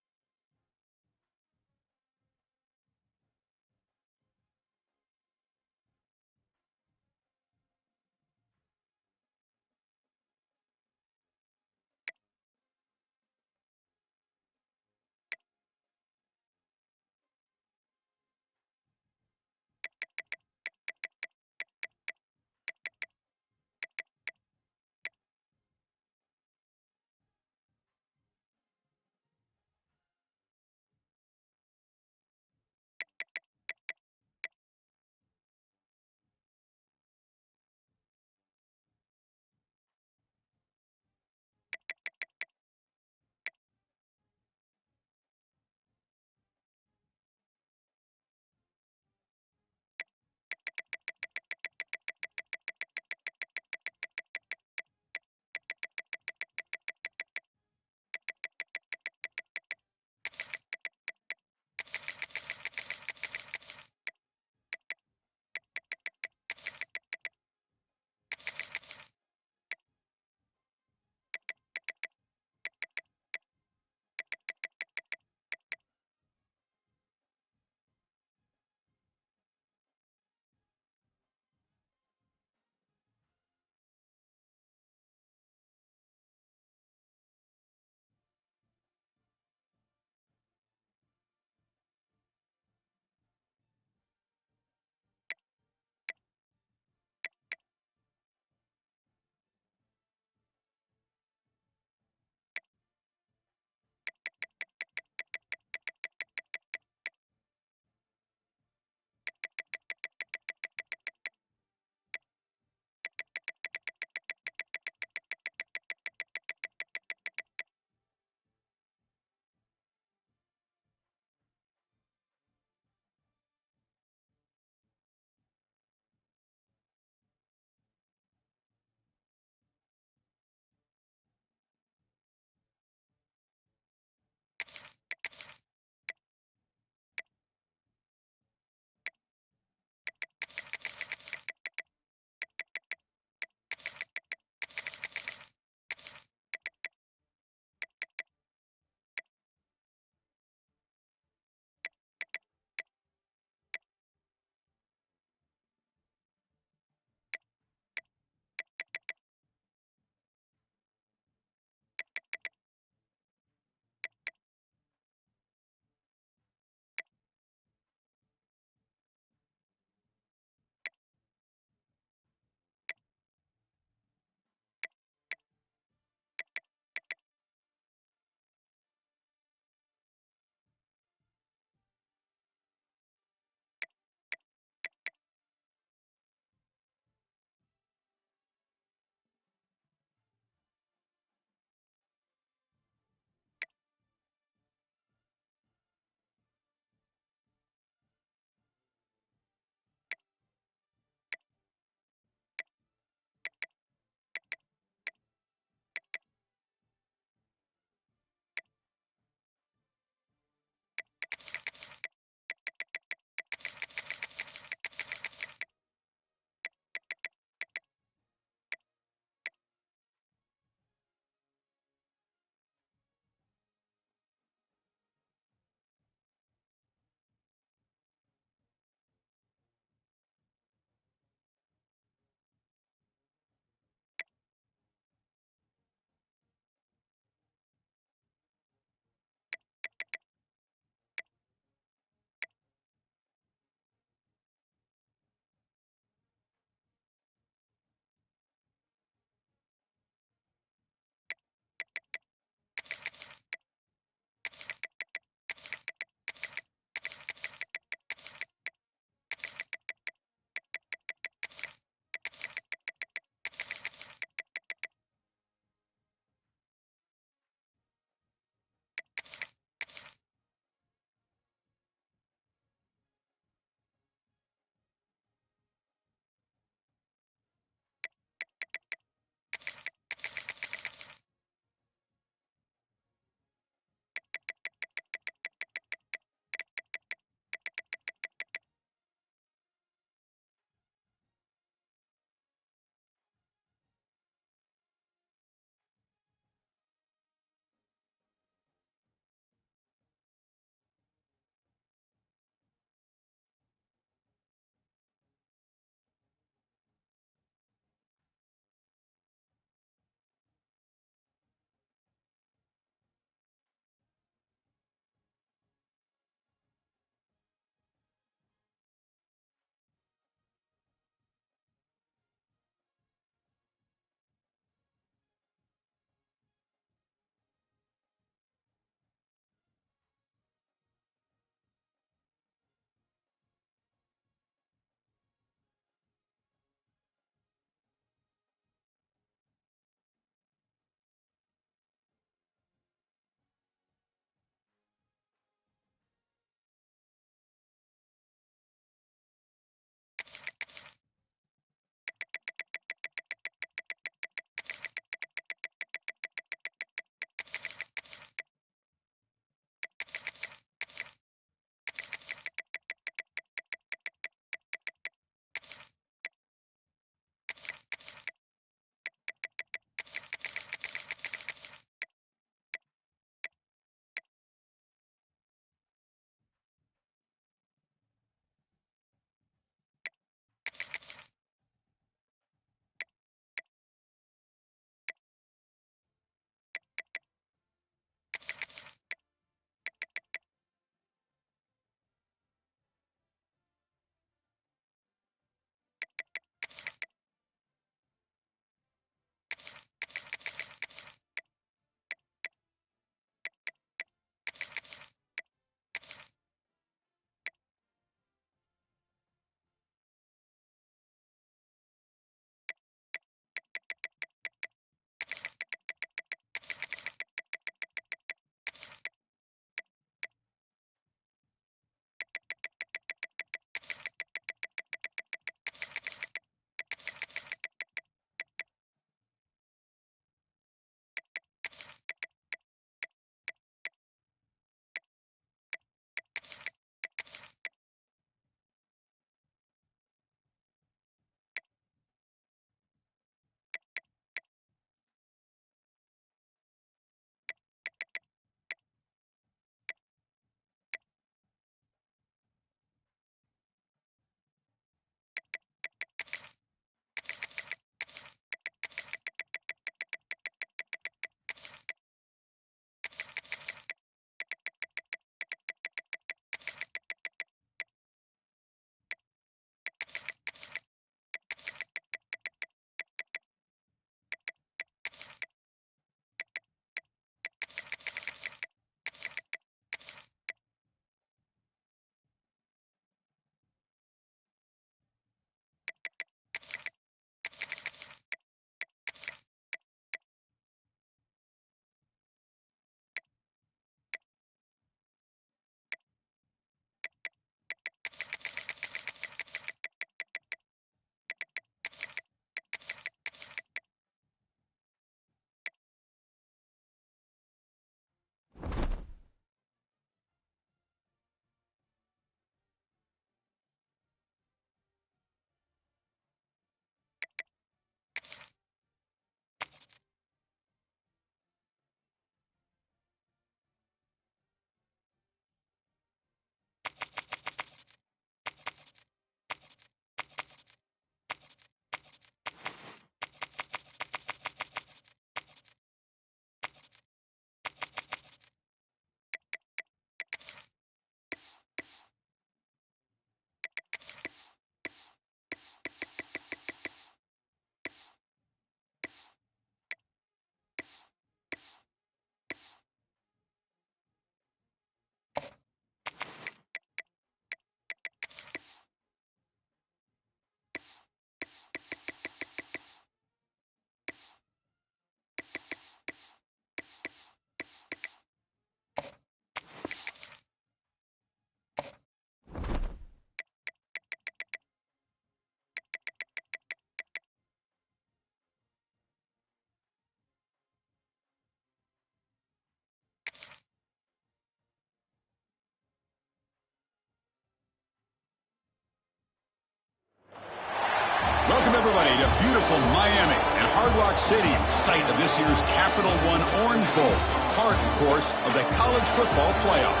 From Miami and Hard Rock Stadium, site of this year's Capital One Orange Bowl, part, of course, of the college football playoff.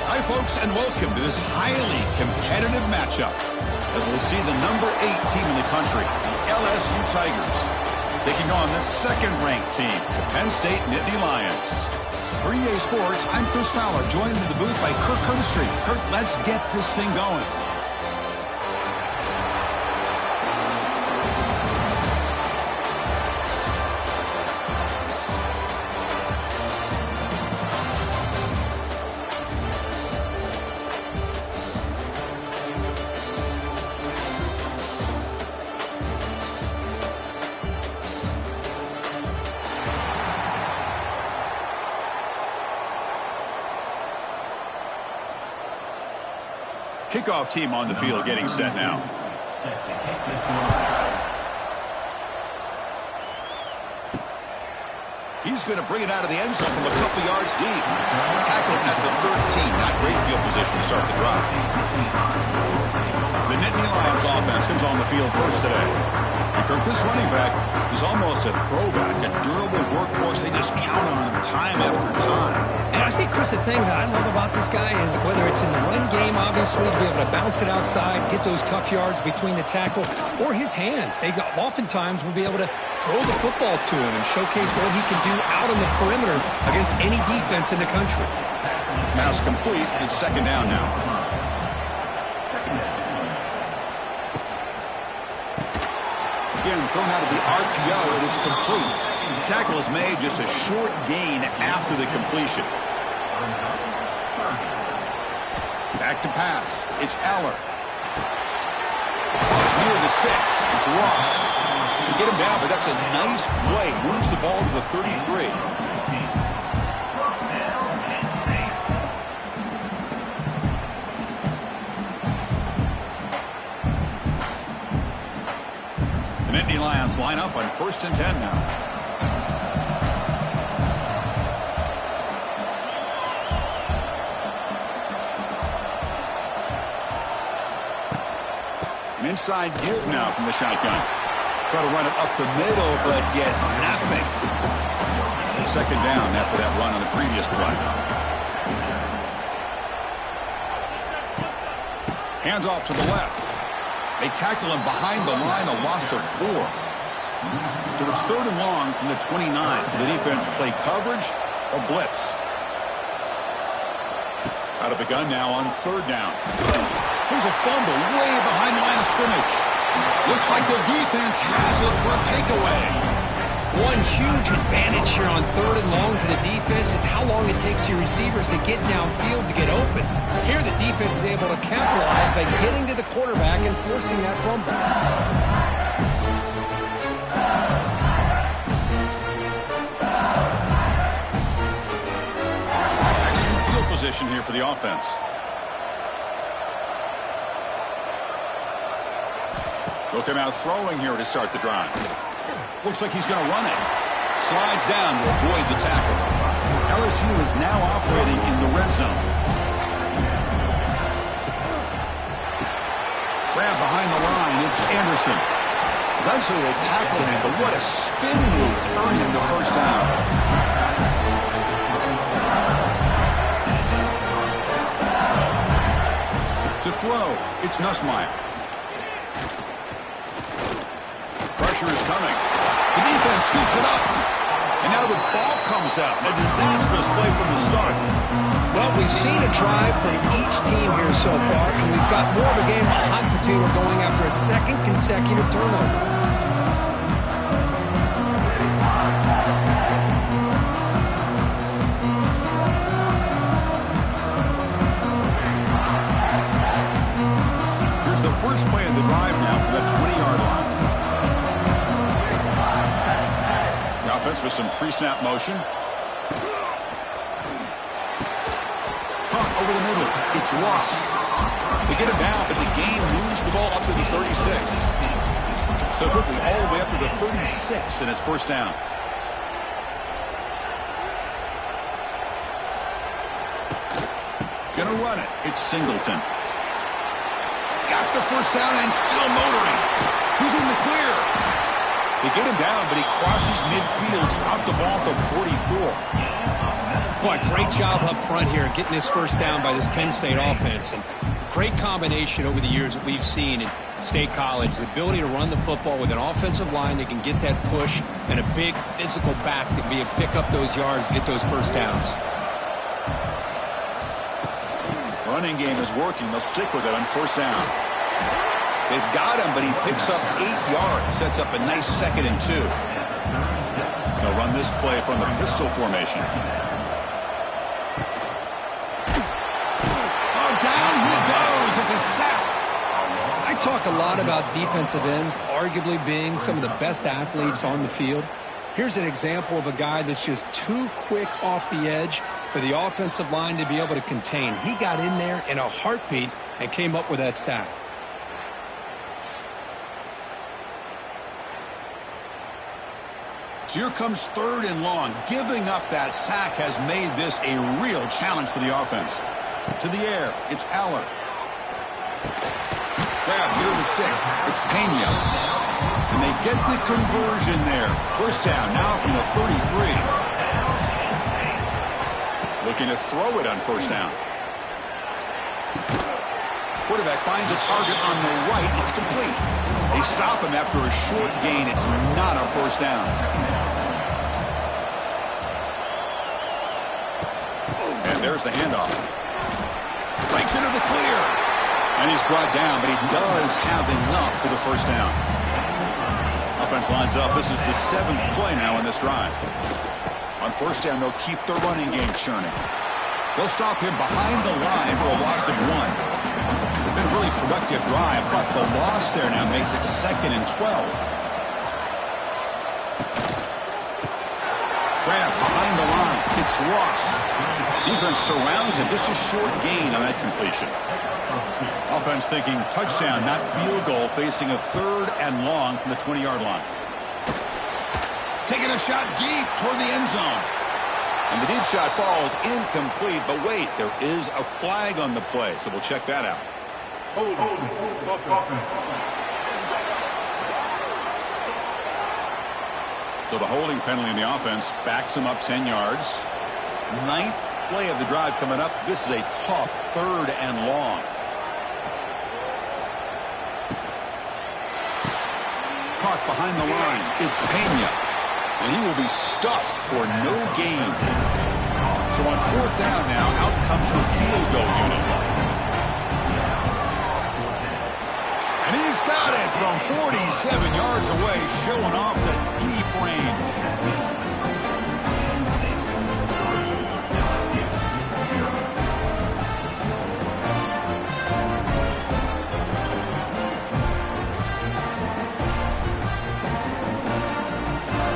Hi, folks, and welcome to this highly competitive matchup as we'll see the number 8 team in the country, the LSU Tigers, taking on the second-ranked team, the Penn State Nittany Lions. For EA Sports, I'm Chris Fowler, joined in the booth by Kirk Herbstreit. Kirk, let's get this thing going. Kickoff team on the field getting set now. He's going to bring it out of the end zone from a couple yards deep. Tackle at the 13. Not great field position to start the drive. The Nittany Lions offense comes on the field first today. And Kirk, this running back is almost a throwback, a durable workhorse. They just count on him time after time. And I think, Chris, the thing that I love about this guy is whether it's in the run game, obviously, to be able to bounce it outside, get those tough yards between the tackle, or his hands. They oftentimes will be able to throw the football to him and showcase what he can do out on the perimeter against any defense in the country. Pass complete. It's second down now. Again, thrown out of the RPO, it is complete. The tackle is made, just a short gain after the completion. Back to pass. It's Aller. Near the sticks. It's Ross. They get him down, but that's a nice play. Moves the ball to the 33. The Nittany Lions line up on 1st and 10 now. An inside give now from the shotgun. Try to run it up the middle, but get nothing. Second down after that run on the previous play. Hands off to the left. They tackle him behind the line, a loss of 4. So it's 3rd and long from the 29. The defense play coverage or blitz. Out of the gun now on 3rd down. Here's a fumble way behind the line of scrimmage. Looks like the defense has it for a takeaway. One huge advantage here on 3rd and long for the defense is how long it takes your receivers to get downfield to get open. Here the defense is able to capitalize by getting to the quarterback and forcing that fumble. Excellent field position here for the offense. Look him out throwing here to start the drive. Looks like he's going to run it. Slides down to avoid the tackle. LSU is now operating in the red zone. Grab behind the line. It's Anderson. Eventually they tackle him, but what a spin move to earn him the first down. To throw, it's Nussmeier. Pressure is coming. The defense scoops it up. And now the ball comes out. A disastrous play from the start. Well, we've seen a drive from each team here so far, and we've got more of a game of hot potato going after a second consecutive turnover. Here's the first play of the drive now for the 20-yard line. Offense with some pre-snap motion. Caught over the middle. It's Ross. They get him down, but the gain moves the ball up to the 36. So quickly all the way up to the 36, and it's first down. Gonna run it. It's Singleton. got the first down and still motoring. Who's in the clear? They get him down, but he crosses midfield, out the ball to 44. Boy, great job up front here getting this first down by this Penn State offense. And great combination over the years that we've seen in State College. The ability to run the football with an offensive line that can get that push and a big physical back to be able to pick up those yards to get those first downs. Running game is working. They'll stick with it on first down. They've got him, but he picks up 8 yards. Sets up a nice 2nd and 2. They'll run this play from the pistol formation. Oh, down he goes. It's a sack. I talk a lot about defensive ends arguably being some of the best athletes on the field. Here's an example of a guy that's just too quick off the edge for the offensive line to be able to contain. He got in there in a heartbeat and came up with that sack. So here comes 3rd and long. Giving up that sack has made this a real challenge for the offense. To the air, it's Aller. Grabbed near the sticks. It's Pena. And they get the conversion there. First down now from the 33. Looking to throw it on first down. Quarterback finds a target on the right. It's complete. They stop him after a short gain. It's not a first down. And there's the handoff. Breaks into the clear. And he's brought down, but he does have enough for the first down. Offense lines up. This is the 7th play now in this drive. On first down, they'll keep the running game churning. They'll stop him behind the line for a loss of 1. It's been a really productive drive, but the loss there now makes it 2nd and 12. Grab behind the line. It's Ross. Defense surrounds him. Just a short gain on that completion. Offense thinking touchdown, not field goal, facing a 3rd and long from the 20-yard line. Taking a shot deep toward the end zone. And the deep shot falls incomplete, but wait, there is a flag on the play, so we'll check that out. So the holding penalty in the offense backs him up 10 yards. 9th play of the drive coming up. This is a tough 3rd and long. Caught behind the line. It's Pena. And he will be stuffed for no gain. So on 4th down now, out comes the field goal unit. And he's got it from 47 yards away, showing off the deep range.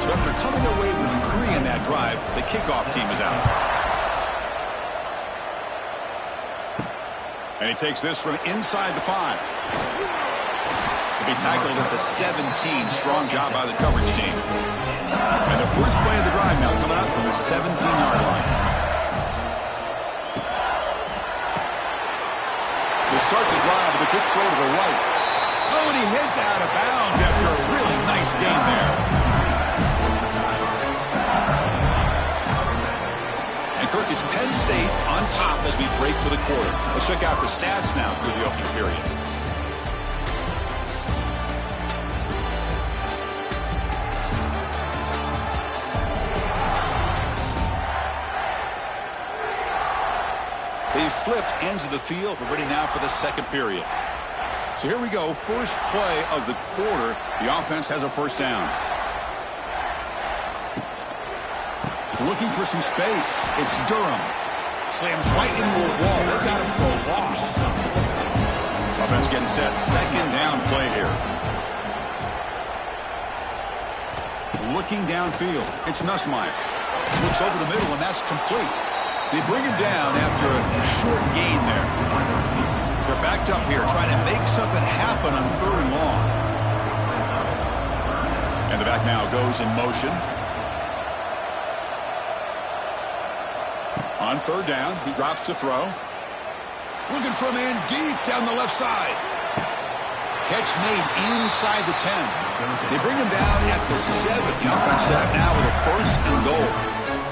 So after coming away with 3 in that drive, the kickoff team is out. And he takes this from inside the 5. To be tackled at the 17. Strong job by the coverage team. And the first play of the drive now coming up from the 17-yard line. To start the drive with a quick throw to the right. Oh, and he heads out of bounds after a really nice game there. Kirk, it's Penn State on top as we break for the quarter. Let's check out the stats now through the opening period. They've flipped ends of the field. We're ready now for the second period. So here we go. First play of the quarter. The offense has a first down. Looking for some space. It's Durham. Slams right into a wall. They've got him for a loss. Offense getting set. Second down play here. Looking downfield. It's Nussmeier. Looks over the middle, and that's complete. They bring him down after a short gain there. They're backed up here trying to make something happen on 3rd and long. And the back now goes in motion. On 3rd down, he drops to throw. Looking for a man deep down the left side. Catch made inside the 10. They bring him down at the 7. The offense set up now with a first and goal.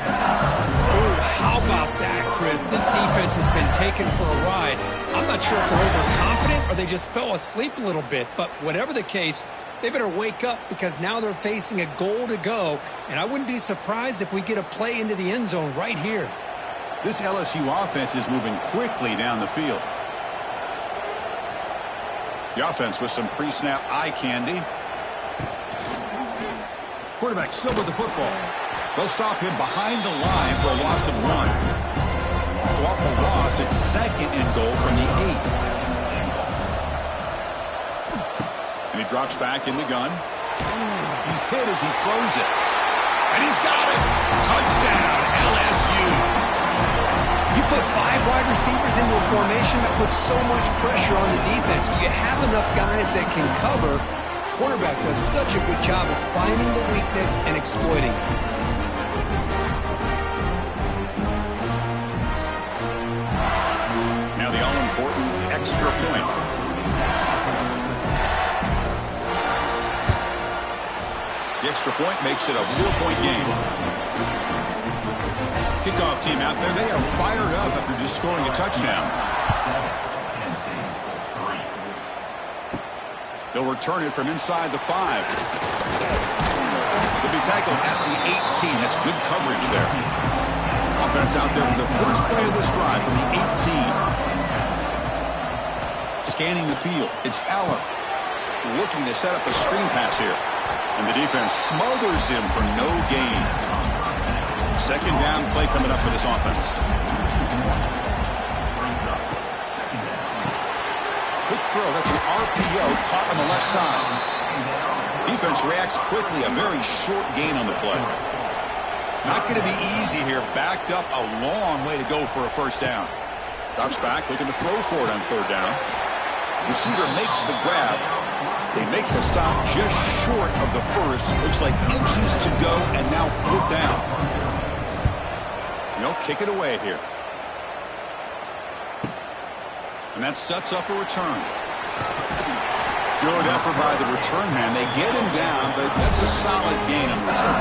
Oh, how about that, Chris? This defense has been taken for a ride. I'm not sure if they're overconfident or they just fell asleep a little bit, but whatever the case, they better wake up because now they're facing a goal to go, and I wouldn't be surprised if we get a play into the end zone right here. This LSU offense is moving quickly down the field. The offense with some pre-snap eye candy. Quarterback still with the football. They'll stop him behind the line for a loss of 1. So off the loss, it's second and goal from the 8. And he drops back in the gun. He's hit as he throws it. And he's got it. Touchdown, LSU. You put 5 wide receivers into a formation that puts so much pressure on the defense. Do you have enough guys that can cover? Quarterback does such a good job of finding the weakness and exploiting it. Now the all-important extra point. The extra point makes it a 4-point game. Kickoff team out there, they are fired up after just scoring a touchdown. They'll return it from inside the 5. They'll be tackled at the 18. That's good coverage there. Offense out there for the first play of this drive from the 18. Scanning the field, it's Allen looking to set up a screen pass here. And the defense smothers him for no gain. Second down play coming up for this offense. Quick throw, that's an RPO caught on the left side. Defense reacts quickly, a very short gain on the play. Not going to be easy here, backed up a long way to go for a first down. Drops back, looking to throw for it on third down. Receiver makes the grab. They make the stop just short of the first. Looks like inches to go, and now fourth down. They'll kick it away here. And that sets up a return. Good effort by the return man. They get him down, but that's a solid gain on return.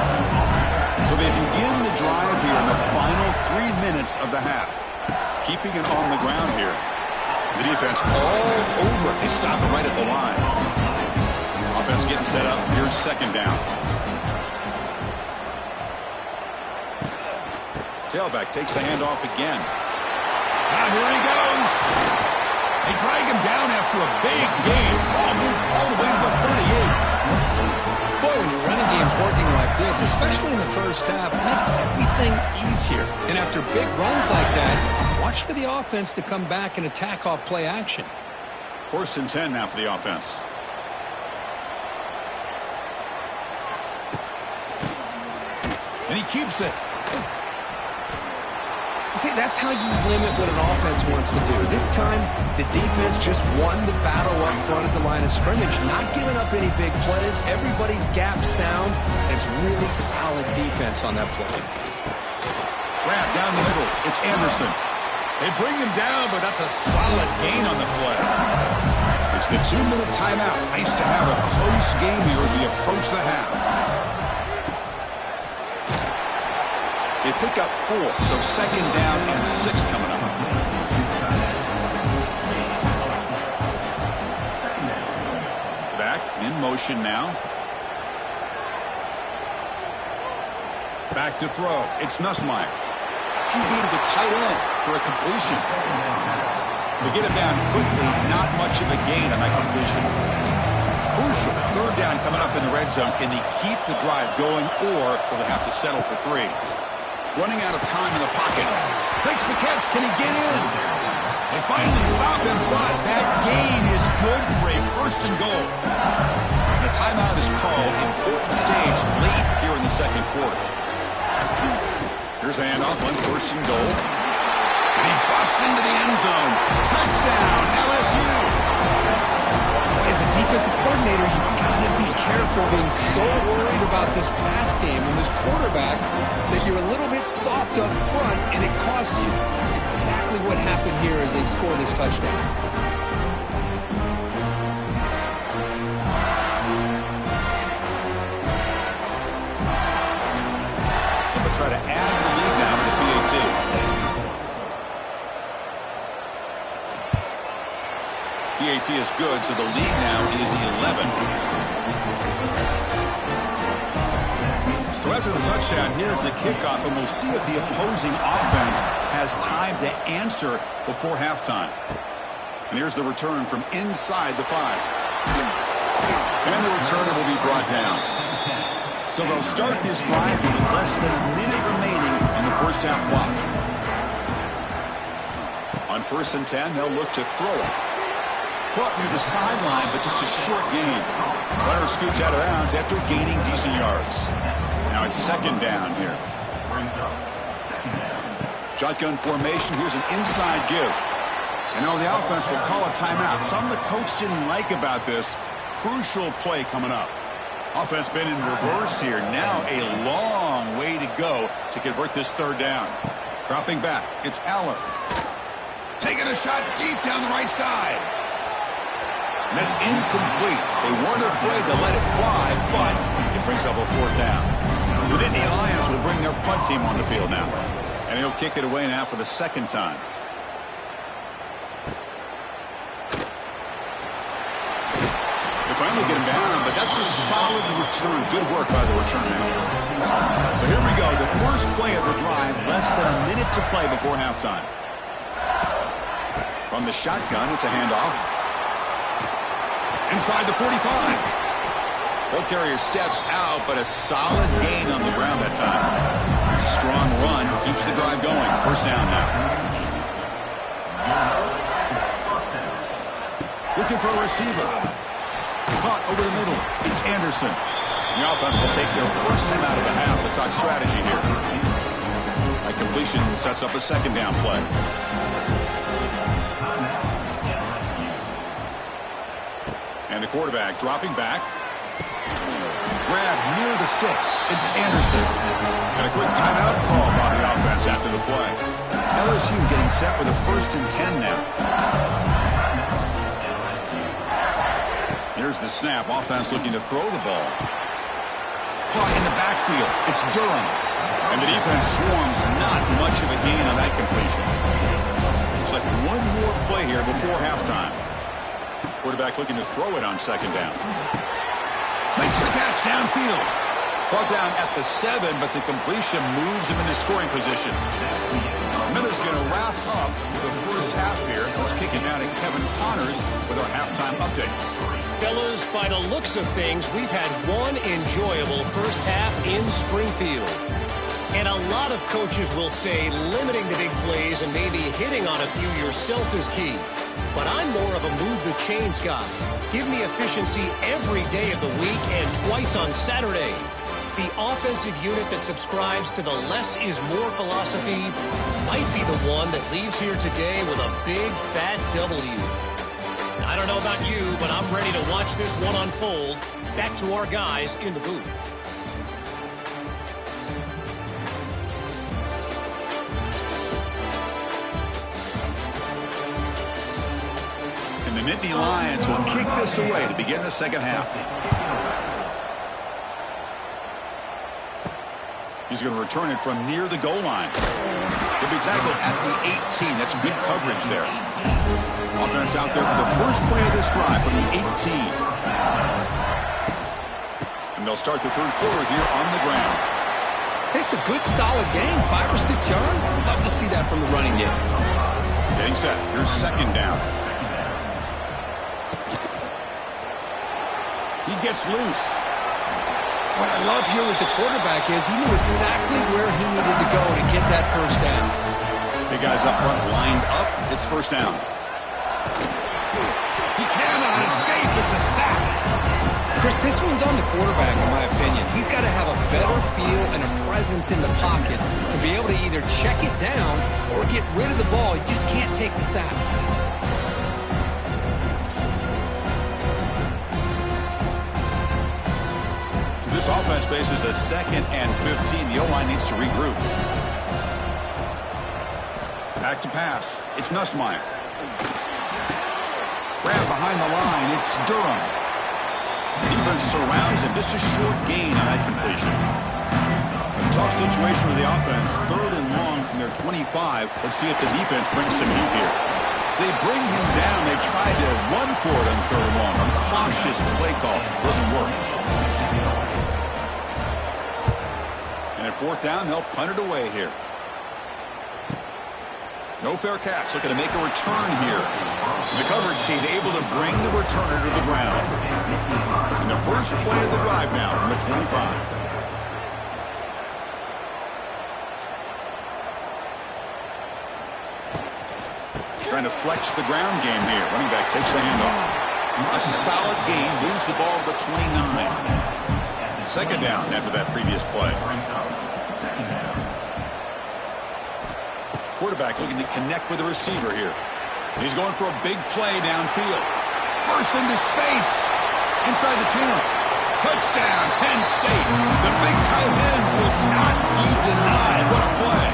So they begin the drive here in the final 3 minutes of the half. Keeping it on the ground here. The defense all over. They stop it right at the line. Offense getting set up. Here's second down. Tailback takes the handoff again. Now here he goes. They drag him down after a big gain. Ball moved all the way to the 38. Boy, when your running game's working like this, especially in the first half, it makes everything easier. And after big runs like that, watch for the offense to come back and attack off play action. First and 10 now for the offense. And he keeps it. See, that's how you limit what an offense wants to do. This time, the defense just won the battle up front at the line of scrimmage, not giving up any big plays. Everybody's gap sound, and it's really solid defense on that play. Grab down the middle. It's Anderson. They bring him down, but that's a solid gain on the play. It's the 2-minute timeout. Nice to have a close game here as we approach the half. They pick up 4, so second down and 6 coming up. Back in motion now. Back to throw. It's Nussmeier. QB to the tight end for a completion. They get him down quickly. Not much of a gain on that completion. Crucial. Third down coming up in the red zone. Can they keep the drive going, or will they have to settle for 3? Running out of time in the pocket. Makes the catch. Can he get in? They finally stop him, but that gain is good for a first and goal. And a timeout is called. Important stage late here in the second quarter. Here's the handoff on first and goal. And he busts into the end zone. Touchdown, LSU. As a defensive coordinator, you've got to be careful being so worried about this pass game and this quarterback that you're a little bit soft up front and it costs you. That's exactly what happened here as they scored this touchdown. PAT is good, so the lead now is 11. So after the touchdown, here's the kickoff, and we'll see if the opposing offense has time to answer before halftime. And here's the return from inside the 5. And the returner will be brought down. So they'll start this drive with less than a minute remaining on the first half clock. On 1st and 10, they'll look to throw it. Caught near the sideline, but just a short gain. Runner scoots out of bounds after gaining decent yards. Now it's 2nd down here. Shotgun formation. Here's an inside give. And now the offense will call a timeout. Something the coach didn't like about this. Crucial play coming up. Offense been in reverse here. Now a long way to go to convert this 3rd down. Dropping back. It's Aller. Taking a shot deep down the right side. And that's incomplete. They weren't afraid to let it fly, but it brings up a 4th down. The Nittany Lions will bring their punt team on the field now. And he'll kick it away now for the 2nd time. They finally get him down, but that's a solid return. Good work by the return man. So here we go. The first play of the drive, less than a minute to play before halftime. From the shotgun, it's a handoff. Inside the 45. Ball carrier steps out, but a solid gain on the ground that time. It's a strong run. Keeps the drive going. 1st down now. Looking for a receiver. Caught over the middle. It's Anderson. The offense will take their first time out of the half. Let's talk strategy here. That completion sets up a 2nd down play. And the quarterback dropping back. Grab near the sticks. It's Anderson. And a quick timeout call by the offense after the play. LSU getting set with a 1st and 10 now. Here's the snap. Offense looking to throw the ball. Caught in the backfield. It's Durham. And the defense swarms. Not much of a gain on that completion. Looks like one more play here before halftime. Quarterback looking to throw it on 2nd down. Makes the catch downfield. Brought down at the 7, but the completion moves him into scoring position. Miller's going to wrap up the first half here. Let's kick it down to Kevin Connors with our halftime update. Fellas, by the looks of things, we've had one enjoyable first half in Springfield. And a lot of coaches will say limiting the big plays and maybe hitting on a few yourself is key. But I'm more of a move-the-chains guy. Give me efficiency every day of the week and twice on Saturday. The offensive unit that subscribes to the less is more philosophy might be the one that leaves here today with a big, fat W. I don't know about you, but I'm ready to watch this one unfold. Back to our guys in the booth. The Nittany Lions will kick this away to begin the 2nd half. He's going to return it from near the goal line. He'll be tackled at the 18. That's good coverage there. Offense out there for the first play of this drive from the 18. And they'll start the 3rd quarter here on the ground. It's a good, solid game. 5 or 6 yards. Love to see that from the running game. Getting set. Here's 2nd down. He gets loose. What I love here with the quarterback is he knew exactly where he needed to go to get that 1st down. Big guys up front lined up. It's 1st down. He cannot escape. It's a sack. Chris, this one's on the quarterback, in my opinion. He's got to have a better feel and a presence in the pocket to be able to either check it down or get rid of the ball. You just can't take the sack. This offense faces a 2nd and 15. The O-line needs to regroup. Back to pass. It's Nussmeier. Grab behind the line. It's Durham. Defense surrounds him. Just a short gain on that completion. Tough situation with the offense. 3rd and long from their 25. Let's see if the defense brings some heat here. So they bring him down. They try to run for it on 3rd and long. A cautious play call doesn't work. And at 4th down, they'll punt it away here. No fair catch. Looking to make a return here. The coverage team able to bring the returner to the ground. And the first play of the drive now from the 25. Trying to flex the ground game here. Running back takes the handoff. That's a solid gain. Moves the ball to the 29. 2nd down after that previous play. Quarterback looking to connect with the receiver here. He's going for a big play downfield. Bursts into space. Inside the 2. Touchdown, Penn State. The big tight end will not be denied. What a play.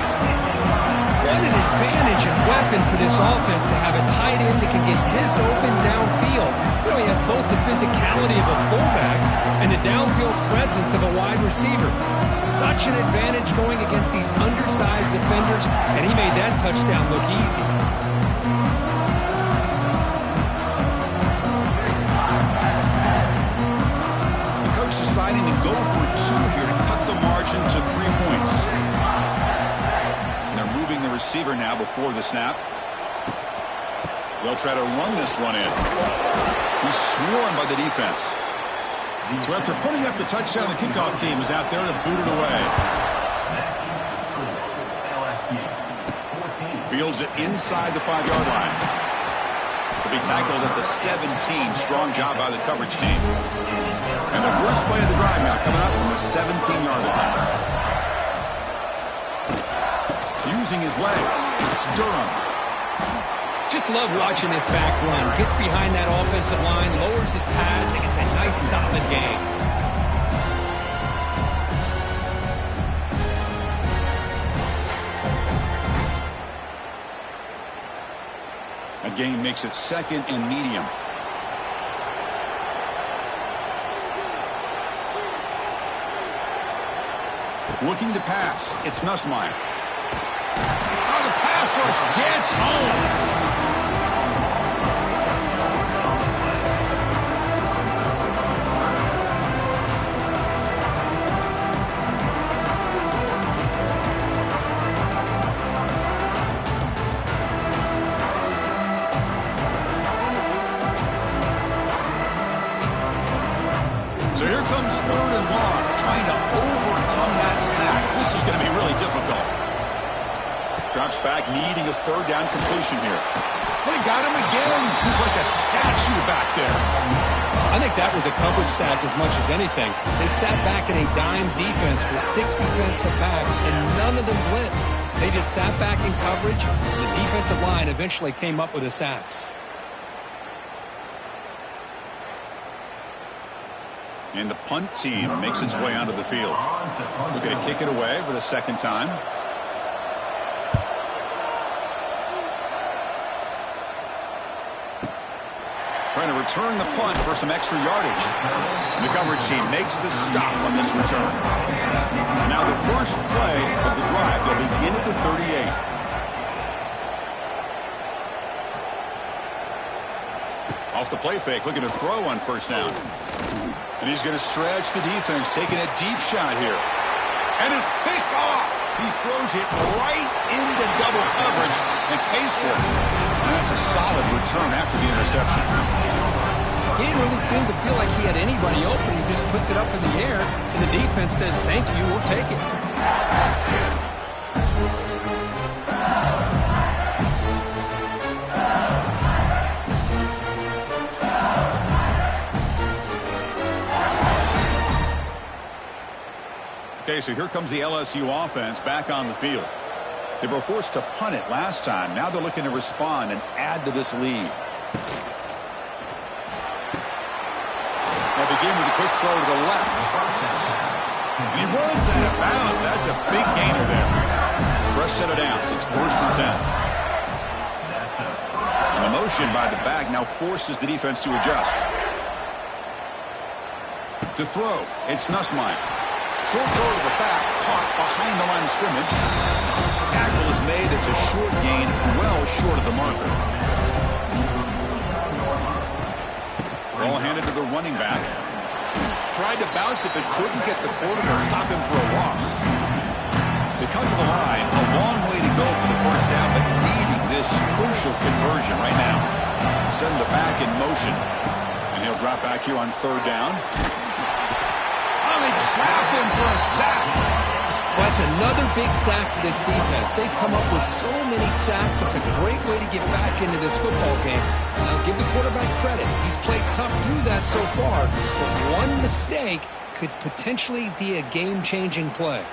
What an advantage and weapon for this offense to have a tight end that can get this open downfield. You know, he has both the physicality of a fullback and the downfield presence of a wide receiver. Such an advantage going against these undersized defenders, and he made that touchdown look easy. The coach deciding to go for 2 here to cut the margin to 3 points. The receiver now before the snap. They'll try to run this one in. He's swarmed by the defense. So after putting up the touchdown, the kickoff team is out there to boot it away. Fields it inside the 5-yard line. He'll be tackled at the 17. Strong job by the coverage team. And the first play of the drive now coming up from the 17-yard line. Using his legs. It's Durham. Just love watching this back run. Gets behind that offensive line, lowers his pads, and gets a nice solid gain. A gain makes it 2nd and medium. Looking to pass. It's Nussmeier. Oh, the pass rush gets home. So here comes 3rd and long, trying to overcome that sack. This is going to be really difficult. Drops back, needing a 3rd down completion here. They got him again. He's like a statue back there. I think that was a coverage sack as much as anything. They sat back in a dime defense with 6 defensive backs, and none of them blitzed. They just sat back in coverage. The defensive line eventually came up with a sack. And the punt team makes its way onto the field. Looking to kick it away for the 2nd time. Trying to return the punt for some extra yardage. And the coverage team makes the stop on this return. Now the first play of the drive. They'll begin at the 38. Off the play fake, looking to throw on 1st down. And he's going to stretch the defense, taking a deep shot here. And it's picked off. He throws it right into double coverage and pays for it. And that's a solid return after the interception. He didn't really seem to feel like he had anybody open. He just puts it up in the air, and the defense says, thank you, we'll take it. Okay, so here comes the LSU offense back on the field. They were forced to punt it last time. Now they're looking to respond and add to this lead. They'll begin with a quick throw to the left. And he runs out of bounds. That's a big gainer there. Fresh set of downs. It's 1st and 10. And the motion by the back now forces the defense to adjust. To throw, it's Nussmeier. Short throw to the back, caught behind the line of scrimmage. Tackle is made. It's a short gain, well short of the marker. handed to the running back. Tried to bounce it, but couldn't get the quarter to stop him for a loss. They come to the line. A long way to go for the first down, but needing this crucial conversion right now. Send the back in motion. And he'll drop back here on third down. Oh, they trap him for a sack. Well, that's another big sack for this defense. They've come up with so many sacks. It's a great way to get back into this football game. Now, give the quarterback credit. He's played tough through that so far, but one mistake could potentially be a game-changing play.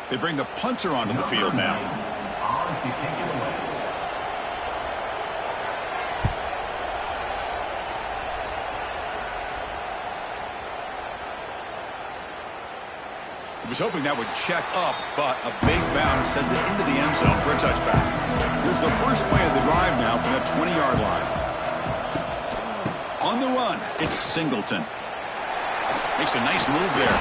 They bring the punter onto the field now. He was hoping that would check up, but a big bounce sends it into the end zone for a touchback. Here's the first play of the drive now from the 20-yard line. On the run, it's Singleton. Makes a nice move there.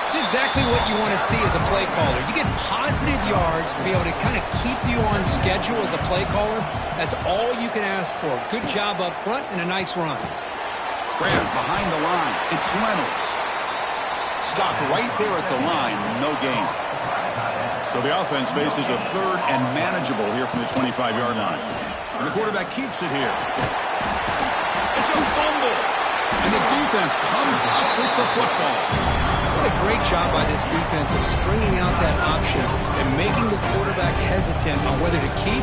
It's exactly what you want to see as a play caller. You get positive yards to be able to kind of keep you on schedule as a play caller. That's all you can ask for. Good job up front and a nice run. Graham behind the line. It's Reynolds. Stopped right there at the line. No gain. So the offense faces a third and manageable here from the 25-yard line. And the quarterback keeps it here. It's a fumble. And the defense comes up with the football. What a great job by this defense of stringing out that option and making the quarterback hesitant on whether to keep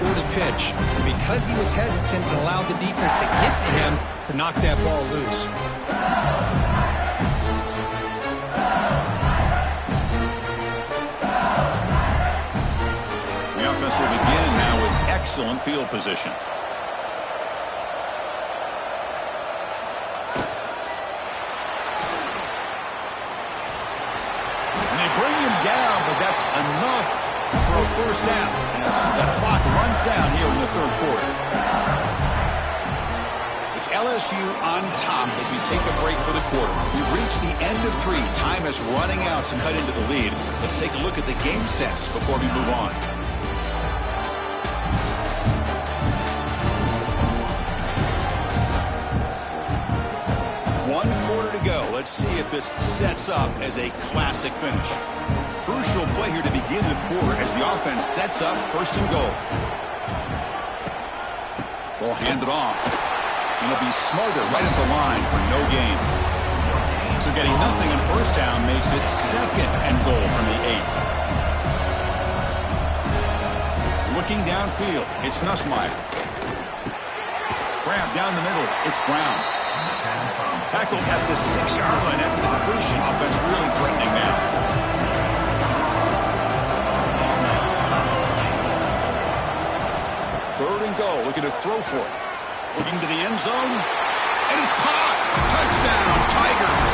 or to pitch. And because he was hesitant, it allowed the defense to get to him to knock that ball loose. The offense will begin now with excellent field position. That's enough for a first down as that clock runs down here in the third quarter. It's LSU on top as we take a break for the quarter. We've reached the end of 3. Time is running out to cut into the lead. Let's take a look at the game sets before we move on. One quarter to go. Let's see if this sets up as a classic finish. Crucial play here to begin the quarter as the offense sets up first and goal. Ball handed off. And it'll be Smolder right at the line for no gain. So getting nothing in first down makes it second and goal from the 8. Looking downfield, it's Nussmeier. Grab down the middle, it's Brown. Tackled at the 6-yard line after the completion. Offense really threatening now. Third and goal, looking to throw for it. Looking to the end zone, and it's caught. Touchdown, Tigers.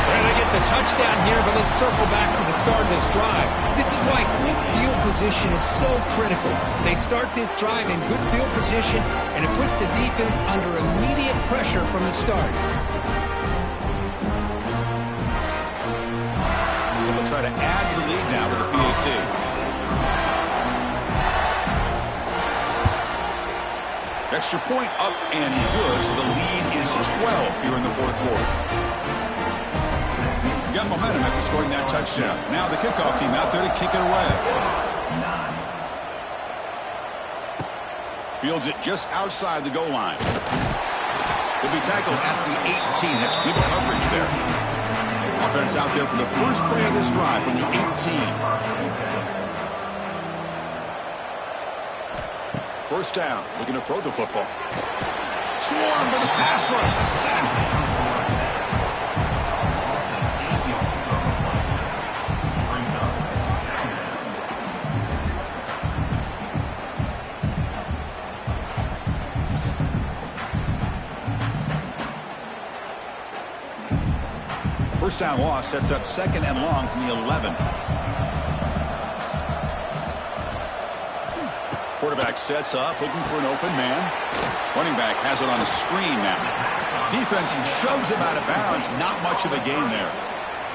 Well, they get the touchdown here, but let's circle back to the start of this drive. This is why good field position is so critical. They start this drive in good field position, and it puts the defense under immediate pressure from the start. They'll try to add to the lead now with the PAT. Extra point up and good, so the lead is 12 here in the fourth quarter. You got momentum after scoring that touchdown. Now the kickoff team out there to kick it away. Fields it just outside the goal line. He'll be tackled at the 18. That's good coverage there. Offense out there for the first play of this drive from the 18. First down, looking to throw the football. Swarm for the pass rush. Sack. First down loss sets up second and long from the 11. Quarterback sets up, looking for an open man. Running back has it on a screen now. Defense shoves him out of bounds. Not much of a gain there.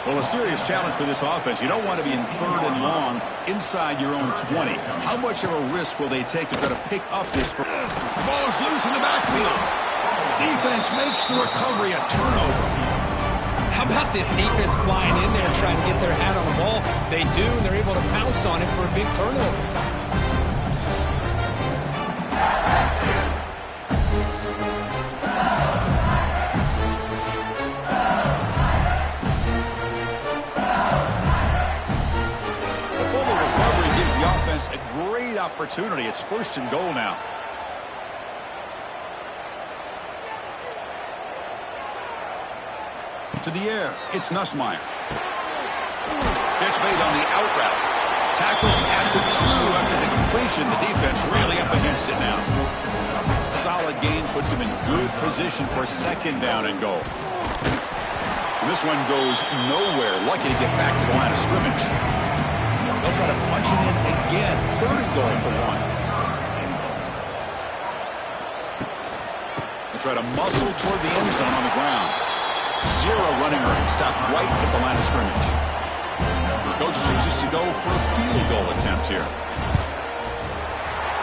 Well, a serious challenge for this offense. You don't want to be in 3rd and long inside your own 20. How much of a risk will they take to try to pick up this? The ball is loose in the backfield. Defense makes the recovery a turnover. How about this defense flying in there trying to get their hat on the ball? They do, and they're able to pounce on it for a big turnover. A great opportunity. It's 1st and goal now. To the air. It's Nussmeier. Catch made on the out route. Tackle at the 2 after the completion. The defense really up against it now. Solid gain puts him in good position for 2nd down and goal. And this one goes nowhere. Lucky to get back to the line of scrimmage. They'll try to punch it in again. 3rd and goal for 1. They try to muscle toward the end zone on the ground. 0 running room. Stopped right at the line of scrimmage. The coach chooses to go for a field goal attempt here.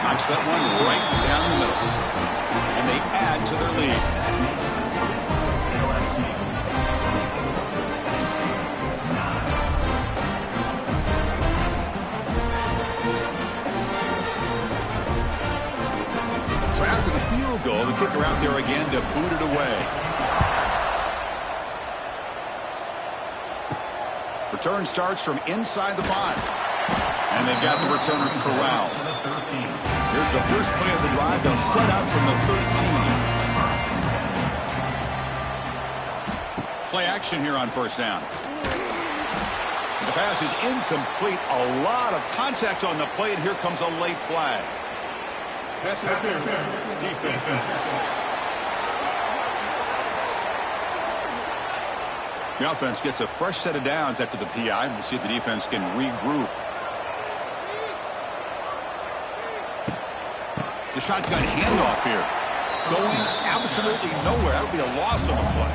Knocks that one right down the middle. And they add to their lead. So after the field goal, the kicker out there again to boot it away. Return starts from inside the 5. And they've got the returner corralled. Here's the first play of the drive. They'll set up from the 13. Play action here on 1st down. The pass is incomplete. A lot of contact on the play, and here comes a late flag. Pass interference. Defense. The offense gets a fresh set of downs after the PI. We'll see if the defense can regroup. The shotgun handoff here. Going absolutely nowhere. That'll be a loss on the play.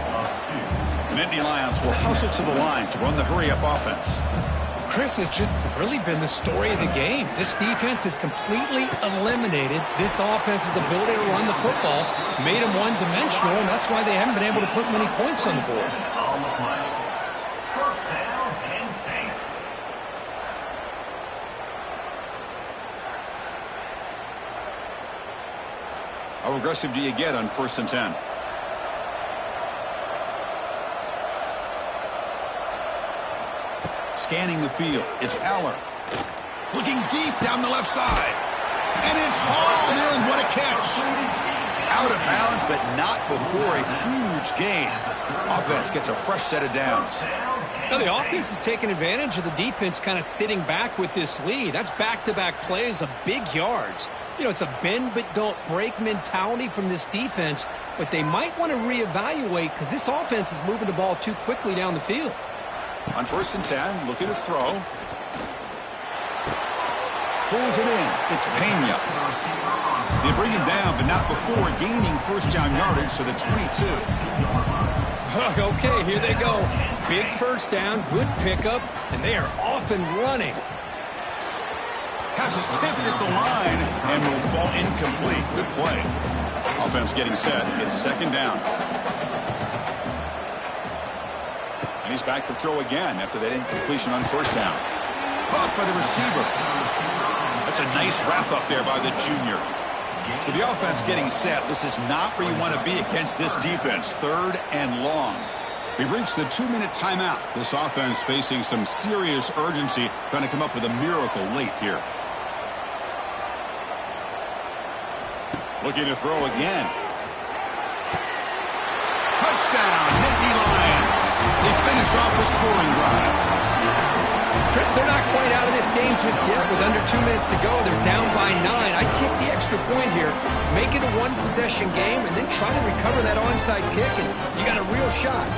And Indy Lions will hustle to the line to run the hurry-up offense. Chris has just really been the story of the game. This defense has completely eliminated this offense's ability to run the football, made them one-dimensional, and that's why they haven't been able to put many points on the board. How aggressive do you get on 1st and 10? Scanning the field. It's Aller. Looking deep down the left side. And it's hauled in. What a catch. Out of bounds, but not before a huge gain. Offense gets a fresh set of downs. Now the offense is taking advantage of the defense kind of sitting back with this lead. That's back-to-back plays of big yards. You know, it's a bend but don't break mentality from this defense, but they might want to reevaluate because this offense is moving the ball too quickly down the field. On 1st and 10, looking to throw. Pulls it in. It's Pena. They bring him down, but not before gaining 1st down yardage to the 22. Okay, here they go. Big 1st down, good pickup, and they are off and running. Pass is tipped at the line and will fall incomplete. Good play. Offense getting set. It's 2nd down. And he's back to throw again after that incompletion on 1st down. Caught by the receiver. That's a nice wrap up there by the junior. So the offense getting set. This is not where you want to be against this defense. 3rd and long. We've reached the 2-minute timeout. This offense facing some serious urgency, trying to come up with a miracle late here. Looking to throw again. Touchdown, Nittany Lions. They finish off the scoring drive. Chris, they're not quite out of this game just yet. With under 2 minutes to go, they're down by 9. I'd kick the extra point here, make it a one-possession game, and then try to recover that onside kick, and you got a real shot.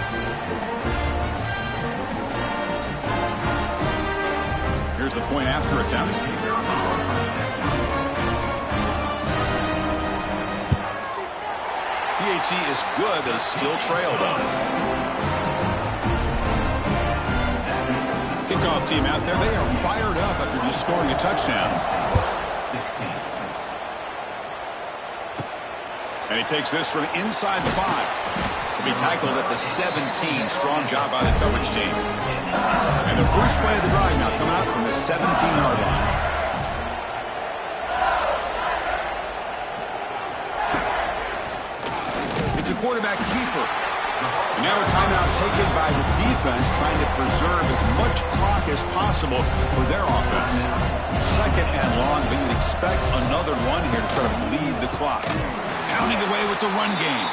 Here's the point after attempt. PAT is good, but is still trailed up. kickoff team out there, they are fired up after just scoring a touchdown. And he takes this from inside the 5. He'll be tackled at the 17. Strong job by the coverage team. And the first play of the drive now coming out from the 17-yard line. It's a quarterback keeper. And now a timeout taken by the defense, trying to preserve as much clock as possible for their offense. Second and long, but you'd expect another one here to try to bleed the clock. Pounding away with the run game.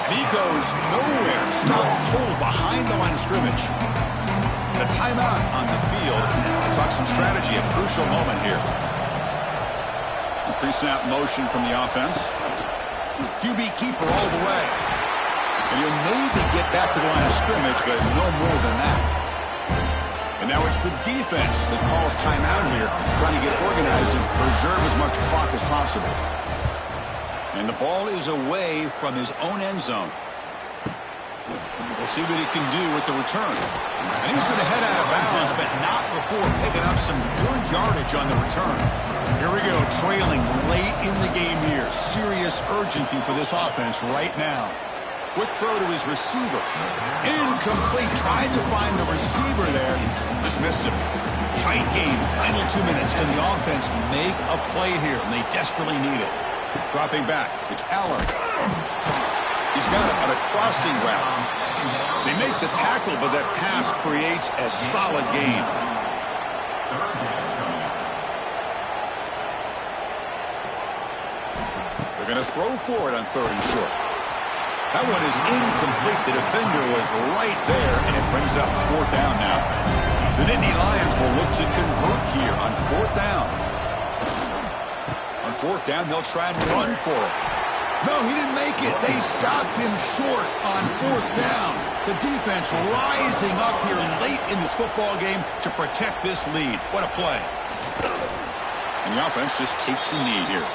And he goes nowhere. Stopped cold behind the line of scrimmage. A timeout on the field. Talk some strategy, a crucial moment here. Pre-snap motion from the offense. QB keeper all the way. And he'll maybe get back to the line of scrimmage, but no more than that. And now it's the defense that calls timeout here, trying to get organized and preserve as much clock as possible. And the ball is away from his own end zone. We'll see what he can do with the return. And he's going to head out of bounds, but not before picking up some good yardage on the return. Here we go, trailing late in the game here. Serious urgency for this offense right now. Quick throw to his receiver. Incomplete. Tried to find the receiver there. Just missed him. Tight game. Final 2 minutes. Can the offense make a play here? And they desperately need it. Dropping back. It's Allard. He's got it on a crossing route. They make the tackle, but that pass creates a solid gain. They're going to throw for it on 3rd and short. That one is incomplete. The defender was right there, and it brings up 4th down now. The Nittany Lions will look to convert here on 4th down. On 4th down, they'll try and run for it. No, he didn't make it. They stopped him short on 4th down. The defense rising up here late in this football game to protect this lead. What a play. And the offense just takes a knee here.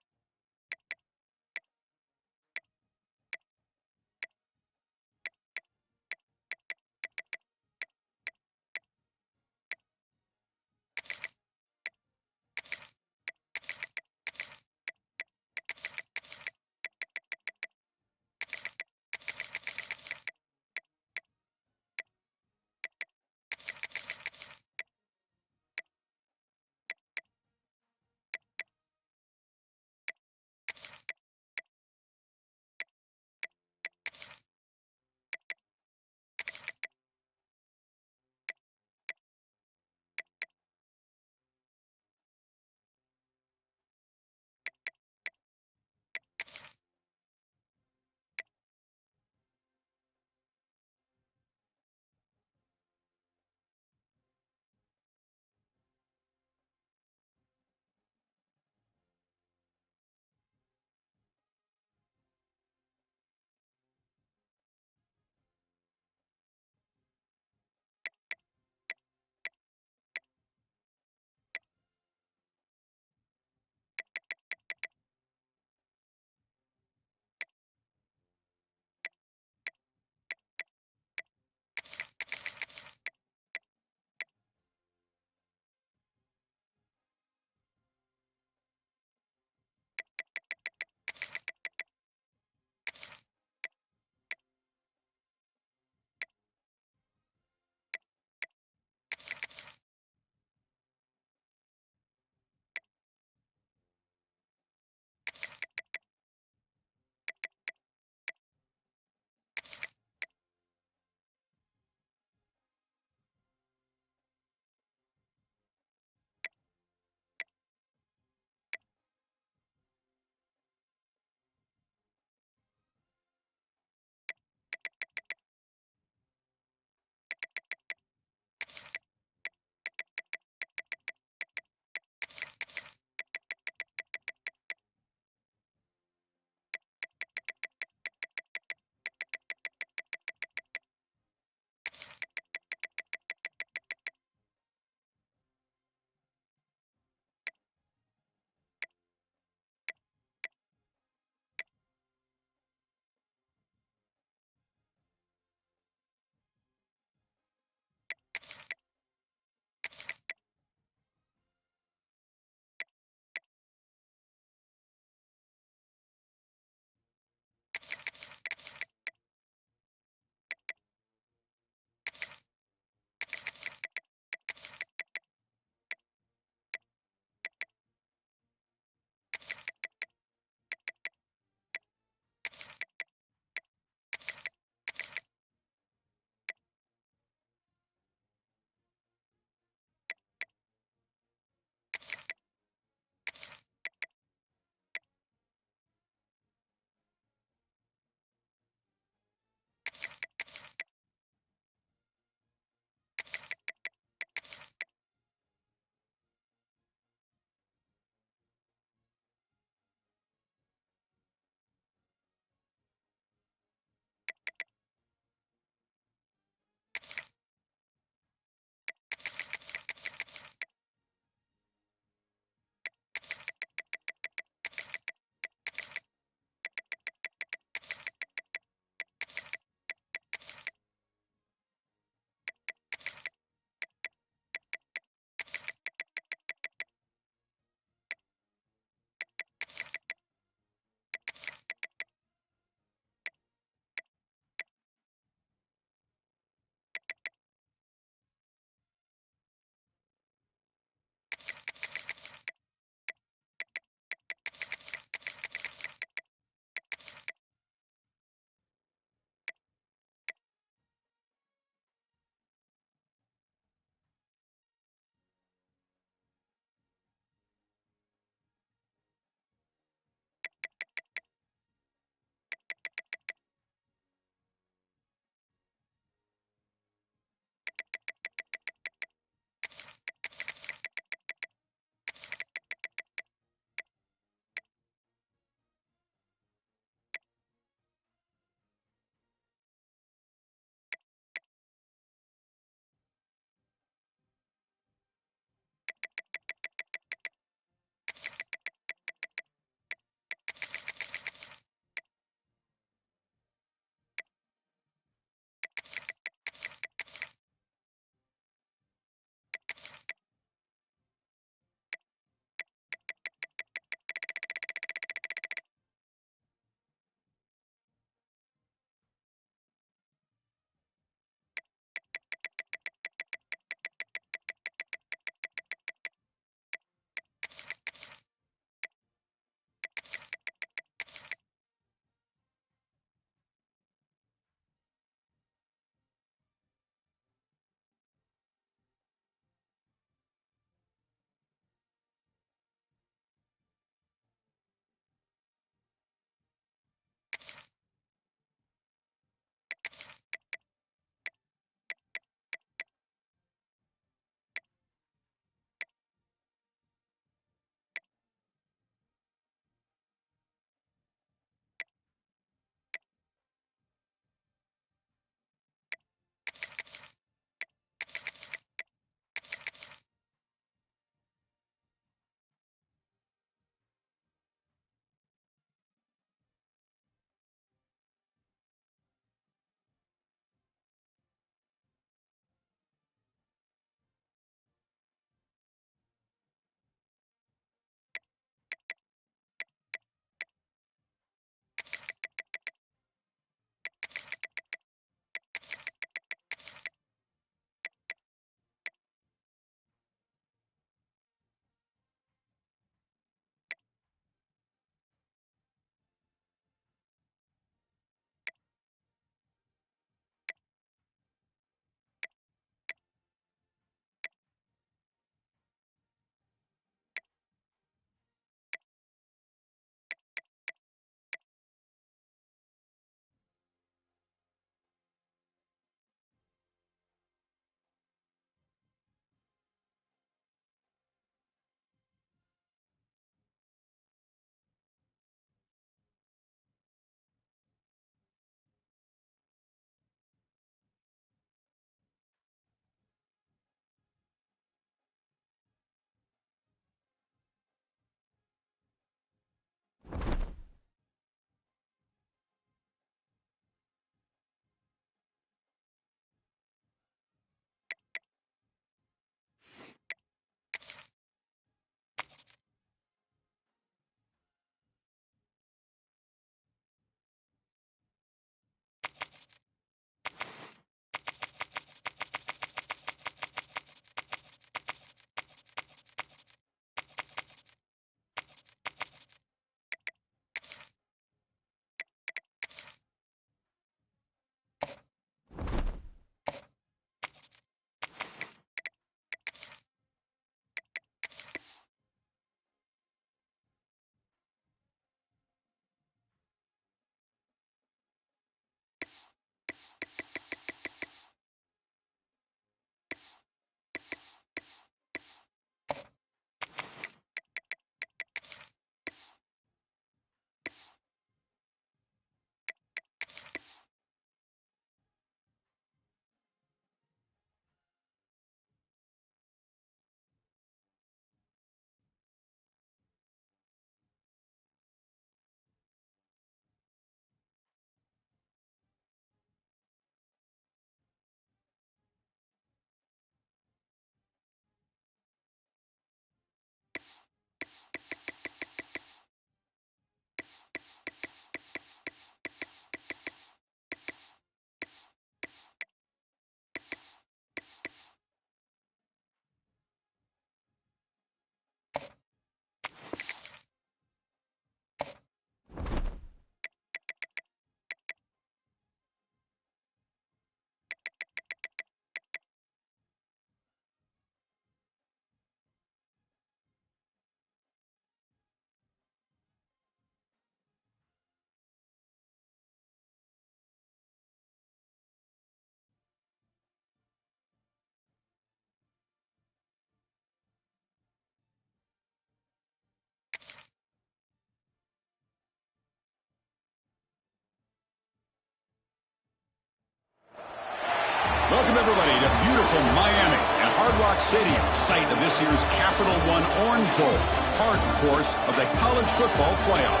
from Miami and Hard Rock Stadium, site of this year's Capital One Orange Bowl, part, of course, of the college football playoff.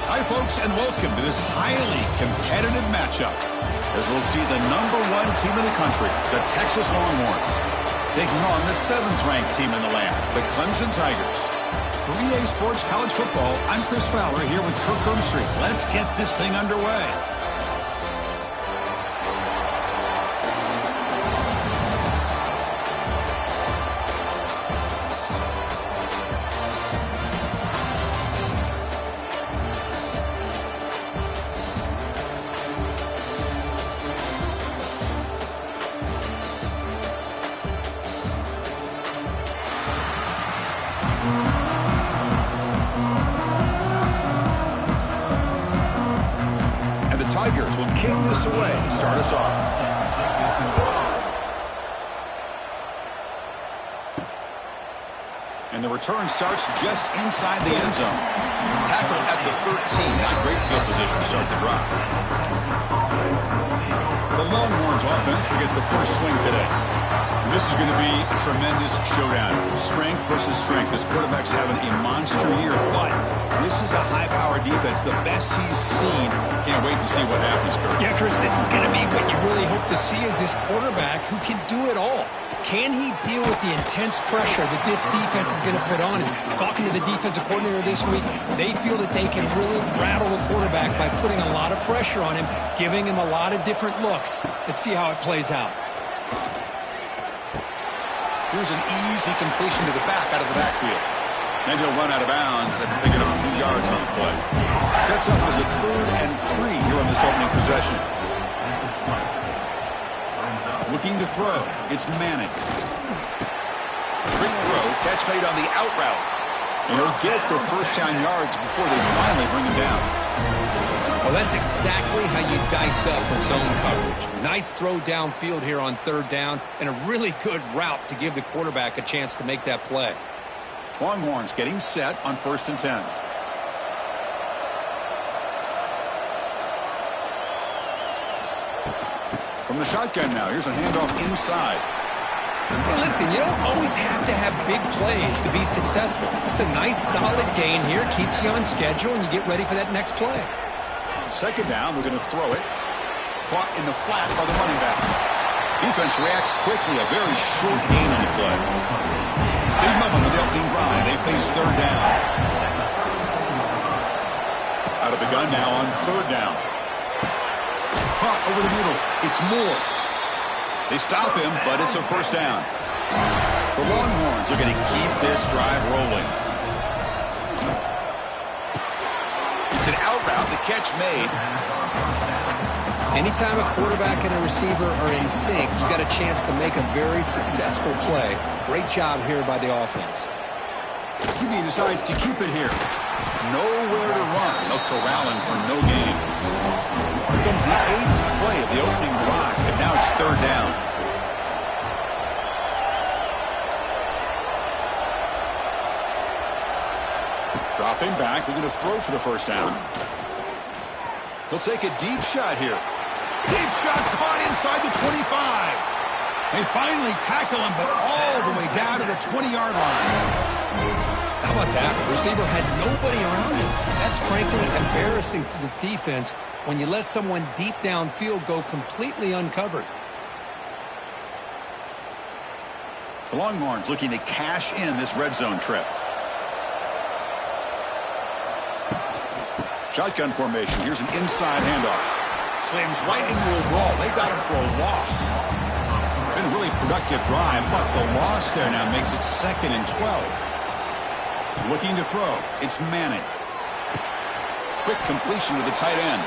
Hi, folks, and welcome to this highly competitive matchup, as we'll see the #1 team in the country, the Texas Longhorns, taking on the 7th-ranked team in the land, the Clemson Tigers. For EA Sports College Football, I'm Chris Fowler here with Kirk Herbstreit. Let's get this thing underway. Tigers will kick this away to start us off. And the return starts just inside the end zone. Tackle at the 13. Not great field position to start the drive. The Longhorns offense will get the first swing today. And this is going to be a tremendous showdown. Strength versus strength. This quarterback's having a monster year, but this is a high-powered defense, the best he's seen. Can't wait to see what happens, Kurt. Yeah, Chris, this is going to be what you really hope to see is this quarterback who can do it all. Can he deal with the intense pressure that this defense is going to put on him? Talking to the defensive coordinator this week, they feel that they can really rattle the quarterback by putting a lot of pressure on him, giving him a lot of different looks. Let's see how it plays out. Here's an easy completion to the back out of the backfield. And he'll run out of bounds after picking up a few yards on the play. Sets up as a 3rd and 3 here on this opening possession. Looking to throw. It's Manning. Quick throw. Catch made on the out route. And he'll get the first down yards before they finally bring him down. Well, that's exactly how you dice up a zone coverage. Nice throw downfield here on 3rd down, and a really good route to give the quarterback a chance to make that play. Longhorns getting set on 1st and 10. From the shotgun now, here's a handoff inside. Hey, listen, you don't always have to have big plays to be successful. It's a nice, solid gain here, keeps you on schedule, and you get ready for that next play. 2nd down, we're going to throw it. Caught in the flat by the running back. Defense reacts quickly, a very short gain on the play. Big moment with the opening drive. They face 3rd down. Out of the gun now on 3rd down. Caught over the middle. It's Moore. They stop him, but it's a 1st down. The Longhorns are going to keep this drive rolling. It's an out route. The catch made. Anytime a quarterback and a receiver are in sync, you got a chance to make a very successful play. Great job here by the offense. QB decides to keep it here. Nowhere to run. They'll corral him for no gain. Here comes the 8th play of the opening drive, but now it's 3rd down. Dropping back, they're going to throw for the 1st down. He'll take a deep shot here. Deep shot caught inside the 25. They finally tackle him, but all the way down to the 20-yard line. How about that? The receiver had nobody around him. That's frankly embarrassing for this defense when you let someone deep downfield go completely uncovered. The Longhorns looking to cash in this red zone trip. Shotgun formation. Here's an inside handoff. Slams right into a wall. They've got him for a loss. Been a really productive drive, but the loss there now makes it 2nd and 12. Looking to throw. It's Manning. Quick completion to the tight end.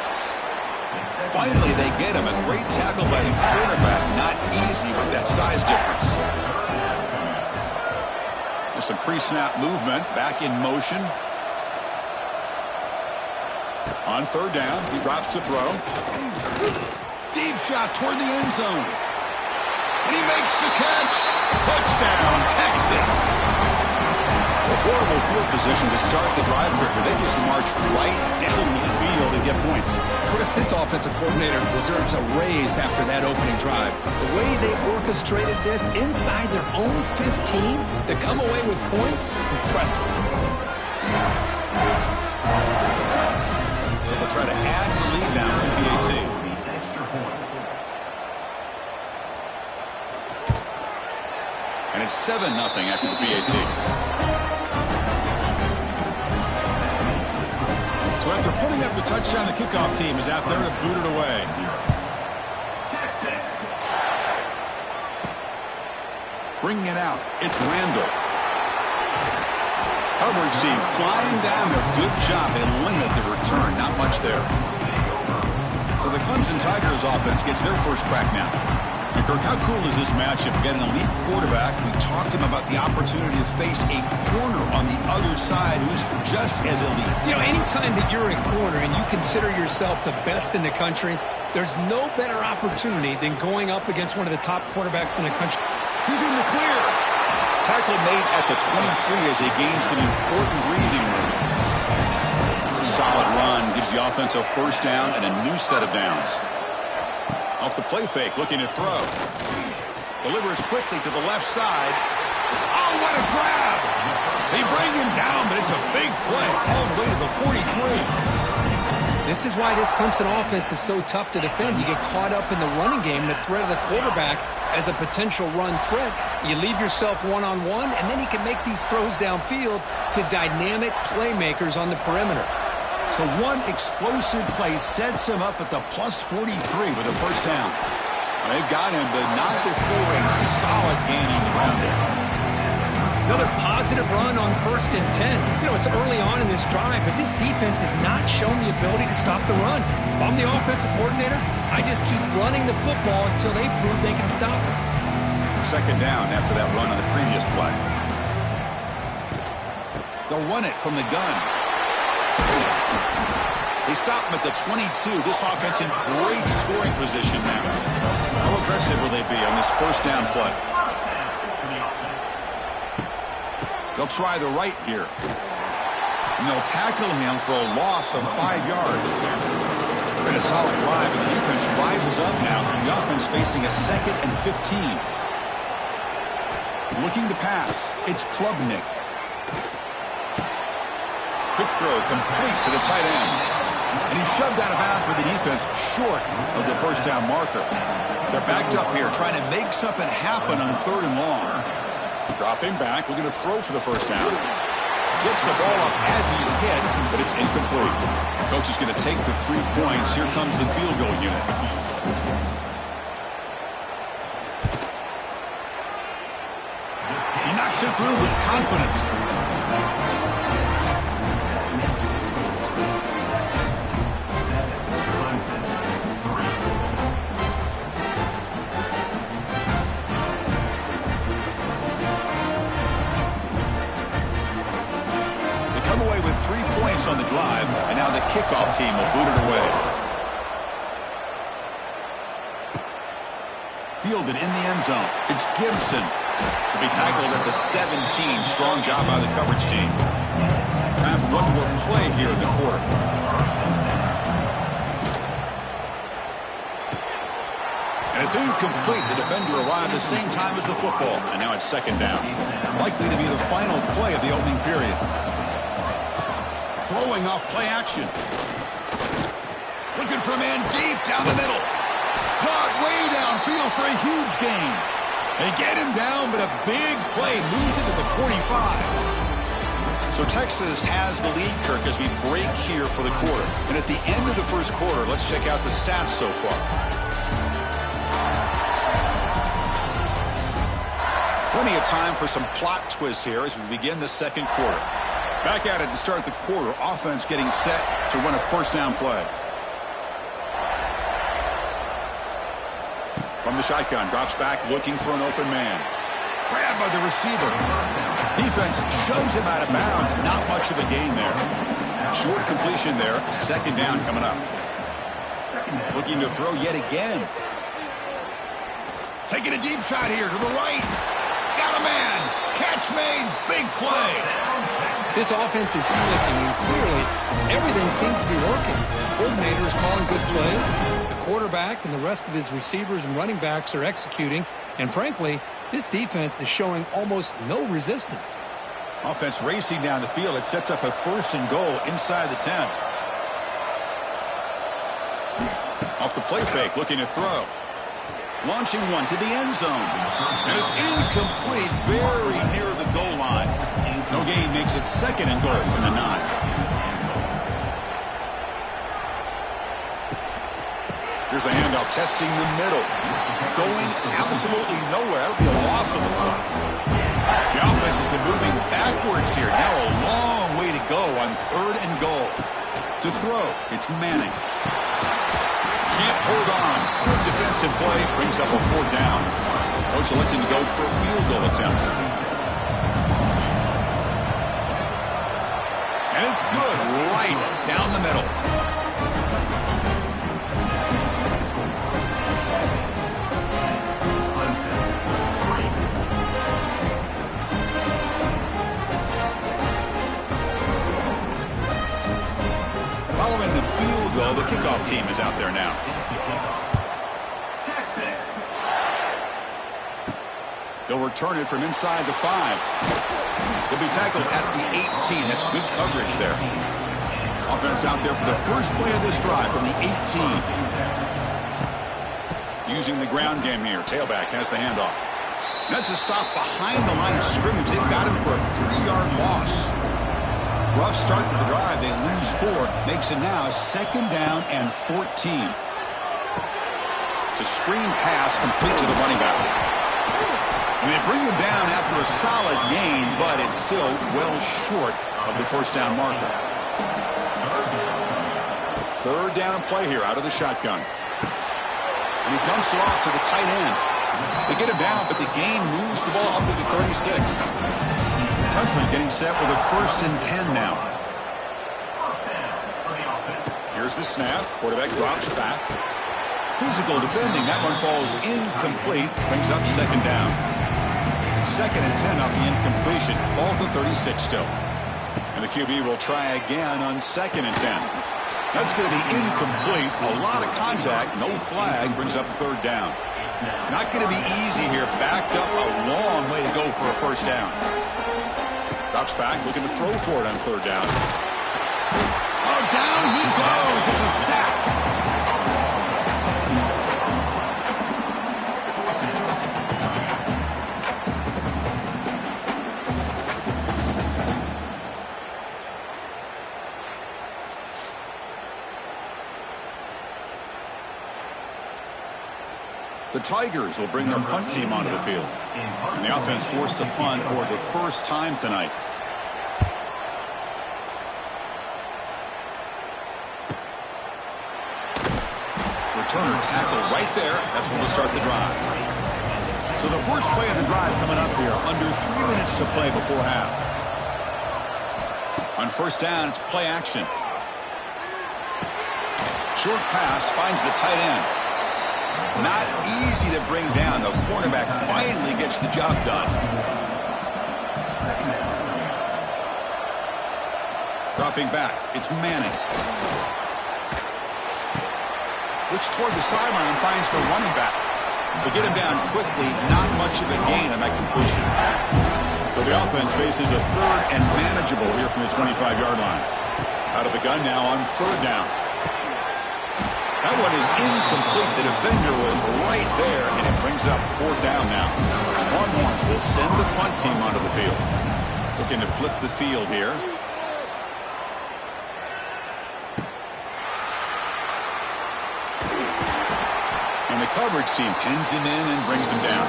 Finally, they get him. A great tackle by the quarterback. Not easy with that size difference. There's some pre-snap movement. Back in motion. On 3rd down, he drops to throw. Deep shot toward the end zone. And he makes the catch. Touchdown, Texas. A horrible field position to start the drive, but they just march right down the field and get points. Chris, Chris, this offensive coordinator deserves a raise after that opening drive. The way they orchestrated this inside their own 15 to come away with points, impressive. They'll try to add the lead now with the PAT. And it's 7-0 after the PAT. So after putting up the touchdown, the kickoff team is out there to boot it away. Bringing it out, it's Randall. Coverage team flying down there. Good job. They limit the return. Not much there. So the Clemson Tigers offense gets their first crack now. And Kirk, how cool is this matchup? We got an elite quarterback. We talked to him about the opportunity to face a corner on the other side who's just as elite. You know, anytime that you're a corner and you consider yourself the best in the country, there's no better opportunity than going up against one of the top quarterbacks in the country. He's in the clear. Tackle made at the 23 as they gain some important breathing room. It's a solid run. Gives the offense a first down and a new set of downs. Off the play fake, looking to throw. Delivers quickly to the left side. Oh, what a grab! They bring him down, but it's a big play all the way to the 43. This is why this Clemson offense is so tough to defend. You get caught up in the running game, the threat of the quarterback as a potential run threat. You leave yourself one-on-one, and then he can make these throws downfield to dynamic playmakers on the perimeter. So one explosive play sets him up at the plus 43 with a first down. They've got him, but not before a solid gain on the ground there. Another positive run on 1st and 10. You know, it's early on in this drive, but this defense has not shown the ability to stop the run. If I'm the offensive coordinator, I just keep running the football until they prove they can stop it. Second down after that run on the previous play. They'll run it from the gun. They stop him at the 22. This offense in great scoring position now. How aggressive will they be on this first down play? They'll try the right here. And they'll tackle him for a loss of 5 yards. Been a solid drive, and the defense rises up now. The offense facing a 2nd and 15. Looking to pass. It's Klubnik. Quick throw complete to the tight end. And he's shoved out of bounds with the defense short of the first down marker. They're backed up here trying to make something happen on 3rd and long. Dropping back, looking to throw for the first down. Gets the ball up as he's hit, but it's incomplete. Coach is going to take the 3 points. Here comes the field goal unit. He knocks it through with confidence. On the drive, and now the kickoff team will boot it away. Fielded in the end zone. It's Gibson to be tackled at the 17. Strong job by the coverage team. Time for one more play here in the quarter. And it's incomplete. The defender arrived the same time as the football, and now it's 2nd down. Likely to be the final play of the opening period. Throwing off play action. Looking for a man deep down the middle. Caught way downfield for a huge gain. They get him down, but a big play moves it to the 45. So Texas has the lead, Kirk, as we break here for the quarter. And at the end of the first quarter, let's check out the stats so far. Plenty of time for some plot twists here as we begin the second quarter. Back at it to start the quarter. Offense getting set to run a first down play. From the shotgun, drops back looking for an open man. Grabbed by the receiver. Defense shoves him out of bounds. Not much of a gain there. Short completion there. 2nd down coming up. Looking to throw yet again. Taking a deep shot here to the right. Got a man. Catch made. Big play. This offense is clicking, and clearly Everything seems to be working. The coordinator is calling good plays. The quarterback and the rest of his receivers and running backs are executing. And frankly, this defense is showing almost no resistance. Offense racing down the field. It sets up a 1st and goal inside the 10. Off the play fake, looking to throw. Launching one to the end zone. And it's incomplete, very near the goal line. No gain makes it 2nd and goal from the 9. Here's the handoff, testing the middle. Going absolutely nowhere. That would be a loss of the play. The offense has been moving backwards here. Now a long way to go on 3rd and goal. To throw, it's Manning. Can't hold on. Good defensive play brings up a 4th down. Coach electing to go for a field goal attempt. And it's good right down the middle. Following the field goal, the kickoff team is out there now. Texas. They'll return it from inside the 5. They'll be tackled at the 18. That's good coverage there. Offense out there for the first play of this drive from the 18. Using the ground game here. Tailback has the handoff. That's a stop behind the line of scrimmage. They've got him for a 3-yard loss. Rough start to the drive. They lose 4. Makes it now 2nd down and 14. It's a screen pass complete to the running back. And they bring him down after a solid gain, but it's still well short of the 1st down marker. 3rd down and play here out of the shotgun. And he dumps it off to the tight end. They get him down, but the gain moves the ball up to the 36. Clemson getting set with a 1st and 10 now. Here's the snap. Quarterback drops back. Physical defending. That one falls incomplete. Brings up 2nd down. 2nd and 10 off the incompletion. Ball to 36 still. And the QB will try again on 2nd and 10. That's going to be incomplete. A lot of contact. No flag. Brings up 3rd down. Not going to be easy here. Backed up a long way to go for a 1st down. Drops back, looking to throw for it on 3rd down. Oh, down he goes. It's a sack. The Tigers will bring their punt team onto the field. And the offense forced to punt for the 1st time tonight. Returner tackle right there. That's when we'll start the drive. So the first play of the drive coming up here. Under 3 minutes to play before half. On 1st down, it's play action. Short pass finds the tight end. Not easy to bring down. The quarterback finally gets the job done. Dropping back, it's Manning. Looks toward the sideline, finds the running back. They get him down quickly, not much of a gain on that completion. So the offense faces a 3rd and manageable here from the 25-yard line. Out of the gun now on 3rd down. That one is incomplete. The defender was right there, and it brings up 4th down now. Longhorns will send the punt team onto the field. Looking to flip the field here. And the coverage team pins him in and brings him down.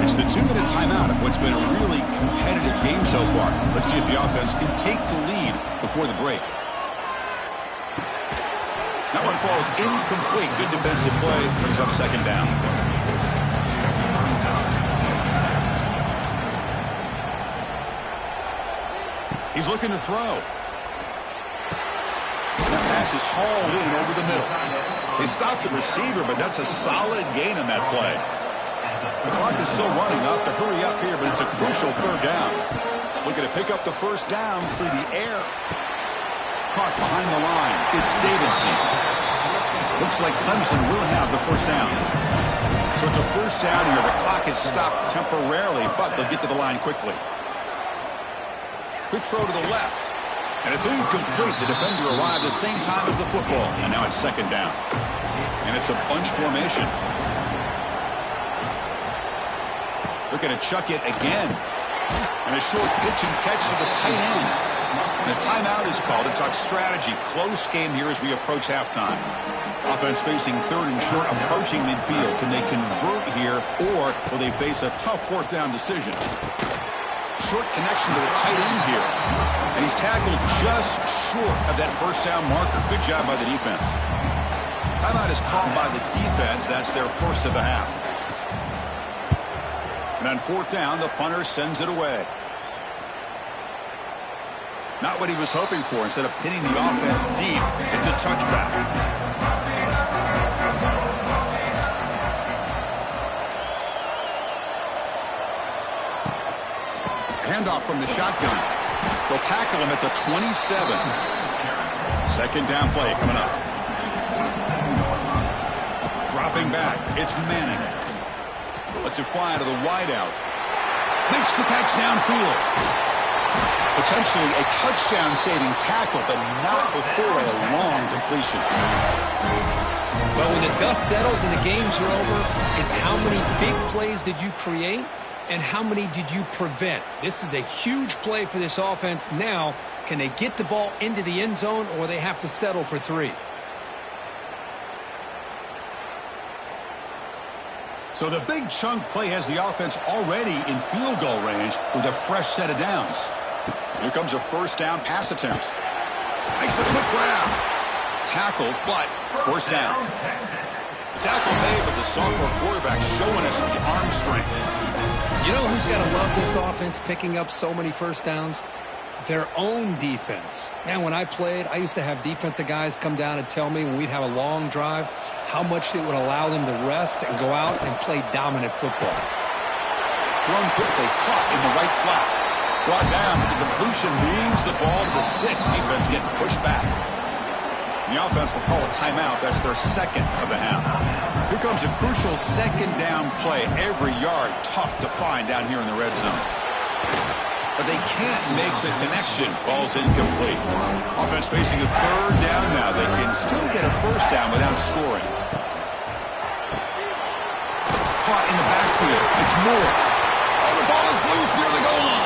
It's the 2-minute timeout of what's been a really competitive game so far. Let's see if the offense can take the lead before the break. That one falls incomplete. Good defensive play. Brings up 2nd down. He's looking to throw. That pass is hauled in over the middle. They stopped the receiver, but that's a solid gain on that play. The clock is still running. They'll have to hurry up here, but it's a crucial 3rd down. Looking to pick up the 1st down through the air. caught behind the line. It's Davidson. Looks like Clemson will have the first down. So it's a first down here. The clock is stopped temporarily, but they'll get to the line quickly. Quick throw to the left. And it's incomplete. The defender arrived at the same time as the football. And now it's second down. And it's a bunch formation. Looking to chuck it again. And a short pitch and catch to the tight end. And a timeout is called to talk strategy. Close game here as we approach halftime. Offense facing third and short, approaching midfield. Can they convert here, or will they face a tough fourth down decision? Short connection to the tight end here. And he's tackled just short of that first down marker. Good job by the defense. Timeout is called by the defense. That's their first of the half. And on fourth down, the punter sends it away. Not what he was hoping for. Instead of pinning the offense deep, it's a touchback. Handoff from the shotgun. They'll tackle him at the 27. Second down play coming up. Dropping back. It's Manning. Lets it fly to the wideout. Makes the catch downfield. Potentially a touchdown-saving tackle, but not before a long completion. Well, when the dust settles and the games are over, it's how many big plays did you create and how many did you prevent? This is a huge play for this offense. Now, can they get the ball into the end zone, or they have to settle for 3? So the big chunk play has the offense already in field goal range with a fresh set of downs. Here comes a first down pass attempt. Makes a quick grab. Tackled, but first down. Tackle made, but the sophomore quarterback showing us the arm strength. You know who's got to love this offense picking up so many first downs? Their own defense. Man, when I played, I used to have defensive guys come down and tell me when we'd have a long drive how much it would allow them to rest and go out and play dominant football. Thrown quickly, caught in the right flat. Brought down, but the completion moves the ball to the 6. Defense getting pushed back. The offense will call a timeout. That's their second of the half. Here comes a crucial second down play. Every yard tough to find down here in the red zone. But they can't make the connection. Ball's incomplete. Offense facing a third down now. They can still get a first down without scoring. Caught in the backfield. It's Moore. Oh, the ball is loose near the goal line.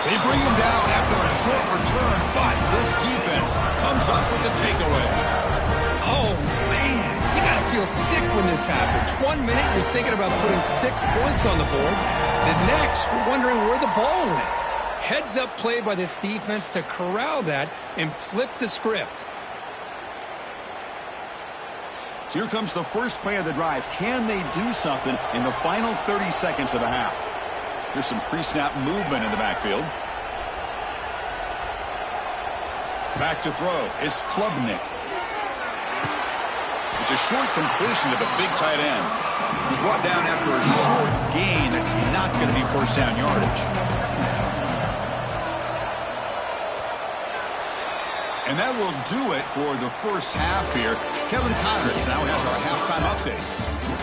They bring him down after a short return, but this defense comes up with the takeaway. Oh, man, you got to feel sick when this happens. 1 minute, you're thinking about putting 6 points on the board. The next, you're wondering where the ball went. Heads-up play by this defense to corral that and flip the script. So here comes the first play of the drive. Can they do something in the final 30 seconds of the half? Here's some pre-snap movement in the backfield. Back to throw. It's Klubnik. It's a short completion to the big tight end. He's brought down after a short gain that's not going to be first down yardage. And that will do it for the first half here. Kevin Connors now has our halftime update.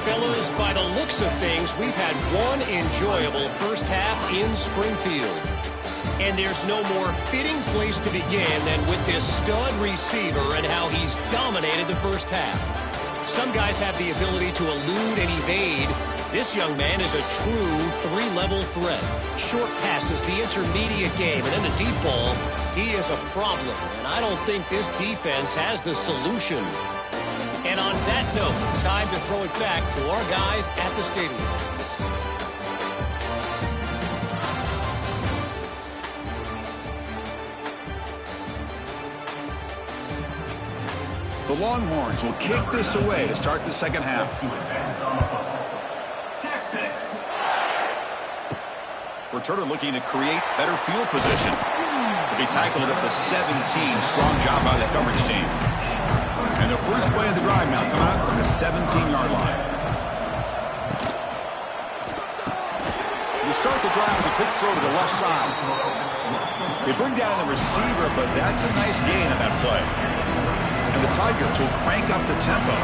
Fellas, by the looks of things, we've had one enjoyable first half in Springfield. And there's no more fitting place to begin than with this stud receiver and how he's dominated the first half. Some guys have the ability to elude and evade. This young man is a true 3-level threat. Short passes, the intermediate game, and then the deep ball. He is a problem, and I don't think this defense has the solution. And on that note, time to throw it back to our guys at the stadium. The Longhorns will kick this away to start the second half. Returner looking to create better field position. To be tackled at the 17. Strong job by the coverage team. And the first play of the drive now coming up from the 17-yard line. They start the drive with a quick throw to the left side. They bring down the receiver, but that's a nice gain on that play. And the Tigers will crank up the tempo.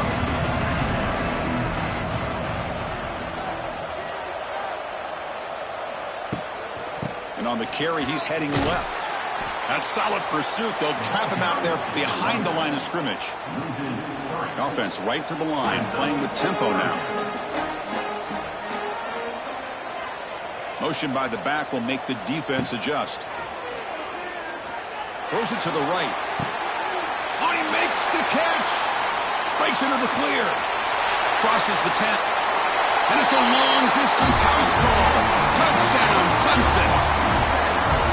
And on the carry, he's heading left. That's solid pursuit. They'll trap him out there behind the line of scrimmage. Offense right to the line, playing with tempo now. Motion by the back will make the defense adjust. Throws it to the right. Oh, he makes the catch. Breaks into the clear. Crosses the 10. And it's a long-distance house call. Touchdown, Clemson.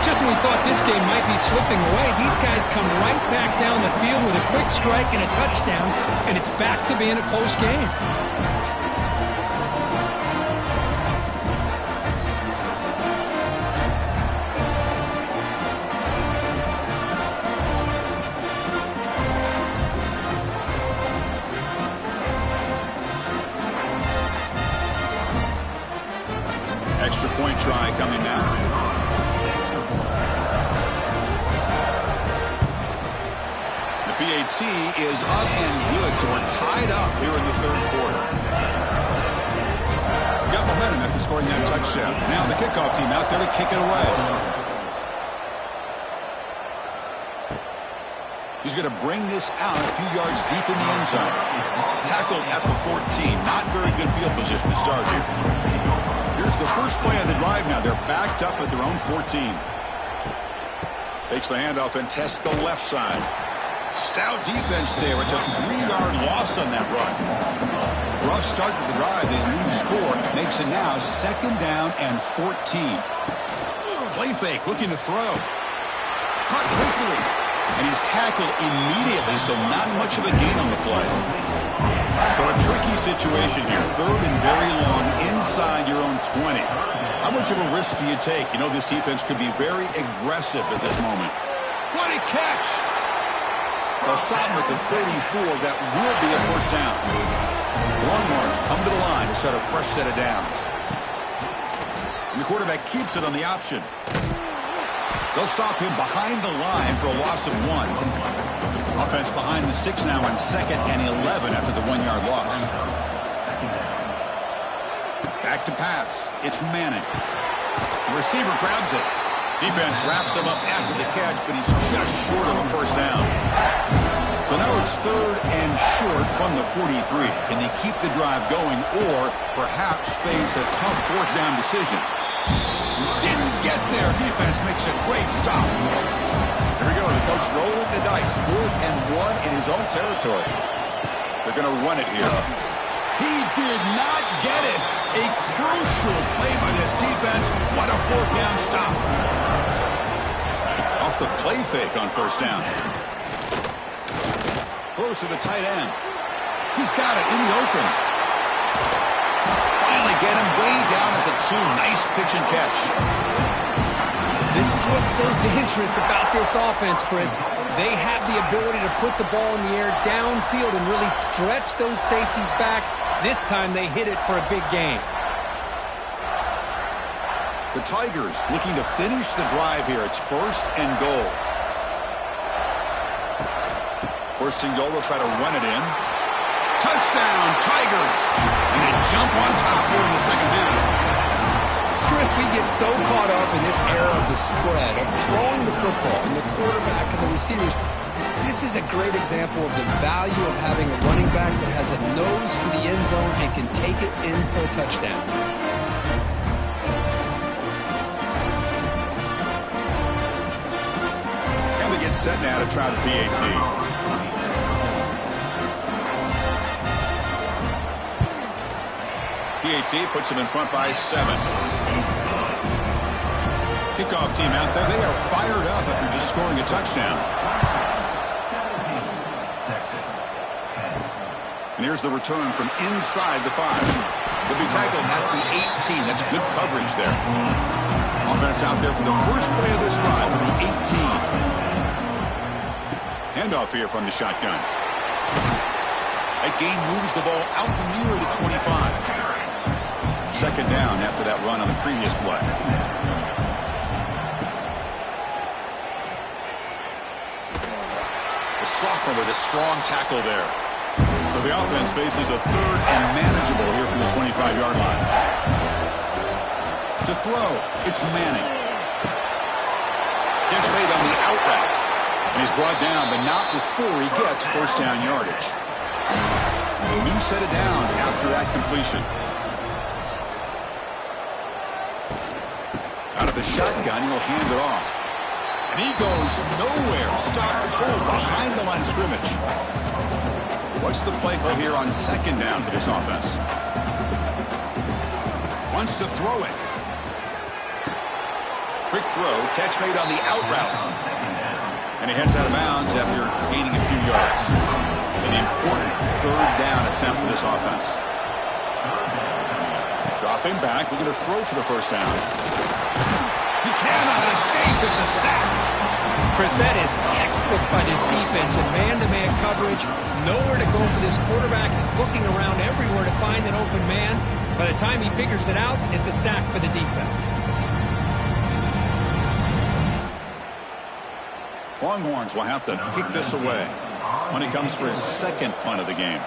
Just when we thought this game might be slipping away, these guys come right back down the field with a quick strike and a touchdown, and it's back to being a close game. Extra point try coming now. PAT is up and good, so we're tied up here in the third quarter. Got momentum after scoring that touchdown. Now the kickoff team out there to kick it away. He's going to bring this out a few yards deep in the end zone. Tackled at the 14. Not very good field position to start here. Here's the first play of the drive now. They're backed up at their own 14. Takes the handoff and tests the left side. Stout defense there. It's a 3-yard loss on that run. Rough start to the drive. They lose 4. Makes it now 2nd down and 14. Play fake, looking to throw. Caught quickly. And he's tackled immediately, so not much of a gain on the play. So a tricky situation here. 3rd and very long inside your own 20. How much of a risk do you take? You know this defense could be very aggressive at this moment. What a catch! They'll stop him at the 34. That will be a first down. Longhorns come to the line to start a fresh set of downs. And the quarterback keeps it on the option. They'll stop him behind the line for a loss of 1. Offense behind the 6 now on 2nd and 11 after the 1-yard loss. Back to pass. It's Manning. The receiver grabs it. Defense wraps him up after the catch, but he's just short of a first down. So now it's 3rd and short from the 43. Can they keep the drive going or perhaps face a tough 4th down decision? Didn't get there. Defense makes a great stop. Here we go. The coach rolling the dice. 4th and 1 in his own territory. They're going to run it here. He did not get it. A crucial play by this defense. What a 4th down stop. Off the play fake on first down. Close to the tight end. He's got it in the open. Finally get him way down at the 2. Nice pitch and catch. This is what's so dangerous about this offense, Chris. They have the ability to put the ball in the air downfield and really stretch those safeties back. This time they hit it for a big gain. The Tigers looking to finish the drive here. It's 1st and goal. 1st and goal, they'll try to run it in. Touchdown, Tigers! And they jump on top here in the 2nd half. Chris, we get so caught up in this era of the spread, of throwing the football, and the quarterback and the receivers. This is a great example of the value of having a running back that has a nose for the end zone and can take it in for a touchdown. And they get set now to try the PAT. PAT puts them in front by 7. Kickoff team out there. They are fired up after just scoring a touchdown. And here's the return from inside the 5. They'll be tackled at the 18. That's good coverage there. Offense out there for the first play of this drive from the 18. Handoff here from the shotgun. That gain moves the ball out near the 25. Second down after that run on the previous play. The sophomore with a strong tackle there. So the offense faces a third and manageable here from the 25-yard line. To throw, it's Manning. Gets made on the out route. And he's brought down, but not before he gets first down yardage. A new set of downs after that completion. Out of the shotgun, he'll hand it off. And he goes nowhere. Stopped cold behind the line of scrimmage. What's the play call here on second down for this offense? Wants to throw it. Quick throw, catch made on the out route. And he heads out of bounds after gaining a few yards. An important third down attempt for this offense. Dropping back, looking to throw for the first down. He cannot escape. It's a sack. Chris, that is textbook by this defense in man-to-man coverage. Nowhere to go for this quarterback. He's looking around everywhere to find an open man. By the time he figures it out, it's a sack for the defense. Longhorns will have to kick this away when he comes for his second punt of the game.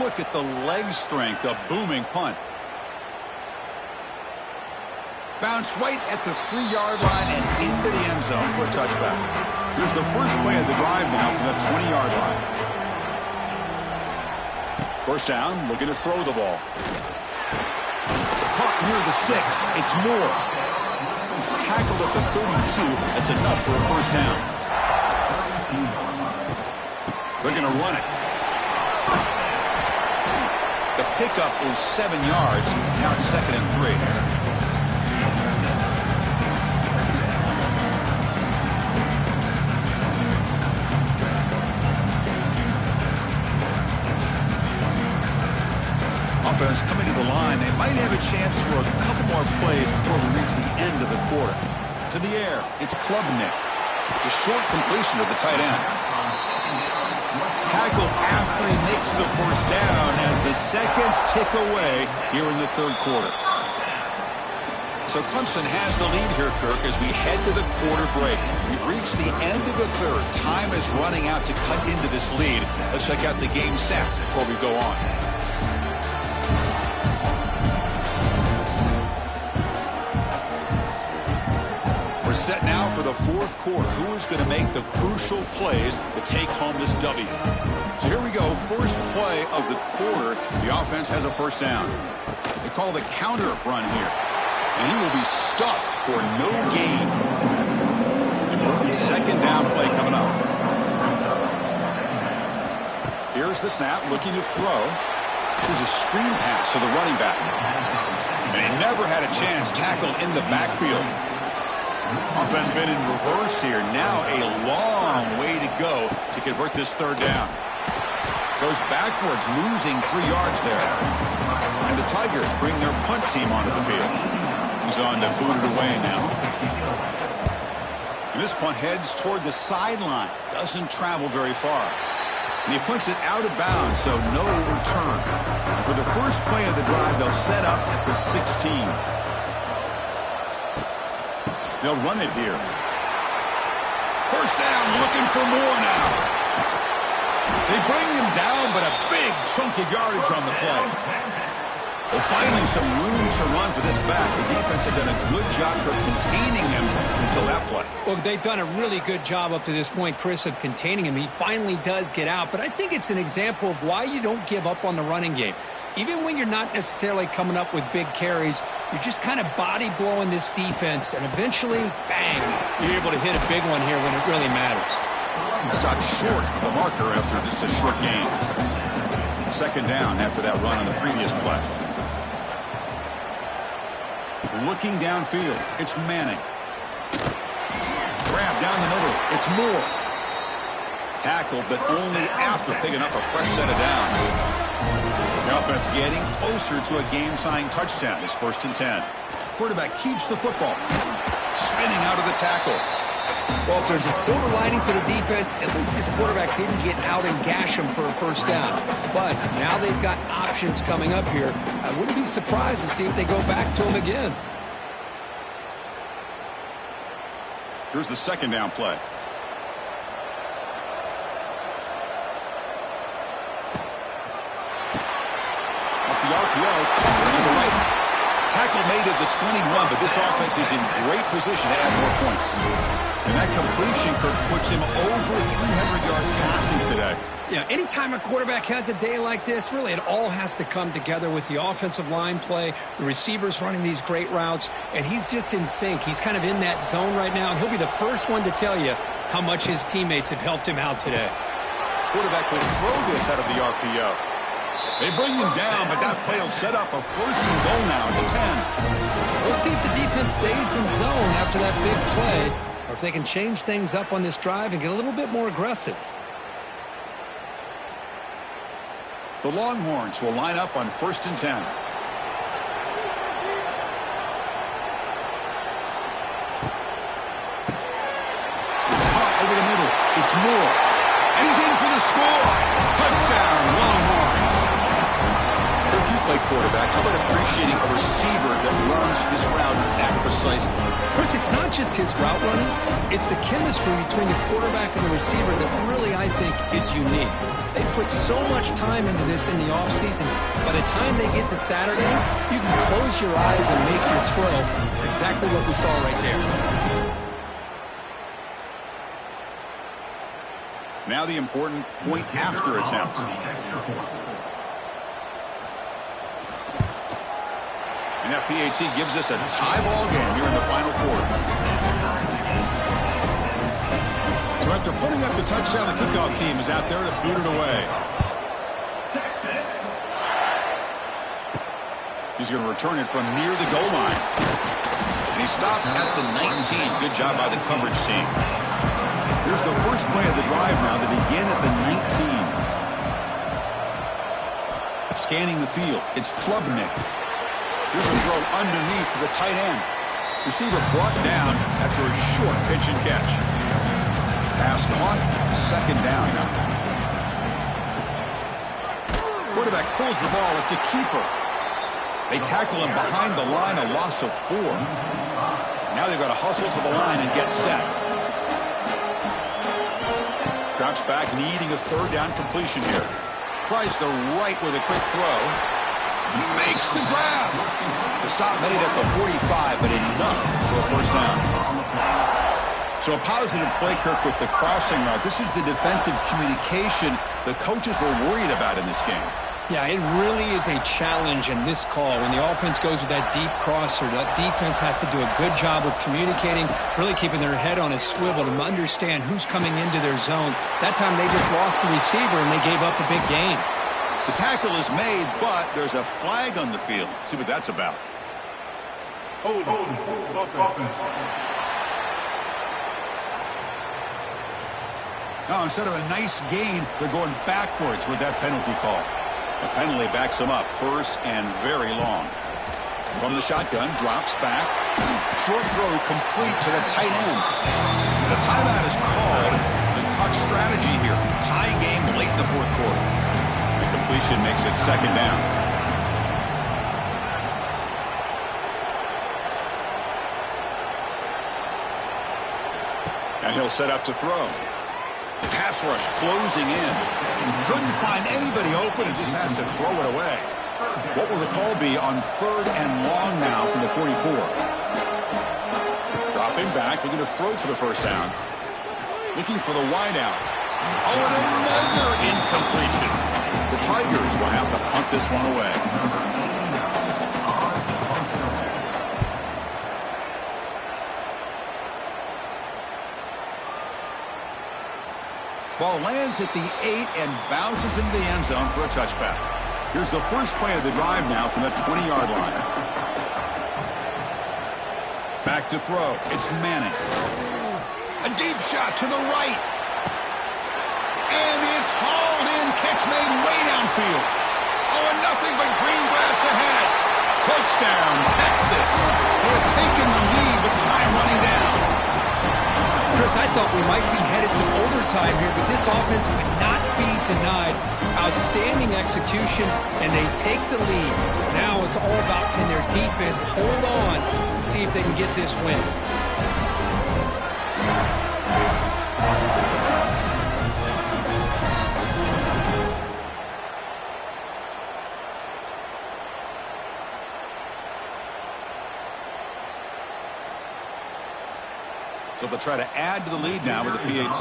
Look at the leg strength, a booming punt. Bounce right at the 3-yard line and into the end zone for a touchback. Here's the first play of the drive now from the 20-yard line. First down, looking to throw the ball. Caught near the sticks. It's Moore. Tackled at the 32. That's enough for a first down. They're going to run it. The pickup is 7 yards. Now it's 2nd and 3. Offense coming to the line. They might have a chance for a couple more plays before we reach the end of the quarter. To the air, it's Klubnik. It's a short completion to the tight end. Tackle after he makes the first down as the seconds tick away here in the third quarter. So Clemson has the lead here, Kirk, as we head to the quarter break. We've reached the end of the third. Time is running out to cut into this lead. Let's check out the game stats before we go on. We're set now for the fourth quarter. Who is going to make the crucial plays to take home this W? So here we go. First play of the quarter. The offense has a first down. They call the counter run here. And he will be stuffed for no gain. Important second down play coming up. Here's the snap, looking to throw. Here's a screen pass to the running back. And he never had a chance tackled in the backfield. Offense been in reverse here. Now a long way to go to convert this third down. Goes backwards, losing 3 yards there. And the Tigers bring their punt team onto the field. He's on to boot it away now. And this punt heads toward the sideline. Doesn't travel very far. And he punts it out of bounds, so no return. And for the first play of the drive, they'll set up at the 16. They'll run it here. First down, looking for more now. They bring him down, but a big chunk of yardage on the play. Well, finally some room to run for this back. The defense had done a good job of containing him until that play. Well, they've done a really good job up to this point, Chris, of containing him. He finally does get out, but I think it's an example of why you don't give up on the running game. Even when you're not necessarily coming up with big carries, you're just kind of body blowing this defense, and eventually, bang, you're able to hit a big one here when it really matters. Stopped short of the marker after just a short gain. Second down after that run on the previous play. Looking downfield, it's Manning. Grab down the middle, it's Moore. Tackled, but only after picking up a fresh set of downs. The offense getting closer to a game-tying touchdown. It's 1st and 10. Quarterback keeps the football. Spinning out of the tackle. Well, if there's a silver lining for the defense, at least this quarterback didn't get out and gash him for a first down. But now they've got options coming up here. I wouldn't be surprised to see if they go back to him again. Here's the second down play. Off the RPO, to the right. Tackle made at the 21, but this offense is in great position to add more points. And that completion, Kirk, puts him over 300 yards passing today. Yeah, anytime a quarterback has a day like this, really it all has to come together with the offensive line play, the receivers running these great routes, and he's just in sync. He's kind of in that zone right now, and he'll be the first one to tell you how much his teammates have helped him out today. Quarterback will throw this out of the RPO. They bring him down, but that play will set up a first and goal now at the 10. We'll see if the defense stays in zone after that big play, or if they can change things up on this drive and get a little bit more aggressive. The Longhorns will line up on 1st and 10. Over the middle, it's Moore. And he's in for the score. Touchdown, Longhorns. If you play quarterback, how about appreciating a receiver that runs his routes that precisely? Chris, it's not just his route running. It's the chemistry between the quarterback and the receiver that really, I think, is unique. They put so much time into this in the offseason. By the time they get to Saturdays, you can close your eyes and make your throw. It's exactly what we saw right there. Now the important point after attempt. And that PAT gives us a tie ball game here in the final quarter. So after putting up the touchdown, the kickoff team is out there to boot it away. He's going to return it from near the goal line. And he stopped at the 19. Good job by the coverage team. Here's the first play of the drive now to begin at the 19. Scanning the field, it's Klubnik. Here's a throw underneath to the tight end. Receiver brought down after a short pitch and catch. Pass caught, second down now. Quarterback pulls the ball, it's a keeper. They tackle him behind the line, a loss of 4. Now they've got to hustle to the line and get set. Drops back, needing a third down completion here. Tries the right with a quick throw. He makes the grab. The stop made at the 45, but enough for a first down. So a positive play, Kirk, with the crossing route. This is the defensive communication the coaches were worried about in this game. Yeah, it really is a challenge in this call. When the offense goes with that deep crosser, that defense has to do a good job of communicating, really keeping their head on a swivel to understand who's coming into their zone. That time they just lost the receiver and they gave up a big gain. The tackle is made, but there's a flag on the field. Let's see what that's about. Now, instead of a nice gain, they're going backwards with that penalty call. The penalty backs him up, first and very long. From the shotgun, drops back. Short throw complete to the tight end. The timeout is called. The puck strategy here. Tie game late in the fourth quarter. The completion makes it second down. And he'll set up to throw. Pass rush closing in. Couldn't find anybody open and just has to throw it away. What will the call be on third and long now from the 44? Dropping back, looking to throw for the first down. Looking for the wideout. Oh, and another incompletion. The Tigers will have to punt this one away. Ball lands at the 8 and bounces into the end zone for a touchback. Here's the first play of the drive now from the 20-yard line. Back to throw. It's Manning. A deep shot to the right. And it's hauled in. Catch made way downfield. Oh, and nothing but green grass ahead. Touchdown, Texas. They have taken the lead with time running down. Chris, I thought we might be headed to overtime here, but this offense would not be denied. Outstanding execution, and they take the lead. Now it's all about can their defense hold on to see if they can get this win. So they'll try to add to the lead now with the PAT.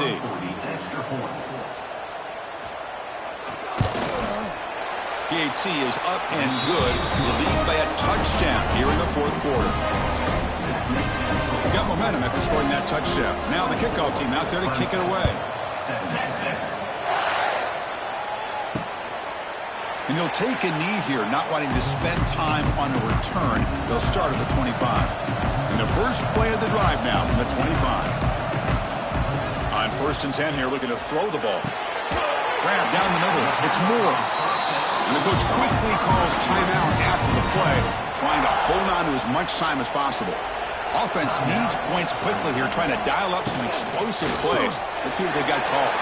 PAT is up and good. The lead by a touchdown here in the fourth quarter. We got momentum after scoring that touchdown. Now the kickoff team out there to kick it away. And he'll take a knee here, not wanting to spend time on a return. They'll start at the 25. And the first play of the drive now from the 25. On 1st and 10 here, looking to throw the ball. Grab down the middle. It's Moore. And the coach quickly calls timeout after the play, trying to hold on to as much time as possible. Offense needs points quickly here, trying to dial up some explosive plays. Let's see what they've got called.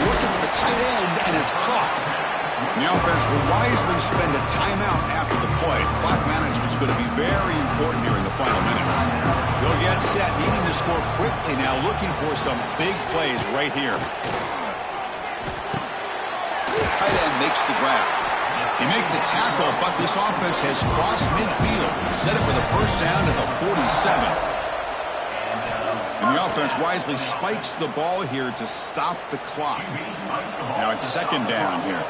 Looking for the tight end, and it's caught. The offense will wisely spend a timeout after the play. Clock management is going to be very important here in the final minutes. They'll get set, needing to score quickly now, looking for some big plays right here. Tight end makes the grab. They make the tackle, but this offense has crossed midfield. Set it for the first down to the 47. And the offense wisely spikes the ball here to stop the clock. Now it's 2nd down here.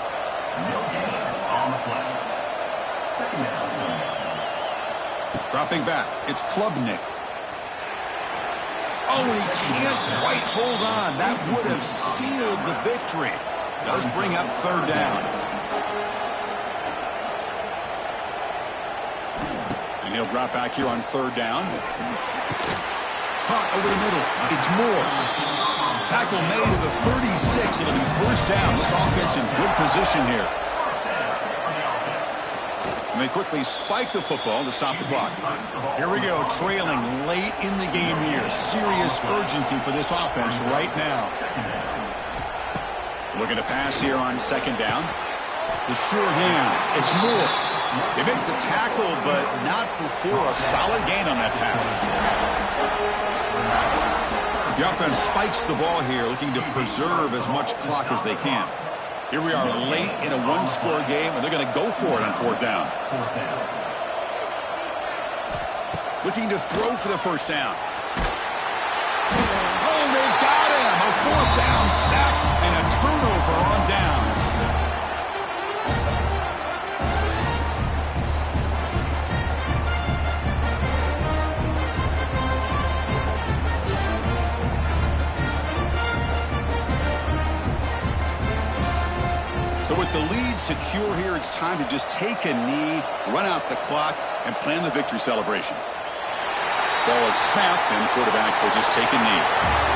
Dropping back, it's Klubnik. Oh, he can't quite hold on. That would have sealed the victory. Does bring up 3rd down. And he'll drop back here on 3rd down. Caught over the middle. It's Moore. Tackle made to the 36. It'll be 1st down. This offense in good position here. And they quickly spike the football to stop the clock. Here we go, trailing late in the game here. Serious urgency for this offense right now. Looking to pass here on 2nd down. The sure hands. It's Moore. They make the tackle, but not before a solid gain on that pass. The offense spikes the ball here, looking to preserve as much clock as they can. Here we are late in a one-score game, and they're going to go for it on 4th down. Looking to throw for the 1st down. Oh, they've got him! A 4th down sack and a turnover on downs. So with the lead secure here, it's time to just take a knee, run out the clock, and plan the victory celebration. Ball is snapped, and the quarterback will just take a knee.